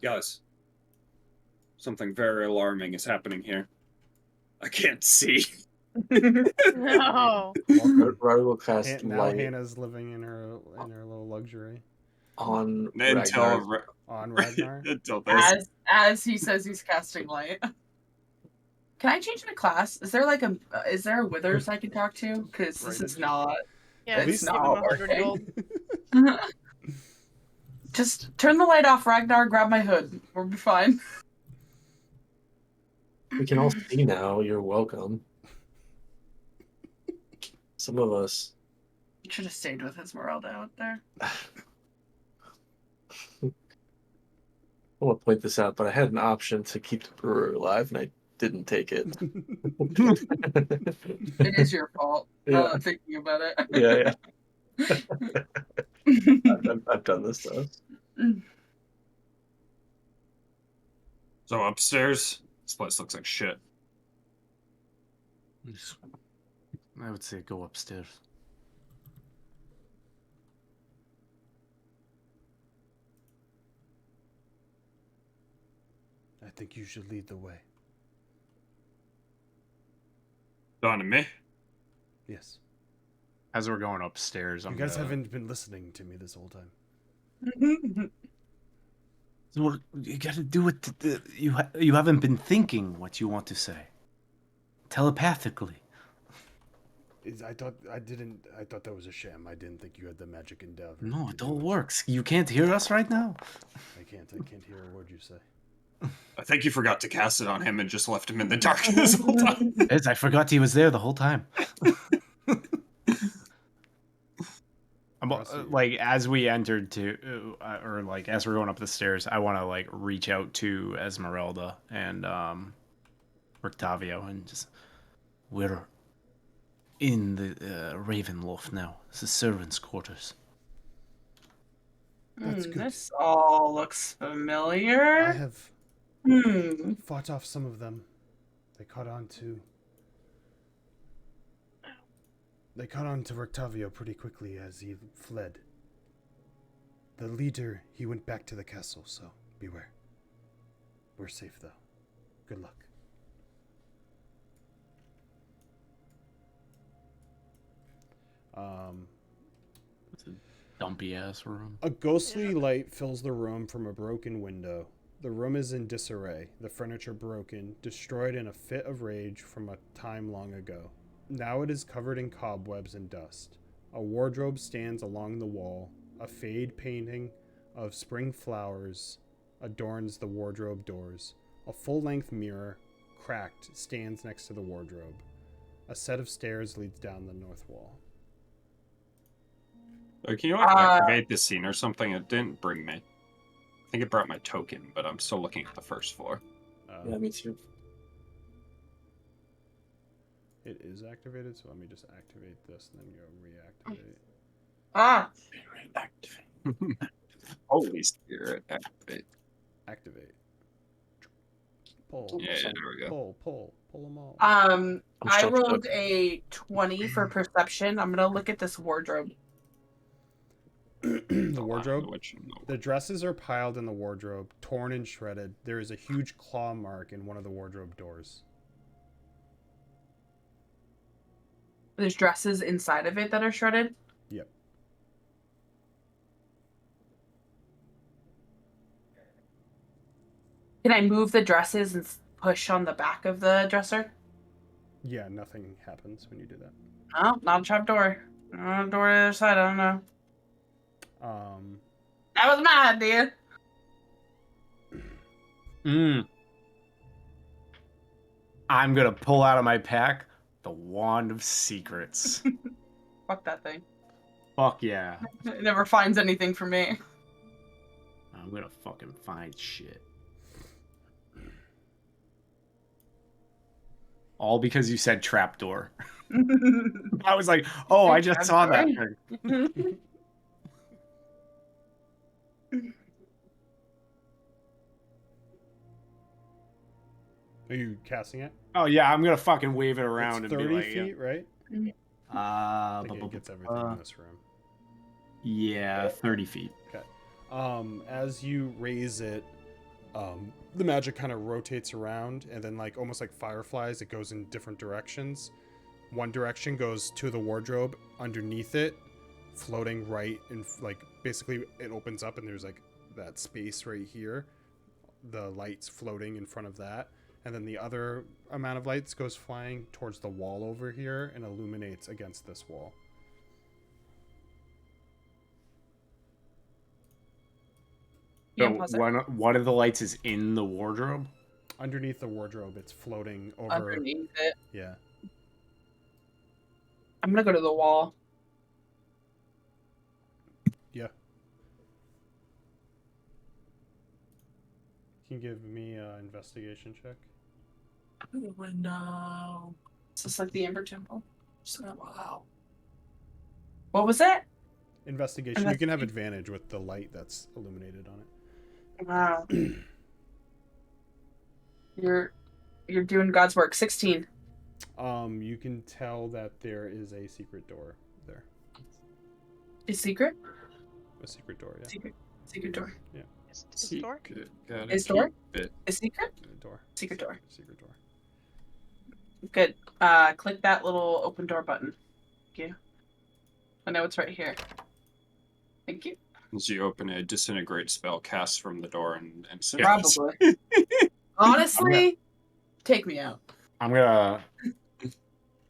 Guys, something very alarming is happening here. I can't see. No. Radu will cast Now light Hannah's living in her little luxury on Until Ragnar. on Ragnar. until this. As he says he's casting light. Can I change into class? Is there like is there a withers I can talk to? Because this is not. Yeah, At at least least give him not 100 working. gold. Just turn the light off, Ragnar. Grab my hood. We'll be fine. We can all see now. You're welcome. Some of us. You should have stayed with Esmeralda out there. I want to point this out, but I had an option to keep the brewer alive, and I didn't take it. It is your fault. Yeah. I'm thinking about it. Yeah. I've done this stuff. So upstairs, this place looks like shit. I would say go upstairs. I think you should lead the way. Don to me. Yes. As we're going upstairs, You guys haven't been listening to me this whole time. Well, you gotta do it. You haven't been thinking what you want to say. Telepathically. I thought that was a sham. I didn't think you had the magic endeavor. No, to it do all works. You can't hear us right now. I can't hear a word you say. I think you forgot to cast it on him and just left him in the dark this whole time. Yes, I forgot he was there the whole time. Like as we entered to, or like as we're going up the stairs, I want to like reach out to Esmeralda and Octavio and just we're in the Ravenloft now. It's the servants' quarters. That's good. This all looks familiar. I have fought off some of them. They caught on to They caught on to Octavio pretty quickly as he fled. The leader, he went back to the castle, so beware. We're safe, though. Good luck. It's a dumpy ass room. A ghostly light fills the room from a broken window. The room is in disarray, the furniture broken, destroyed in a fit of rage from a time long ago. Now it is covered in cobwebs and dust. A wardrobe stands along the wall. A fade painting of spring flowers adorns the wardrobe doors. A full-length mirror, cracked, stands next to the wardrobe. A set of stairs leads down the north wall. Can you activate the scene or something? It didn't bring me. I think it brought my token, but I'm still looking at the first floor. Yeah, me too. It is activated, so let me just activate this and then go reactivate. Ah, Holy Spirit, activate. Activate. Pull. Yeah, there we go. Pull them all. I rolled a 20 for perception. I'm gonna look at this wardrobe. The wardrobe. The dresses are piled in the wardrobe, torn and shredded. There is a huge claw mark in one of the wardrobe doors. There's dresses inside of it that are shredded. Yep. Can I move the dresses and push on the back of the dresser? Yeah, nothing happens when you do that. Oh, not a trap door. Door to the other side. I don't know. That was my idea. I'm gonna pull out of my pack the Wand of Secrets. Fuck that thing. Fuck yeah. It never finds anything for me. I'm gonna fucking find shit. All because you said trapdoor. I was like, oh, I just saw that thing. Are you casting it? Oh yeah, I'm gonna fucking wave it around It's and 30 be like, feet, right? I think it gets everything in this room. Yeah, 30 feet. Okay. As you raise it, the magic kind of rotates around, and then, like almost like fireflies, it goes in different directions. One direction goes to the wardrobe. Underneath it, floating right in, like basically it opens up, and there's like that space right here. The lights floating in front of that, and then the other amount of lights goes flying towards the wall over here and illuminates against this wall. So one of the lights is in the wardrobe? Underneath the wardrobe, it's floating over. Underneath it. Yeah. I'm gonna go to the wall. Yeah. Can you give me an investigation check? The window. Is this like the Amber Temple? Wow. What was it? Investigation. You can have advantage with the light that's illuminated on it. Wow. You're doing God's work. 16. You can tell that there is a secret door there. A secret? A secret door, yeah. Secret door. Yeah. Door? Is door? A secret? Door. Secret door. Secret door. Good. Click that little open door button. Thank you. I know it's right here. Thank you. As you open a disintegrate spell cast from the door and Probably. Honestly, take me out. I'm gonna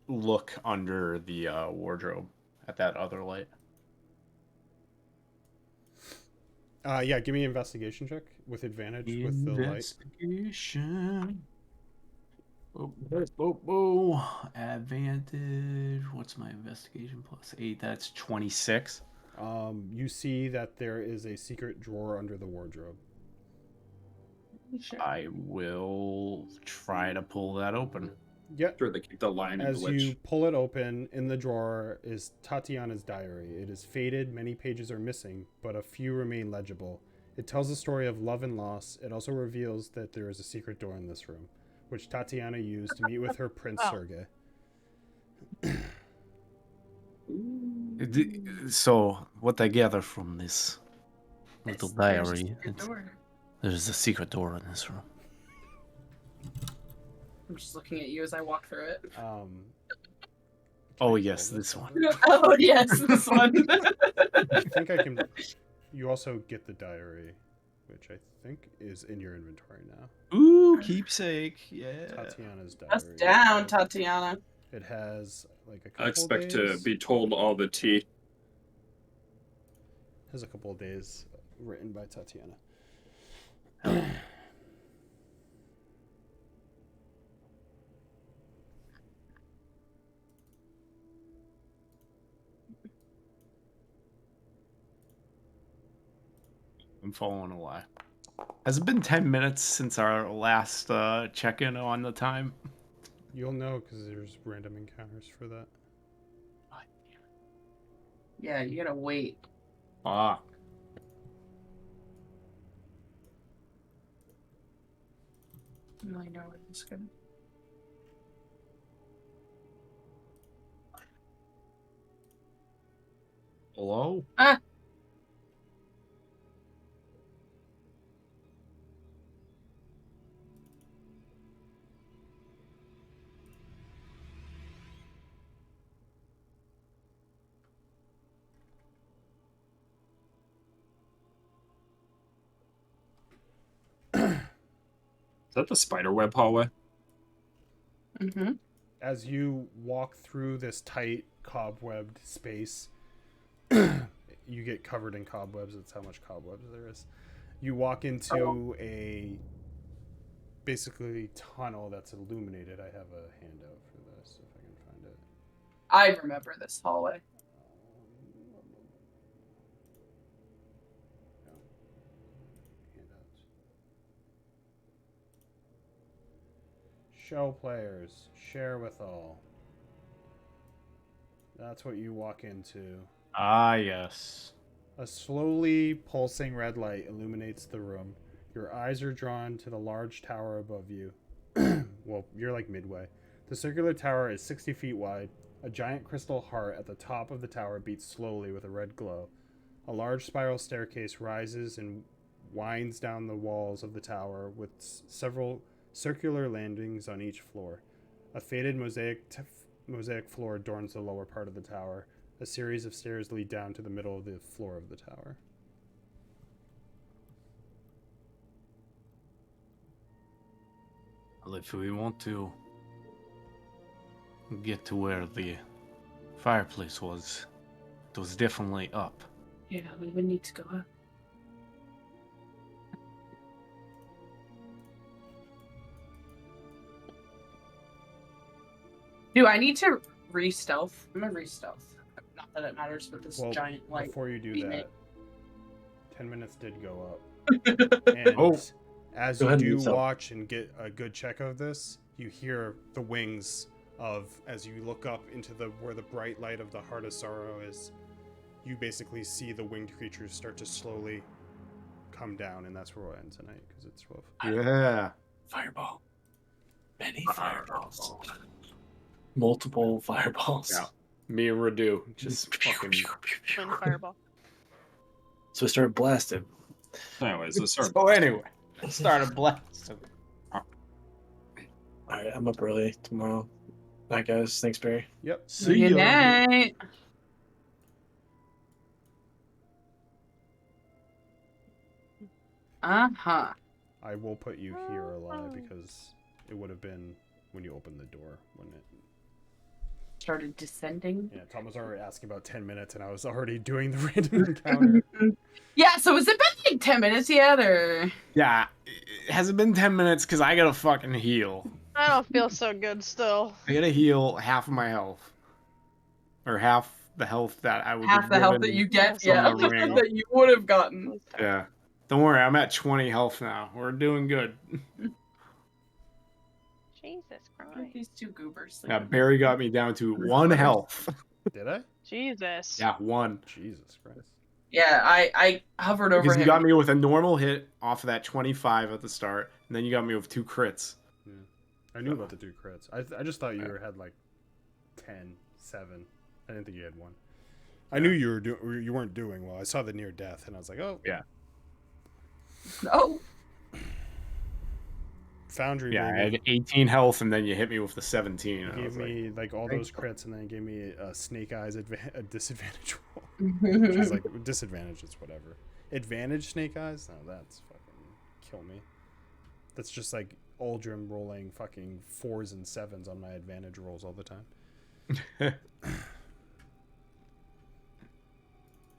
look under the wardrobe at that other light. Yeah, give me an investigation check with advantage with the light. Investigation. Advantage. What's my investigation plus 8? That's 26. You see that there is a secret drawer under the wardrobe. I will try to pull that open. Yeah. Sure, they keep the line As you pull it open, in the drawer is Tatiana's diary. It is faded, many pages are missing, but a few remain legible. It tells the story of love and loss. It also reveals that there is a secret door in this room, which Tatiana used to meet with her Prince Sergei. So, what I gather from this little There's a diary, secret door. there's a secret door in this room. I'm just looking at you as I walk through it. Oh, can I yes, pull this out one. of it? Oh yes, this one. I think I can. You also get the diary, which I think is in your inventory now. Ooh, keepsake. Yeah. Tatiana's diary. Us down, Tatiana. It has like a couple I expect to days. be told all the tea. Has a couple of days written by Tatiana. I'm following a lie. Has it been 10 minutes since our last check-in on the time? You'll know because there's random encounters for that. Yeah, you gotta wait. Ah. I know it's good. Hello? Ah. Is that the spiderweb hallway? Mm-hmm. As you walk through this tight cobwebbed space, you get covered in cobwebs. That's how much cobwebs there is. You walk into a basically tunnel that's illuminated. I have a handout for this if I can find it. I remember this hallway. Handouts. Show players, share with all. That's what you walk into. Ah, yes. A slowly pulsing red light illuminates the room. Your eyes are drawn to the large tower above you. Well, you're like midway. The circular tower is 60 feet wide. A giant crystal heart at the top of the tower beats slowly with a red glow. A large spiral staircase rises and winds down the walls of the tower with several circular landings on each floor. A faded mosaic floor adorns the lower part of the tower. A series of stairs lead down to the middle of the floor of the tower. Well, if we want to get to where the fireplace was, it was definitely up. Yeah, we would need to go up. Do I need to re-stealth? I'm gonna re-stealth. Not that it matters with this Well, giant light. before you do beam that, it. 10 minutes did go up. And as Go you ahead and do use that. watch and get a good check of this, you hear the wings of, as you look up into the where the bright light of the Heart of Sorrow is, you basically see the winged creatures start to slowly come down, and that's where we'll end tonight, because it's 12. Yeah. Fireball. Many fireballs. Multiple fireballs. Yeah. Me and Radu just fucking. Twin fireball. So we started blasting. Anyways, let's start. So anyway, started blasting. Alright, I'm up early tomorrow. Night, guys. Thanks, Barry. Yep. See Good ya. night. Uh-huh. I will put you here alive because it would have been when you opened the door, wouldn't it? Started descending. Yeah, Tom was already asking about 10 minutes, and I was already doing the random encounter. Yeah, so has it been like 10 minutes yet, or? Yeah. Has it been 10 minutes? Because I gotta fucking heal. I don't feel so good still. I gotta heal half of my health. Or half the health that I would Half have the health given that you get, from yeah, the ring. that you would have gotten. Yeah. Don't worry, I'm at 20 health now. We're doing good. Jesus Christ. These two goobers. Yeah, Barry got me down to 1 health. Did I? Jesus. Yeah, 1. Jesus Christ. Yeah, I hovered over Because him. you got me with a normal hit off of that 25 at the start, and then you got me with 2 crits. Yeah. I knew about the 2 crits. I just thought you had like 10, 7. I didn't think you had one. I knew you weren't doing well. I saw the near death, and I was like, oh. Yeah. No. Foundry, Yeah, I baby. had 18 health, and then you hit me with the 17. He And I gave was me like all thanks. those crits, and then he gave me a Snake Eyes a disadvantage roll, which is like disadvantage. It's whatever. Advantage Snake Eyes? No, that's fucking kill me. That's just like Aldrim rolling fucking 4s and 7s on my advantage rolls all the time.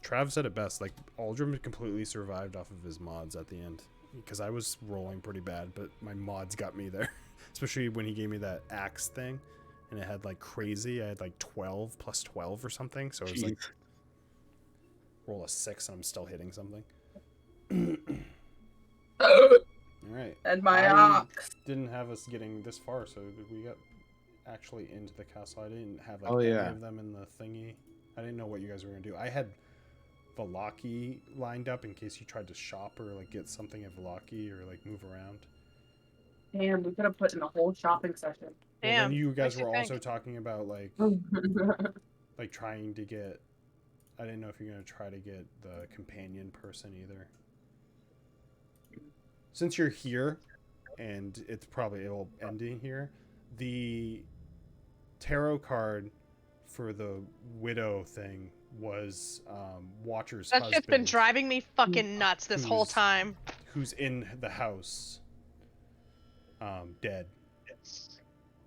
Trav said it best. Like Aldrim completely survived off of his mods at the end because I was rolling pretty bad, but my mods got me there. Especially when he gave me that axe thing, and it had like crazy. I had like 12 plus 12 or something. So it was like roll a 6 and I'm still hitting something. All right. And my I ox. didn't have us getting this far, so we got actually into the castle. I didn't have like Oh, any yeah. of them in the thingy. I didn't know what you guys were gonna do. I had Valaki lined up in case you tried to shop or like get something at Valaki or like move around. Damn, we could have put in a whole shopping session. Well, Damn. then you guys makes you were also think. talking about like trying to get. I didn't know if you're gonna try to get the companion person either. Since you're here, and it's probably it'll end in here, the tarot card for the widow thing was Watcher's That husband. shit's been driving me fucking nuts this whole Who's- time. Who's in the house, dead.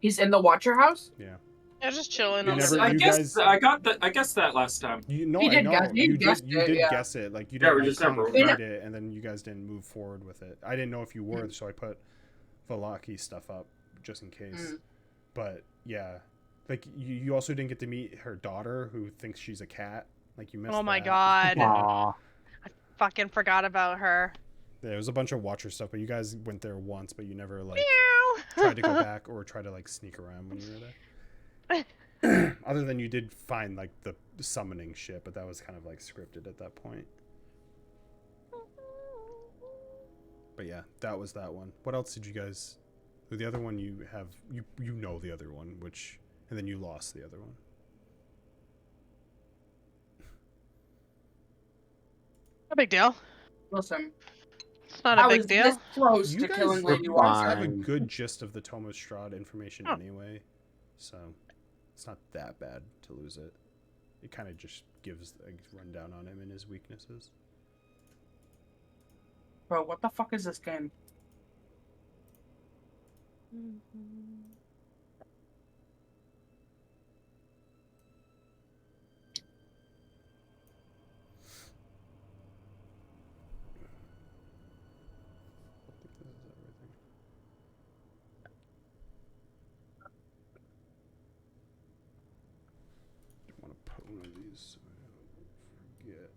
He's in the Watcher house? Yeah. I was just chilling You on never- the I you guess guys- I got that. I guess that last time. You know, He I did know. guess- he you guessed you it, did yeah. guess it. Like you Yeah, didn't we like, just never concrete it, and then you guys didn't move forward with it. I didn't know if you were, so I put Valaki stuff up just in case. But yeah, like you also didn't get to meet her daughter, who thinks she's a cat. Like you missed. Oh my that. god. Yeah. Aw. Fucking forgot about her. There was a bunch of Watcher stuff, but you guys went there once, but you never like Meow. tried to go back or try to like sneak around when you were there. Other than you did find like the summoning shit, but that was kind of like scripted at that point. But yeah, that was that one. What else did you guys? The other one you have you know the other one, which and then you lost the other one. No big deal. Listen, It's not I a big was deal. this close You to guys, killing Lady you guys have a Watson. good gist of the Thomas Strahd information Oh. anyway, so it's not that bad to lose it. It kind of just gives a rundown on him and his weaknesses. Bro, what the fuck is this game? I think this is everything. I want to put one of these so I don't forget.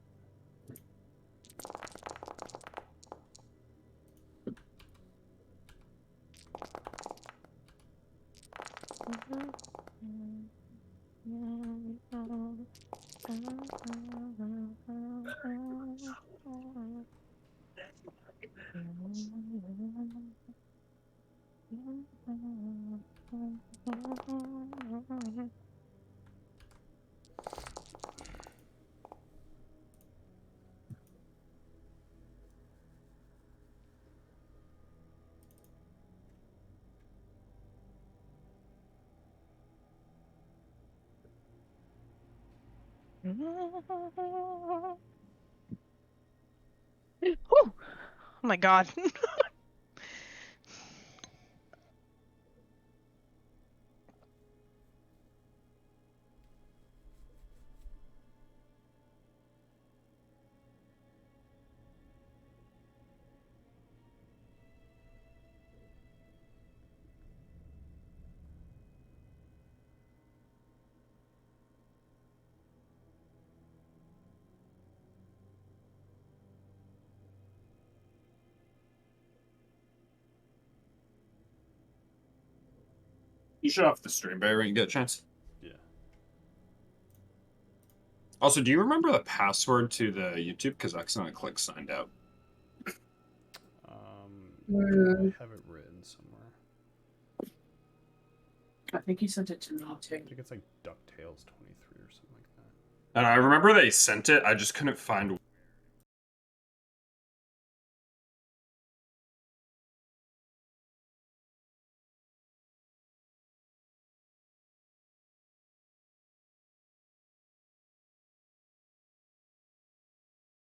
Whew. Oh my god. You shut off the stream, Barry, when you get a chance. Yeah. Also, do you remember the password to the YouTube? Because I accidentally clicked signed out. I have it written somewhere. I think he sent it to me too. I think it's like DuckTales 23 or something like And I remember they sent it. I just couldn't find